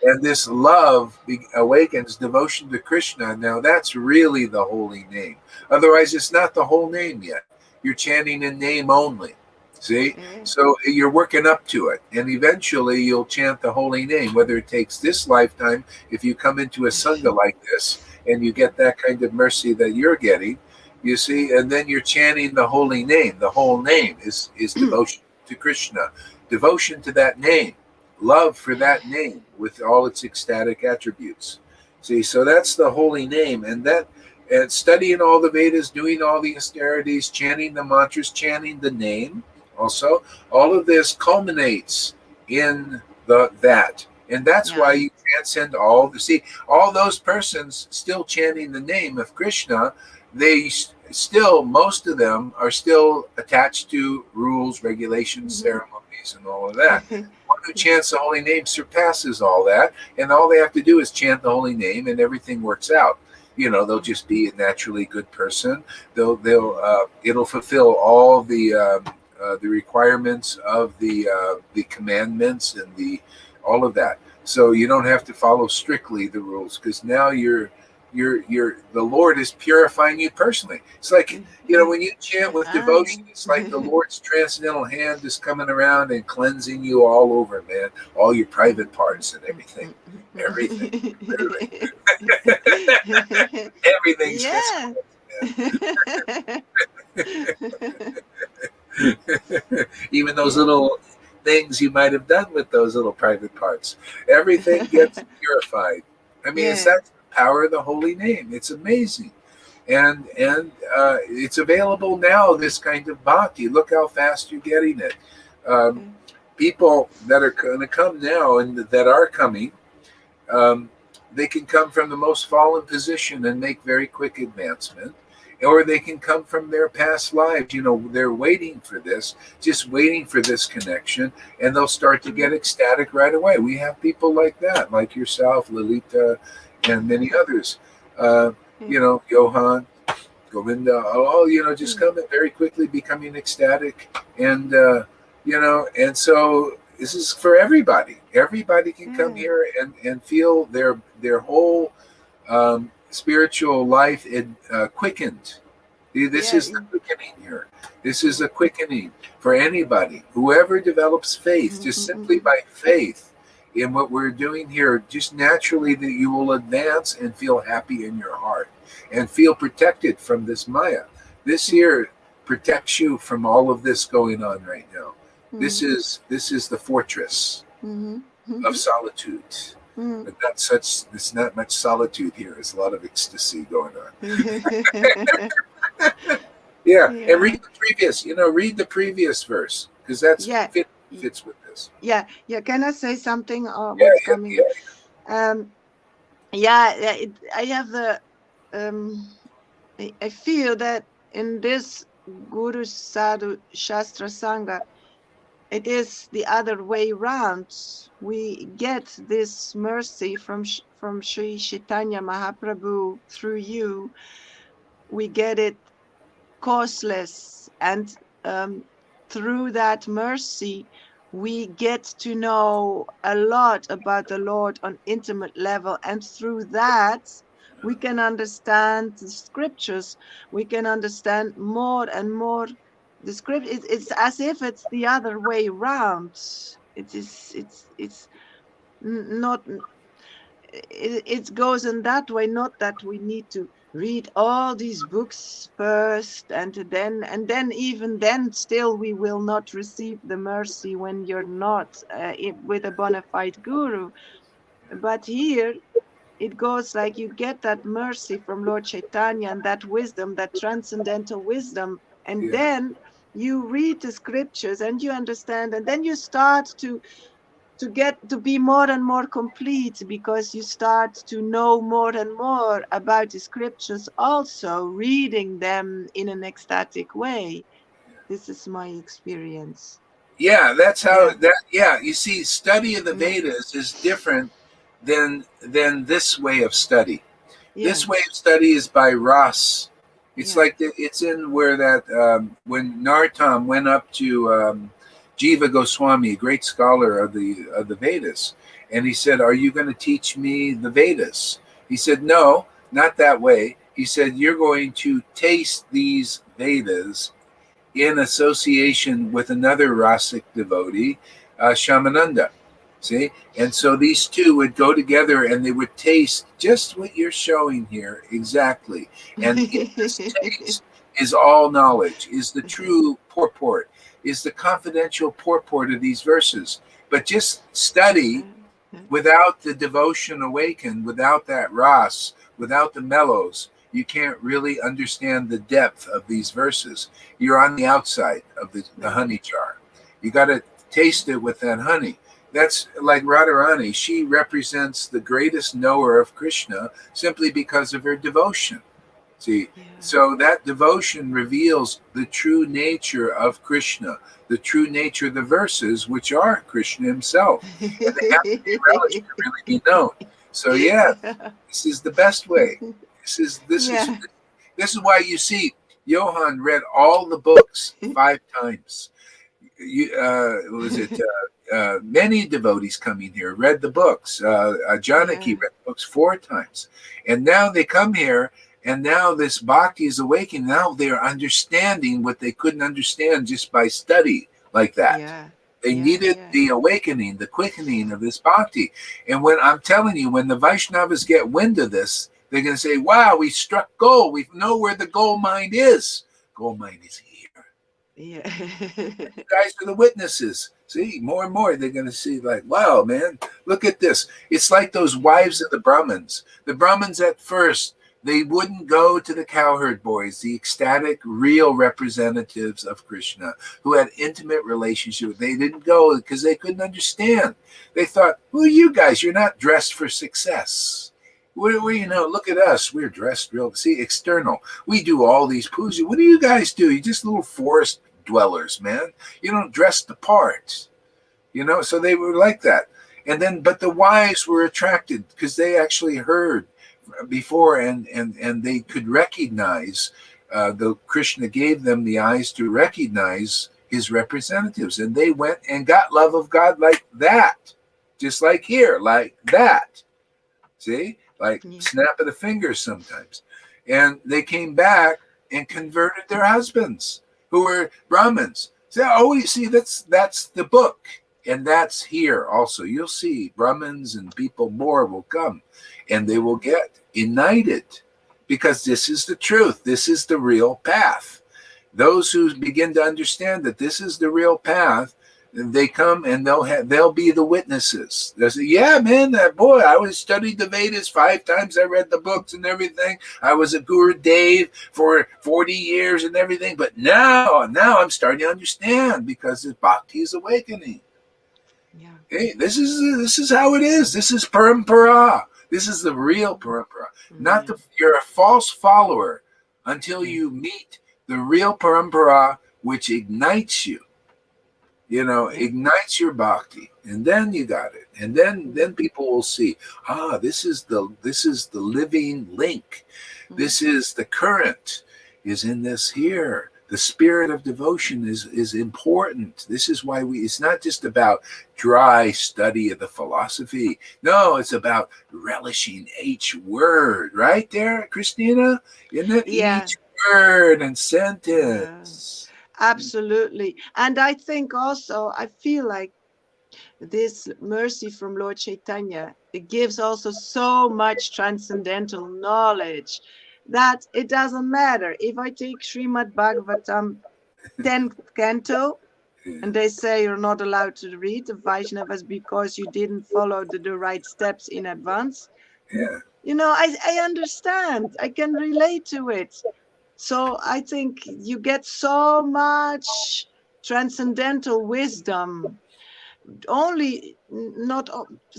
Speaker 1: and this love awakens devotion to Krishna, now that's really the holy name. Otherwise, it's not the whole name yet. You're chanting in name only. See? So you're working up to it. And eventually you'll chant the holy name, whether it takes this lifetime, if you come into a Sangha like this, and you get that kind of mercy that you're getting, you see, and then you're chanting the holy name. The whole name is devotion to Krishna, devotion to that name, love for that name with all its ecstatic attributes. See, so that's the holy name, and studying all the Vedas, doing all the austerities, chanting the mantras, chanting the name, also, all of this culminates in that. And that's why you transcend all those persons still chanting the name of Krishna, they still, most of them are still attached to rules, regulations, ceremonies, and all of that. One who chants the holy name surpasses all that, and all they have to do is chant the holy name, and everything works out. They'll just be a naturally good person. It'll fulfill all the requirements of the commandments and all of that. So you don't have to follow strictly the rules, because now you're the Lord is purifying you personally. It's like, when you chant with devotion, it's like the Lord's transcendental hand is coming around and cleansing you all over, man, all your private parts and everything, literally. Everything's
Speaker 2: Yeah.
Speaker 1: even those little things you might have done with those little private parts, everything gets purified. I mean, it's
Speaker 2: Yeah.
Speaker 1: that power of the holy name. It's amazing. And it's available now, this kind of bhakti. Look how fast you're getting it. People that are going to come now and that are coming, they can come from the most fallen position and make very quick advancement, or they can come from their past lives. They're waiting for this, just waiting for this connection, and they'll start to get ecstatic right away. We have people like that, like yourself, Lolita, and many others. Johan, Govinda, all, just coming very quickly, becoming ecstatic, and and so this is for everybody. Everybody can come here and feel their whole spiritual life quickened. This is the quickening here. This is a quickening for anybody. Whoever develops faith, just simply by faith in what we're doing here, just naturally that you will advance and feel happy in your heart and feel protected from this Maya. This here protects you from all of this going on right now. This is the fortress of solitude. But there's not much solitude here. There's a lot of ecstasy going on. And read the previous verse, because that's fits with this.
Speaker 2: Yeah. Can I say something? What's coming? I have the. I feel that in this Guru Sadhu Shastra Sangha, it is the other way round. We get this mercy from Sri Chaitanya Mahaprabhu through you. We get it causeless, and through that mercy, we get to know a lot about the Lord on intimate level, and through that, we can understand the scriptures. We can understand more and more the script. It's as if it's the other way round. It's not. It goes in that way. Not that we need to read all these books first, and then even then, still we will not receive the mercy when you're not with a bona fide guru. But here, it goes like you get that mercy from Lord Chaitanya and that wisdom, that transcendental wisdom, and then you read the scriptures and you understand, and then you start to get to be more and more complete, because you start to know more and more about the scriptures, also reading them in an ecstatic way. This is my experience.
Speaker 1: That's how you see, study of the Vedas is different than this way of study. This way of study is by ras. It's like it's in where that when Narottam went up to Jiva Goswami, a great scholar of the Vedas, and he said, "Are you going to teach me the Vedas?" He said, "No, not that way." He said, "You're going to taste these Vedas in association with another Rasic devotee, Shamananda." See? And so these two would go together and they would taste just what you're showing here exactly. And in this taste is all knowledge, is the true purport, is the confidential purport of these verses. But just study without the devotion awakened, without that ras, without the mellows, you can't really understand the depth of these verses. You're on the outside of the honey jar. You got to taste it with that honey. That's like Radharani. She represents the greatest knower of Krishna simply because of her devotion. See, so that devotion reveals the true nature of Krishna, the true nature of the verses, which are Krishna himself. And they have to be relished to really be known. So this is the best way. This is why you see Johan read all the books 5 times. Was it many devotees coming here, read the books. Janaki
Speaker 2: Yeah.
Speaker 1: read the books 4 times. And now they come here, and now this bhakti is awakening. Now they're understanding what they couldn't understand just by study like that.
Speaker 2: Yeah.
Speaker 1: They
Speaker 2: Yeah.
Speaker 1: needed
Speaker 2: Yeah.
Speaker 1: the awakening, the quickening of this bhakti. And when I'm telling you, when the Vaishnavas get wind of this, they're going to say, wow, we struck gold. We know where the gold mine is. Gold mine is here.
Speaker 2: Yeah.
Speaker 1: You guys are the witnesses. See, more and more they're going to see, like, wow, man, look at this. It's like those wives of the Brahmins. The Brahmins at first, they wouldn't go to the cowherd boys, the ecstatic, real representatives of Krishna who had intimate relationship. They didn't go because they couldn't understand. They thought, who are you guys? You're not dressed for success. You know, look at us. We're dressed real, see, external. We do all these pujas. What do you guys do? You're just little forest dwellers, man. You don't dress the part, you know. So they were like that. And then, but the wise were attracted because they actually heard before, and they could recognize. The Krishna gave them the eyes to recognize his representatives, and they went and got love of God like that, just like here, like that. See, like
Speaker 2: Yeah.
Speaker 1: snap of the fingers sometimes. And they came back and converted their husbands who were Brahmins. So, oh, you see, that's the book. And that's here also. You'll see Brahmins and people more will come, and they will get united because this is the truth. This is the real path. Those who begin to understand that this is the real path, they come and they'll be the witnesses. They'll say, yeah, man, that boy, I was studied the Vedas 5 times. I read the books and everything. I was a Guru Dev for 40 years and everything. But now I'm starting to understand because the bhakti is awakening.
Speaker 2: Yeah.
Speaker 1: Hey, this is how it is. This is parampara. This is the real parampara. Not you're a false follower until you meet the real parampara, which ignites you. You know, ignites your bhakti, and then you got it. And then people will see, this is the living link. This is the current is in this here. The spirit of devotion is important. This is why it's not just about dry study of the philosophy. No, it's about relishing each word, right there, Christina? Isn't it?
Speaker 2: Yeah.
Speaker 1: Each word and sentence.
Speaker 2: Absolutely. And I think also, I feel like this mercy from Lord Chaitanya, it gives also so much transcendental knowledge that it doesn't matter if I take Srimad Bhagavatam 10th canto and they say you're not allowed to read the Vaishnavas because you didn't follow the right steps in advance.
Speaker 1: Yeah.
Speaker 2: You know, I understand. I can relate to it. So I think you get so much transcendental wisdom only not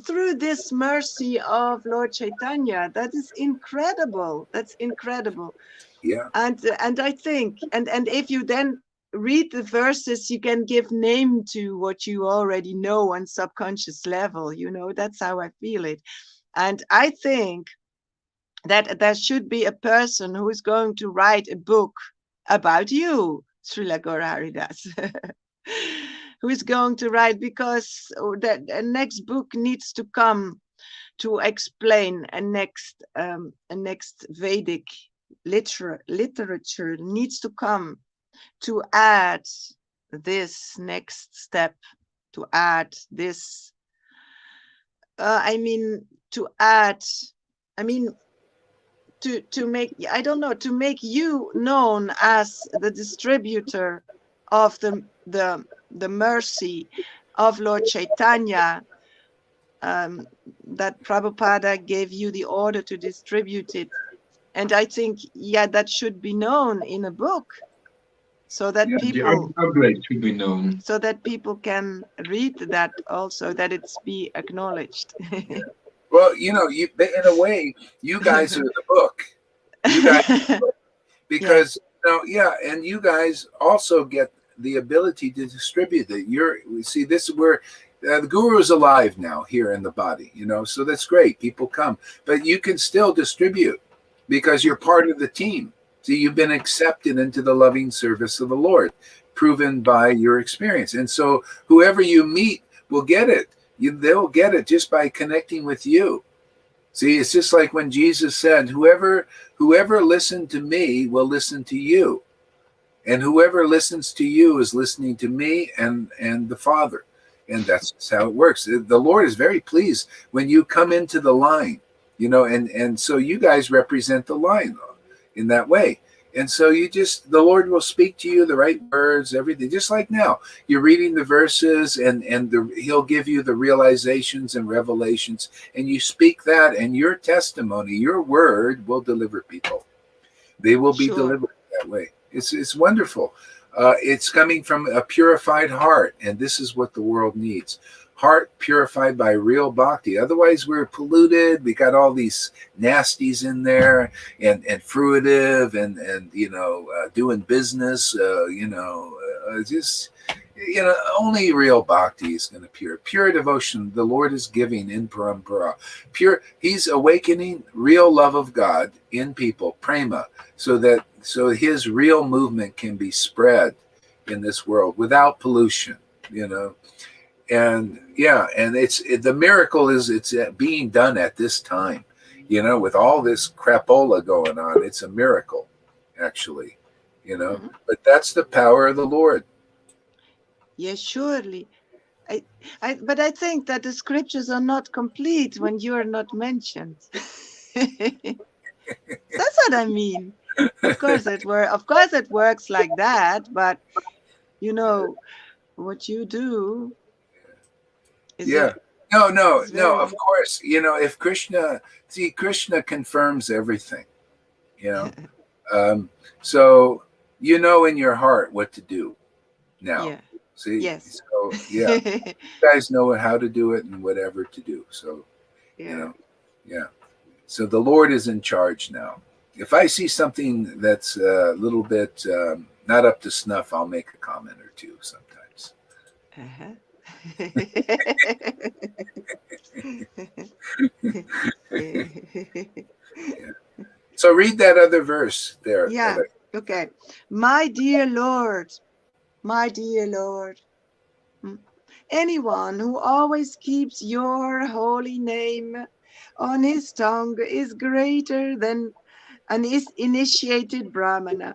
Speaker 2: through this mercy of Lord Chaitanya. That is incredible. That's incredible.
Speaker 1: Yeah.
Speaker 2: And I think and if you then read the verses, you can give name to what you already know on subconscious level. You know, that's how I feel it. And I think that there should be a person who is going to write a book about you, Srila Gaura Haridas, who is going to write, because the next book needs to come to explain a next Vedic literature needs to come to add this next step, to add this, to make, I don't know, to make you known as the distributor of the mercy of Lord Chaitanya, that Prabhupada gave you the order to distribute it. And I think, that should be known in a book, so that people,
Speaker 3: the object should be known.
Speaker 2: So that people can read that also, that it's be acknowledged.
Speaker 1: Well, you know, in a way, you guys are the book. You guys, because and you guys also get the ability to distribute it. See, this is where the guru is alive now here in the body. You know, so that's great. People come, but you can still distribute because you're part of the team. See, you've been accepted into the loving service of the Lord. proven by your experience. And so whoever you meet will get it. They'll get it just by connecting with you. See, it's just like when Jesus said, whoever listened to me will listen to you. And whoever listens to you is listening to me and the Father. And that's just how it works. The Lord is very pleased when you come into the line, and so you guys represent the line in that way. And so the Lord will speak to you the right words, everything. Just like now, you're reading the verses and He'll give you the realizations and revelations, and you speak that, and your testimony, your word will deliver people. They will be delivered that way. It's wonderful. It's coming from a purified heart, and this is what the world needs. Heart purified by real bhakti. Otherwise, we're polluted. We got all these nasties in there, and fruitive, and doing business. Only real bhakti is going to pure devotion. The Lord is giving in parampara. He's awakening real love of God in people, prema, so His real movement can be spread in this world without pollution. And the miracle is it's being done at this time. With all this crapola going on, it's a miracle, actually.
Speaker 2: Mm-hmm.
Speaker 1: But that's the power of the Lord.
Speaker 2: Yes, surely. But I think that the scriptures are not complete when you are not mentioned. That's what I mean. Of course it works like that, but what you do is
Speaker 1: No, of course. If Krishna confirms everything, so in your heart what to do now.
Speaker 2: Yeah.
Speaker 1: See?
Speaker 2: Yes.
Speaker 1: So you guys know how to do it and whatever to do. So So the Lord is in charge now. If I see something that's a little bit not up to snuff, I'll make a comment or two sometimes.
Speaker 2: Uh-huh.
Speaker 1: So read that other verse there.
Speaker 2: Yeah. Okay. My dear Lord, anyone who always keeps your holy name on his tongue is greater than an initiated Brahmana,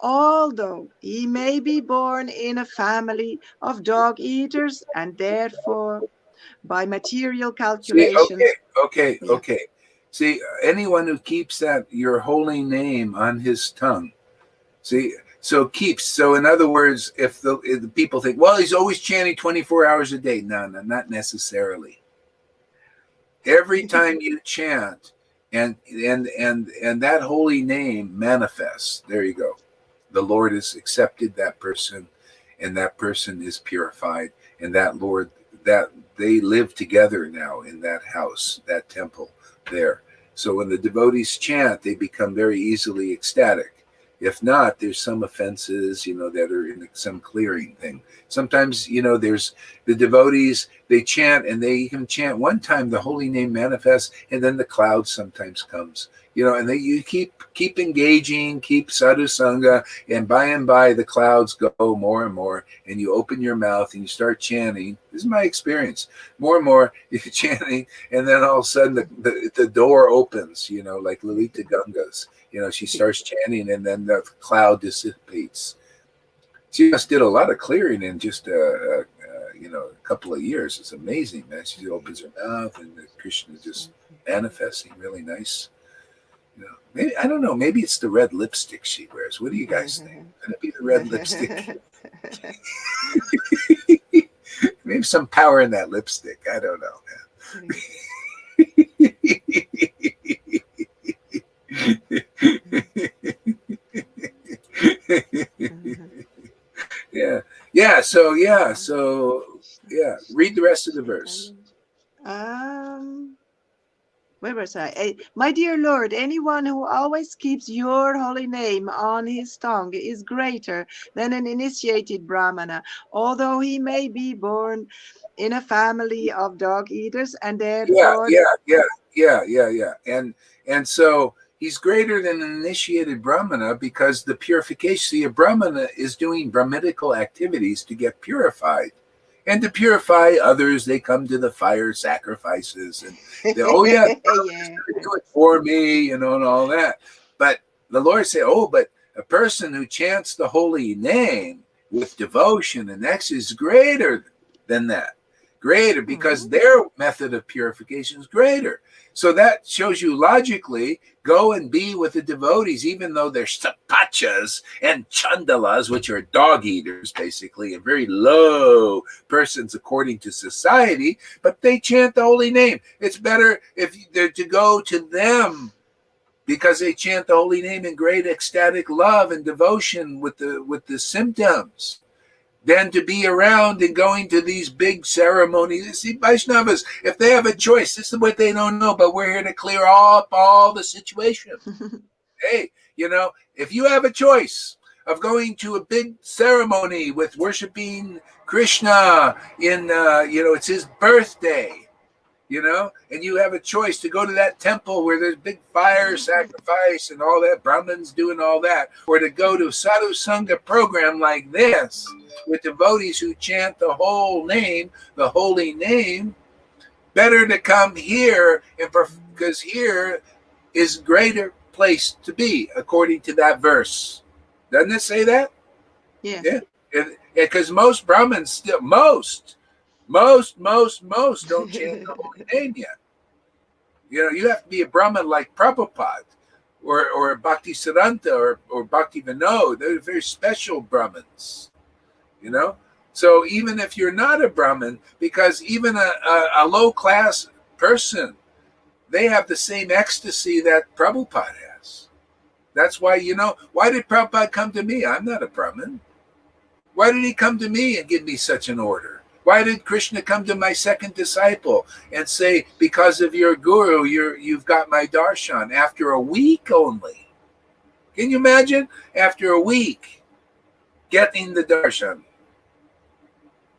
Speaker 2: although he may be born in a family of dog eaters and therefore, by material calculations.
Speaker 1: See, okay. See, anyone who keeps your holy name on his tongue. See, so in other words, if the people think, well, he's always chanting 24 hours a day. No, not necessarily. Every time you chant and that holy name manifests, there you go. The Lord has accepted that person, and that person is purified, and that Lord, that they live together now in that house, that temple there. So when the devotees chant, they become very easily ecstatic. If not, there's some offenses, that are in some clearing thing. Sometimes, there's the devotees, they chant, and they even chant one time, the holy name manifests, and then the cloud sometimes comes, and you keep engaging, keep sadhu sangha, and by the clouds go more and more, and you open your mouth and you start chanting. This is my experience. More and more you're chanting, and then all of a sudden the door opens, like Lalita Ganga's. She starts chanting, and then the cloud dissipates. She just did a lot of clearing in just a couple of years. It's amazing, man. She opens her mouth, and the Krishna is just manifesting really nice. Maybe, I don't know. Maybe it's the red lipstick she wears. What do you guys think? Could it be the red lipstick? Maybe some power in that lipstick. I don't know, man. So read the rest of the verse.
Speaker 2: Where was I? My dear Lord, anyone who always keeps your holy name on his tongue is greater than an initiated Brahmana, although he may be born in a family of dog eaters and therefore.
Speaker 1: Yeah. And so He's greater than an initiated Brahmana because the purification, see, a Brahmana is doing Brahminical activities to get purified. And to purify others, they come to the fire sacrifices. And they, oh, yeah,
Speaker 2: Yeah.
Speaker 1: do it for me, and all that. But the Lord said, oh, but a person who chants the holy name with devotion and ecstasy is greater than that. Greater, because their method of purification is greater. So that shows you logically, go and be with the devotees, even though they're sapachas and chandalas, which are dog eaters, basically, and very low persons according to society, but they chant the holy name. It's better if they're to go to them because they chant the holy name in great ecstatic love and devotion with the symptoms, than to be around and going to these big ceremonies. You see, Vaishnavas, if they have a choice, this is what they don't know, but we're here to clear up all the situation. Hey, if you have a choice of going to a big ceremony with worshiping Krishna in, it's his birthday, and you have a choice to go to that temple where there's big fire sacrifice and all that, Brahmins doing all that, or to go to a sadhu sangha program like this with devotees who chant the whole name, the holy name, better to come here, because here is greater place to be, according to that verse. Doesn't it say that?
Speaker 2: Yeah.
Speaker 1: Because most Brahmins still, most don't chant the holy name yet. You have to be a Brahmin like Prabhupada or Bhakti Siddhanta or Bhakti Vinod. They're very special Brahmins, So even if you're not a Brahmin, because even a low-class person, they have the same ecstasy that Prabhupada has. That's why, why did Prabhupada come to me? I'm not a Brahmin. Why did he come to me and give me such an order? Why did Krishna come to my second disciple and say, because of your guru, you've got my darshan after a week only? Can you imagine? After a week, getting the darshan.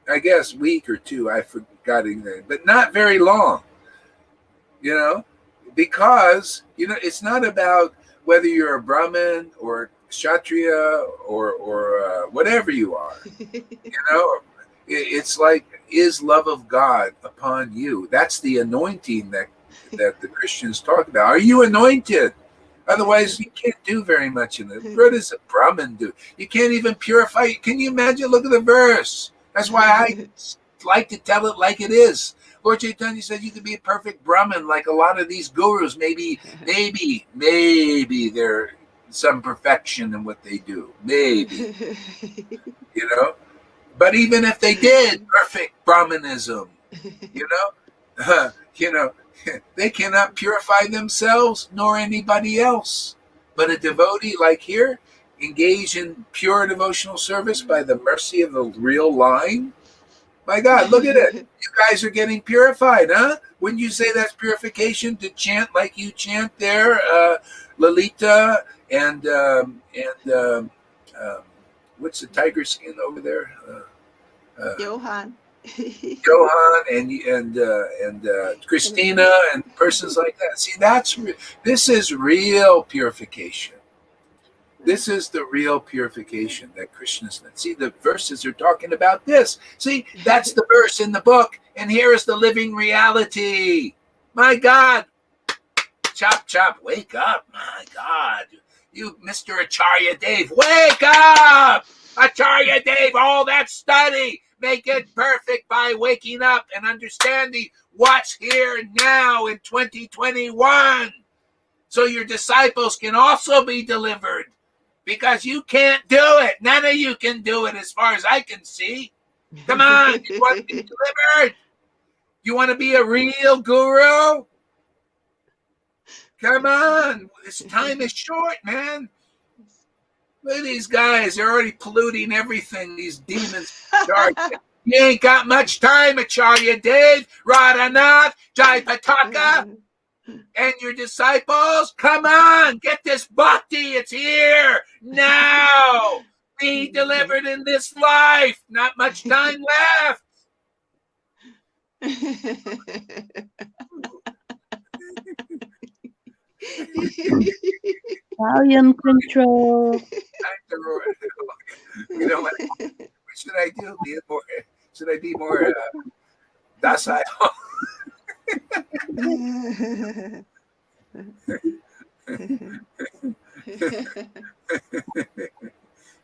Speaker 1: I guess week or two, I forgot exactly, but not very long. Because, it's not about whether you're a Brahmin or Kshatriya or whatever you are. It's like, is love of God upon you? That's the anointing that the Christians talk about. Are you anointed? Otherwise, you can't do very much in it. What does a Brahmin do? You can't even purify. Can you imagine? Look at the verse. That's why I like to tell it like it is. Lord Chaitanya said you could be a perfect Brahmin like a lot of these gurus. Maybe there's some perfection in what they do. Maybe. But even if they did perfect Brahmanism, they cannot purify themselves nor anybody else. But a devotee like here, engaged in pure devotional service by the mercy of the real line. My God, look at it. You guys are getting purified, huh? Wouldn't you say that's purification to chant like you chant there, Lalita and what's the tiger skin over there?
Speaker 2: Johan.
Speaker 1: Johan and Christina and persons like that. See, this is real purification. This is the real purification that Krishna's. See, the verses are talking about this. See, that's the verse in the book, and here is the living reality. My God, chop, wake up! My God, you, Mr. Acharya Dave, wake up! Acharya Dave, all that study, make it perfect by waking up and understanding what's here now in 2021, so your disciples can also be delivered. Because you can't do it. None of you can do it as far as I can see. Come on, you want to be delivered? You want to be a real guru? Come on. This time is short, man. Look at these guys. They're already polluting everything, these demons. You ain't got much time, Acharya Dave, Radhanath, Jai Pataka, and your disciples. Come on, get this bhakti. It's here now. Be delivered in this life. Not much time left.
Speaker 4: Volume control.
Speaker 1: You know what should I do? Should I be more docile?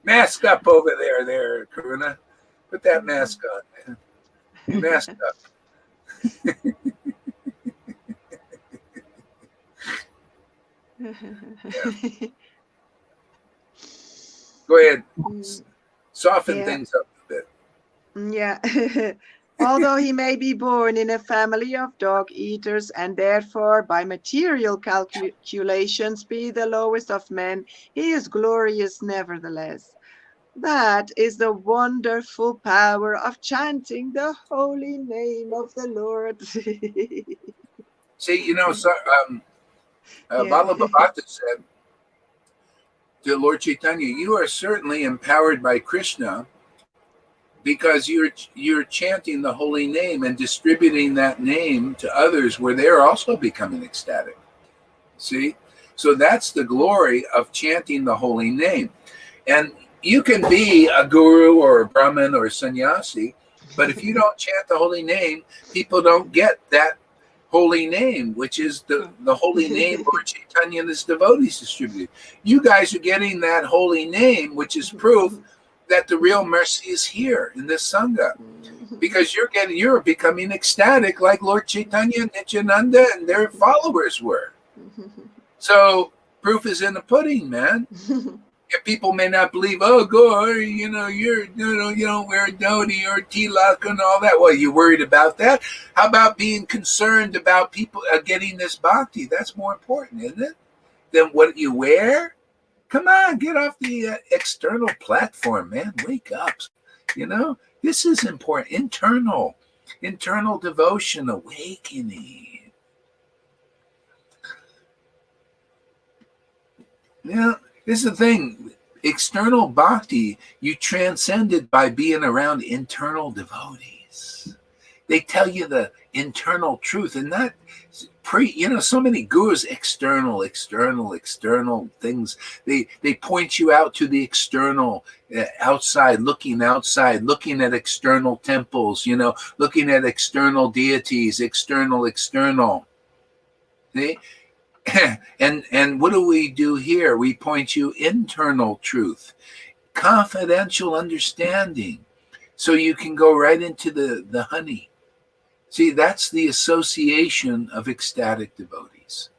Speaker 1: Mask up over there, Karuna. Put that mask on, man. Mask up. Yeah. Go ahead. Soften things up a bit.
Speaker 2: Yeah. Although he may be born in a family of dog eaters and therefore by material calculations be the lowest of men, he is glorious nevertheless. That is the wonderful power of chanting the holy name of the Lord.
Speaker 1: See, Bhalabhata said to Lord Chaitanya, you are certainly empowered by Krishna because you're chanting the holy name and distributing that name to others where they're also becoming ecstatic. See? So that's the glory of chanting the holy name. And you can be a guru or a Brahmin or a sannyasi, but if you don't chant the holy name, people don't get that holy name, which is the holy name Lord Chaitanya and his devotees distributed. You guys are getting that holy name, which is proof that the real mercy is here in this Sangha. Because you're becoming ecstatic like Lord Chaitanya and Nityananda and their followers were. So proof is in the pudding, man. If people may not believe, oh, Gore, you don't wear a dhoti or tilak and all that. Well, you worried about that? How about being concerned about people getting this bhakti? That's more important, isn't it? Than what you wear? Come on, get off the external platform, man. Wake up. This is important. Internal devotion, awakening. Yeah. This is the thing. External bhakti, you transcend it by being around internal devotees. They tell you the internal truth, and not so many gurus, external things. They point you out to the external, outside, looking at external temples, looking at external deities, external. See? And what do we do here? We point you internal truth, confidential understanding, so you can go right into the honey. See, that's the association of ecstatic devotees.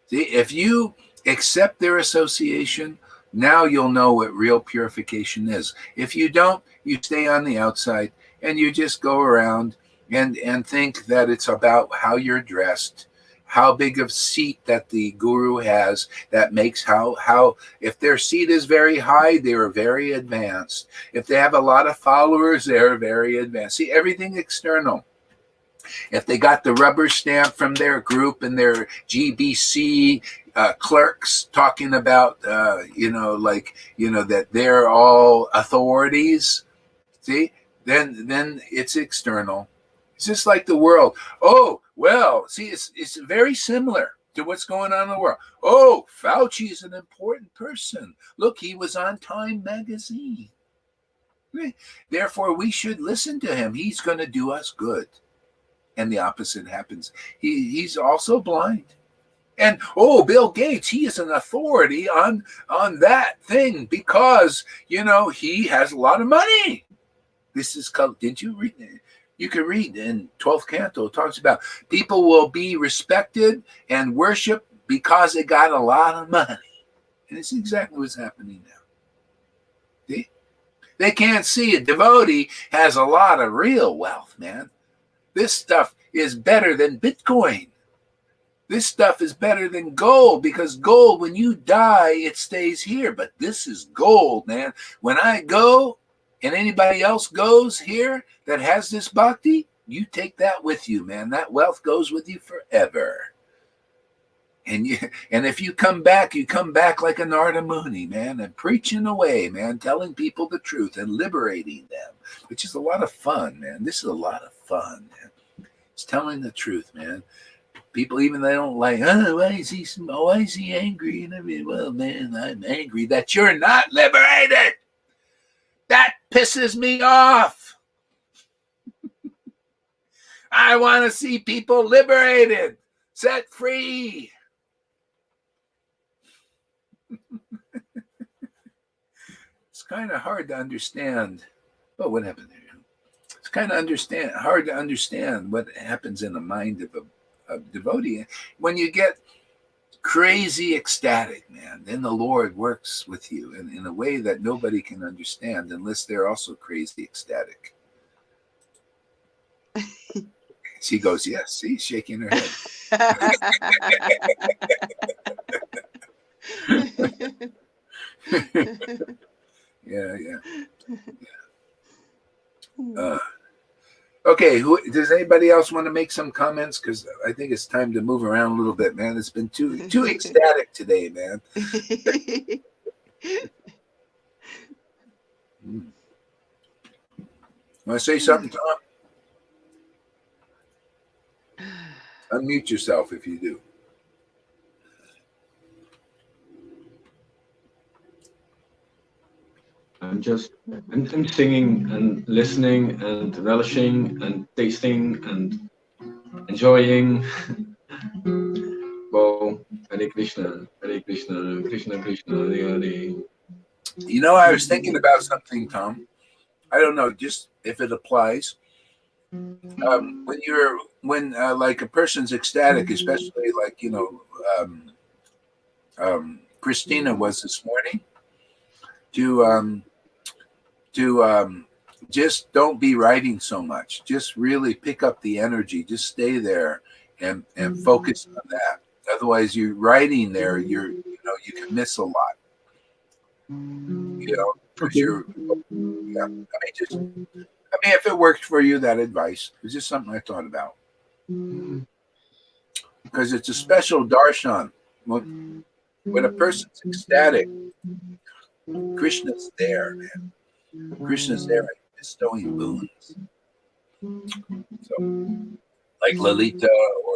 Speaker 1: See, if you accept their association, now you'll know what real purification is. If you don't, you stay on the outside and you just go around and think that it's about how you're dressed, how big of seat that the guru has, that makes how if their seat is very high, they are very advanced. If they have a lot of followers, they're very advanced. See, everything external. If they got the rubber stamp from their group and their GBC clerks talking about, that they're all authorities, see, then it's external. It's just like the world. Oh, well, see, it's very similar to what's going on in the world. Oh, Fauci is an important person. Look, he was on Time magazine. Therefore, we should listen to him. He's going to do us good. And the opposite happens. He's also blind. And Bill Gates, he is an authority on that thing because, he has a lot of money. This is called, didn't you read it? You can read in 12th canto, it talks about people will be respected and worshiped because they got a lot of money. And it's exactly what's happening now. See? They can't see it. Devotee has a lot of real wealth, man. This stuff is better than Bitcoin. This stuff is better than gold because gold, when you die, it stays here. But this is gold, man. When I go and anybody else goes here that has this bhakti, you take that with you, man. That wealth goes with you forever. And if you come back like a Narada Muni, man, and preaching away, man, telling people the truth and liberating them, which is a lot of fun, man. This is a lot of fun, man. It's telling the truth, man. people, even they don't like, oh, why is he angry? And I mean, well, man, I'm angry that you're not liberated. That pisses me off. I want to see people liberated, set free. It's kind of hard to understand. Oh, what happened there? It's kind of hard to understand what happens in the mind of a devotee when you get crazy ecstatic, man. Then the Lord works with you in a way that nobody can understand unless they're also crazy ecstatic. She goes, yes. See, shaking her head. Yeah. Okay, does anybody else want to make some comments? Because I think it's time to move around a little bit, man. It's been too ecstatic today, man. Want to say something, Tom? Unmute yourself if you do.
Speaker 3: I'm singing and listening and relishing and tasting and enjoying. Well, Hare Krishna, Krishna Krishna, Hare Hare.
Speaker 1: You know, I was thinking about something, Tom. I don't know, just if it applies. When like a person's ecstatic, especially like, you know, Christina was this morning, to just don't be writing so much. Just really pick up the energy. Just stay there and focus on that. Otherwise, you're writing there. You can miss a lot. You know, because yeah. If it worked for you, that advice is just something I thought about. Because it's a special darshan. When a person's ecstatic, Krishna's there, man. Krishna's there bestowing boons. So, like Lalita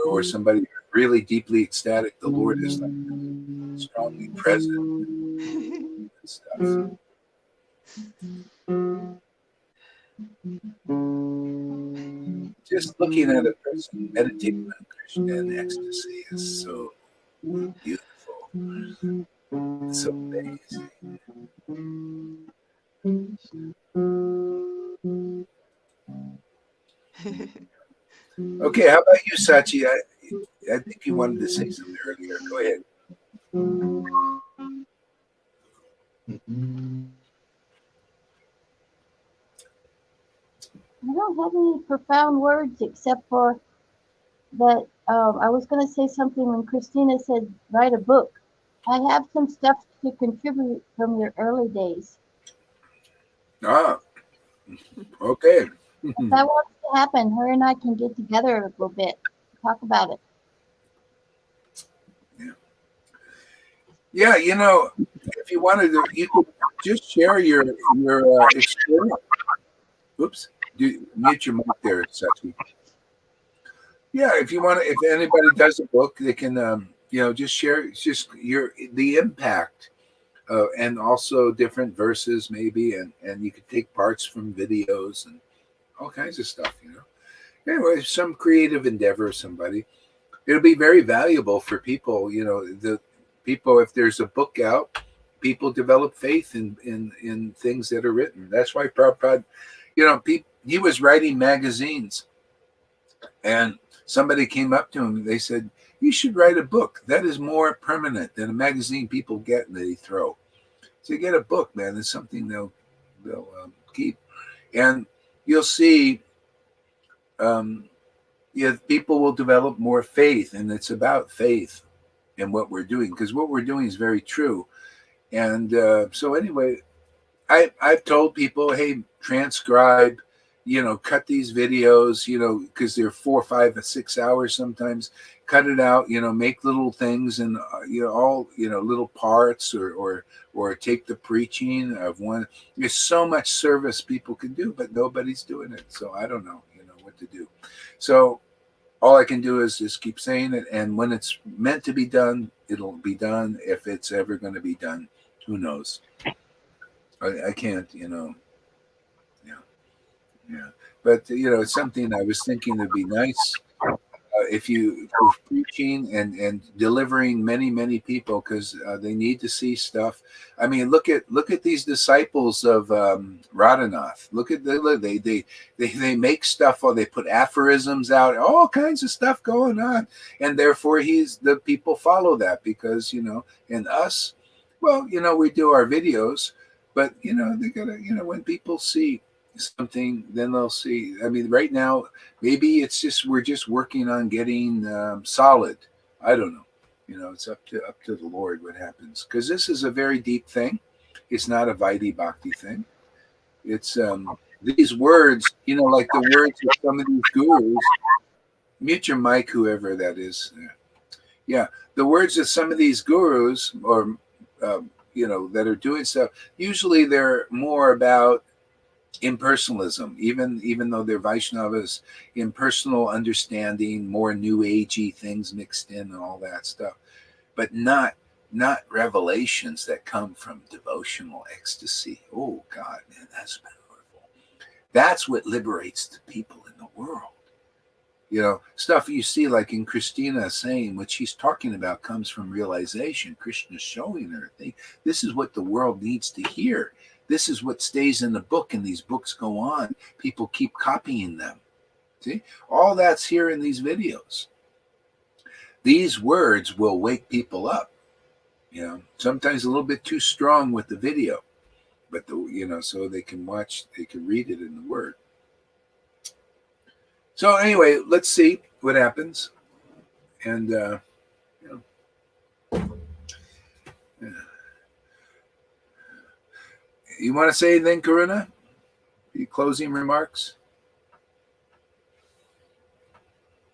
Speaker 1: or somebody really deeply ecstatic, the Lord is like strongly present and stuff. Just looking at a person meditating on Krishna in ecstasy is so beautiful. It's so amazing. Okay, how about you, Sachi? I think you wanted to say something earlier. Go ahead.
Speaker 4: I don't have any profound words except for that I was going to say something when Christina said, write a book. I have some stuff to contribute from your early days.
Speaker 1: Ah, okay.
Speaker 4: If that wants to happen, her and I can get together a little bit, talk about it.
Speaker 1: Yeah, you know, if you wanted to, you could just share your experience. Oops, mute your mic there, Sachi. Yeah, if you want to, if anybody does a book, they can, just share just the impact, and also different verses maybe, and you could take parts from videos and all kinds of stuff. Anyway, some creative endeavor of somebody. It'll be very valuable for people. The people, if there's a book out, people develop faith in things that are written. That's why Prabhupada, he was writing magazines, and somebody came up to him and they said, you should write a book. That is more permanent than a magazine people get and they throw. So get a book, man. It's something they'll keep. And you'll see people will develop more faith, and it's about faith in what we're doing, because what we're doing is very true. And so anyway, I've told people, hey, transcribe, cut these videos, because they're 4, 5, 6 hours sometimes. Cut it out, make little things and all little parts, or take the preaching of one. There's so much service people can do, but nobody's doing it. So I don't know, what to do. So all I can do is just keep saying it. And when it's meant to be done, it'll be done. If it's ever going to be done, who knows? I can't, Yeah. Yeah. But, it's something I was thinking would be nice if you for preaching and delivering many people, because they need to see stuff. I mean, look at these disciples of Radhanath. Look at they make stuff, or they put aphorisms out, all kinds of stuff going on, and therefore the people follow that, because and us, well, we do our videos, but they gotta, when people see something, then they'll see. I mean, right now, maybe it's just we're just working on getting solid. I don't know. It's up to the Lord what happens, because this is a very deep thing. It's not a Vaidhi Bhakti thing. It's these words, like the words of some of these gurus. Mute your mic, whoever that is. Yeah, the words of some of these gurus, or that are doing stuff. Usually, they're more about impersonalism, even though they're Vaishnavas, impersonal understanding, more new agey things mixed in and all that stuff, but not revelations that come from devotional ecstasy. Oh God, man, that's powerful. That's what liberates the people in the world. Stuff you see, like in Christina saying what she's talking about comes from realization. Krishna's showing her, this is what the world needs to hear. This is what stays in the book, and these books go on. People keep copying them. See, all that's here in these videos. These words will wake people up. Sometimes a little bit too strong with the video, but so they can read it in the Word. So anyway, let's see what happens, and You want to say anything, Karuna? Your closing remarks?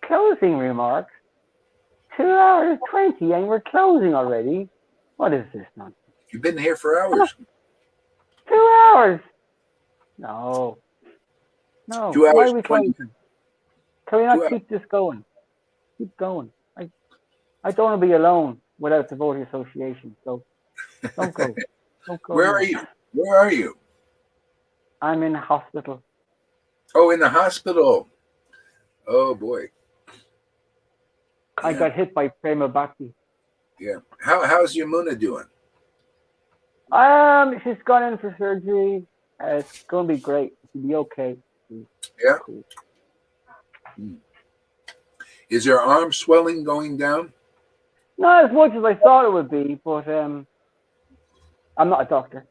Speaker 5: Closing remarks? 2 hours 20 and we're closing already? What is this nonsense?
Speaker 1: You've been here for hours.
Speaker 5: 2 hours? No.
Speaker 1: 2 hours
Speaker 5: Why are we
Speaker 1: 20.
Speaker 5: closing? Can we not keep this going? Keep going. I don't want to be alone without the voting association, so don't go. Don't go.
Speaker 1: Where are you? Where are you?
Speaker 5: I'm in hospital.
Speaker 1: Oh, in the hospital. Oh boy.
Speaker 5: I got hit by Prema Bhakti.
Speaker 1: Yeah. How's your Muna doing?
Speaker 5: She's gone in for surgery. It's going to be great. She'll be okay.
Speaker 1: Yeah.
Speaker 5: Cool.
Speaker 1: Is your arm swelling going down?
Speaker 5: Not as much as I thought it would be, but I'm not a doctor.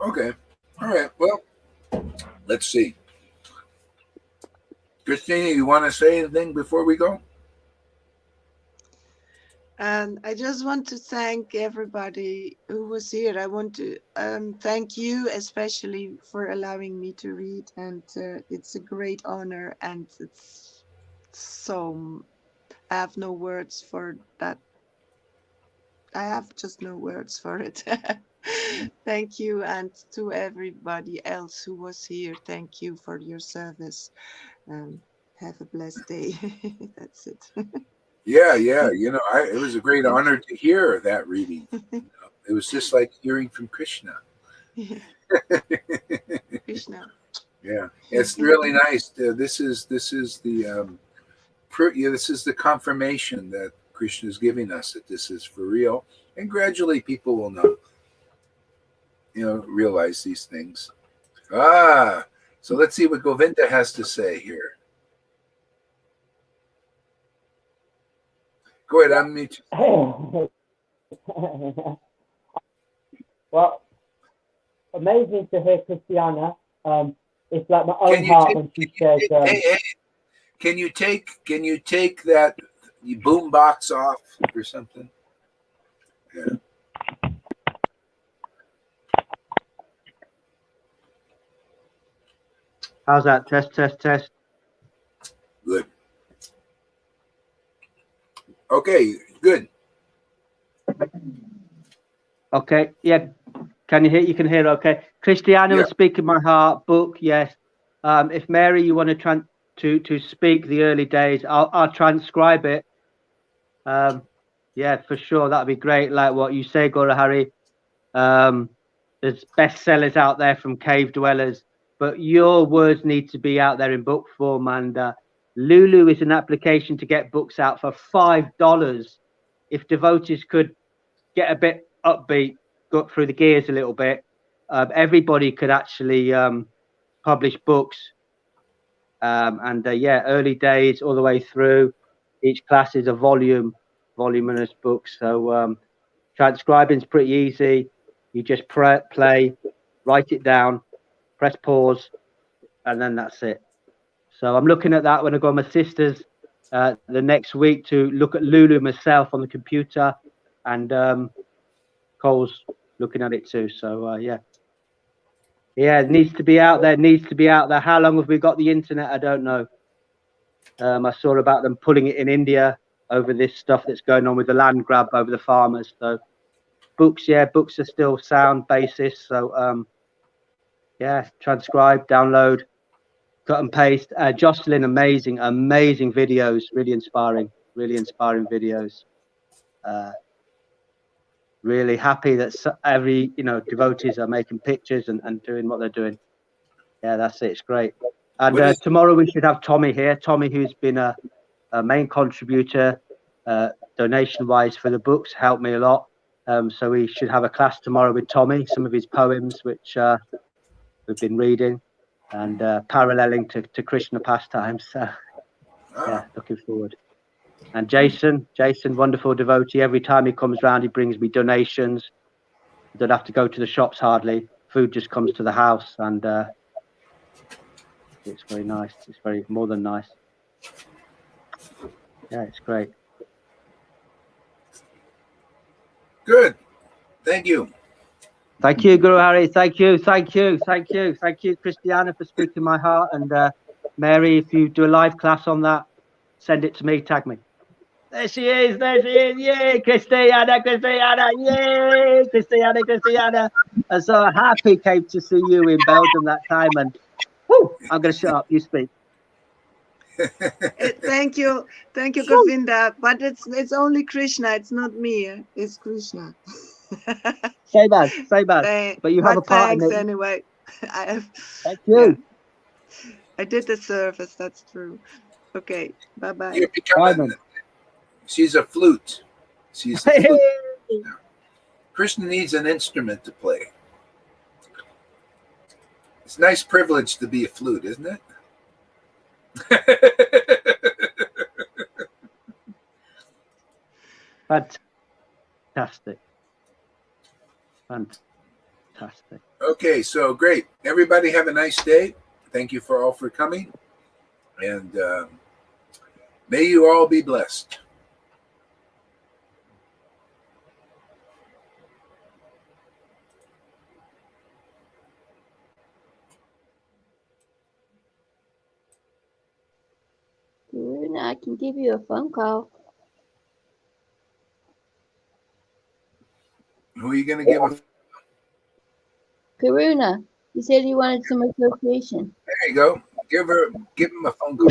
Speaker 1: Okay. All right. Well, let's see. Christina, you want to say anything before we go?
Speaker 2: And I just want to thank everybody who was here. I want to thank you especially for allowing me to read, and it's a great honor, and it's so, I have no words for that. I have just no words for it. Thank you, and to everybody else who was here, thank you for your service. Have a blessed day. That's it.
Speaker 1: Yeah. It was a great honor to hear that reading. It was just like hearing from Krishna.
Speaker 2: Krishna.
Speaker 1: Yeah, it's really nice. This is the this is the confirmation that Krishna is giving us that this is for real, and gradually people will know, realize these things. So let's see what Govinda has to say here. Go ahead, unmute.
Speaker 6: Well, amazing to hear Christiana. It's like my own heart when she says.
Speaker 1: Can you take that boom box off or something? Yeah.
Speaker 6: How's that? Test.
Speaker 1: Good. Okay, good.
Speaker 6: Okay, yeah. Can you hear? You can hear. Okay, Christiana was speaking my heart. Book, yes. If Mary, you want to
Speaker 7: to speak the early days. I'll transcribe it. Yeah, for sure, that'd be great. Like what you say, Guru Hari. There's bestsellers out there from cave dwellers, but your words need to be out there in book form. And Lulu is an application to get books out for $5. If devotees could get a bit upbeat, go through the gears a little bit, everybody could actually publish books. Yeah, early days all the way through. Each class is a voluminous book. So transcribing is pretty easy. You just play, write it down, press pause, and then that's it. So I'm looking at that when I go to my sister's the next week to look at Lulu myself on the computer, and Cole's looking at it too. So yeah, it needs to be out there. Needs to be out there. How long have we got the internet? I don't know. I saw about them pulling it in India over this stuff that's going on with the land grab over the farmers. So books, yeah, books are still sound basis. So yeah, transcribe, download, cut and paste. Jocelyn, amazing videos, really inspiring videos. Really happy that every devotees are making pictures and doing what they're doing. Yeah, that's it. It's great. And tomorrow we should have Tommy here. Tommy, who's been a main contributor, donation-wise for the books, helped me a lot. So we should have a class tomorrow with Tommy, some of his poems, which we've been reading and paralleling to Krishna pastimes. So yeah, looking forward. And Jason, wonderful devotee. Every time he comes round, he brings me donations. I don't have to go to the shops hardly. Food just comes to the house, and it's very nice. It's very more than nice. Yeah, it's great.
Speaker 1: Good. Thank you.
Speaker 7: Thank you, Guru Hari. Thank you, Christiana, for speaking my heart. And Mary, if you do a live class on that, send it to me, tag me. There she is. Yay, Christiana. Yay, Christiana. I'm so happy came to see you in Belgium that time. And whoo, I'm going to shut up. You speak.
Speaker 2: Thank you, Govinda. But it's only Krishna. It's not me. It's Krishna.
Speaker 7: Same as. But you have a part in it.
Speaker 2: Anyway.
Speaker 7: Thank you.
Speaker 2: Yeah. I did the service. That's true. Okay. Bye-bye.
Speaker 1: You're becoming, she's a flute. She's a flute. Yeah. Krishna needs an instrument to play. It's a nice privilege to be a flute, isn't it?
Speaker 7: Fantastic.
Speaker 1: Okay, so great. Everybody have a nice day. Thank you all for coming. And may you all be blessed.
Speaker 4: Karuna, I can give you a phone call.
Speaker 1: Who are you going to give a...
Speaker 4: Karuna, you said you wanted some association.
Speaker 1: There you go. Give him a phone call.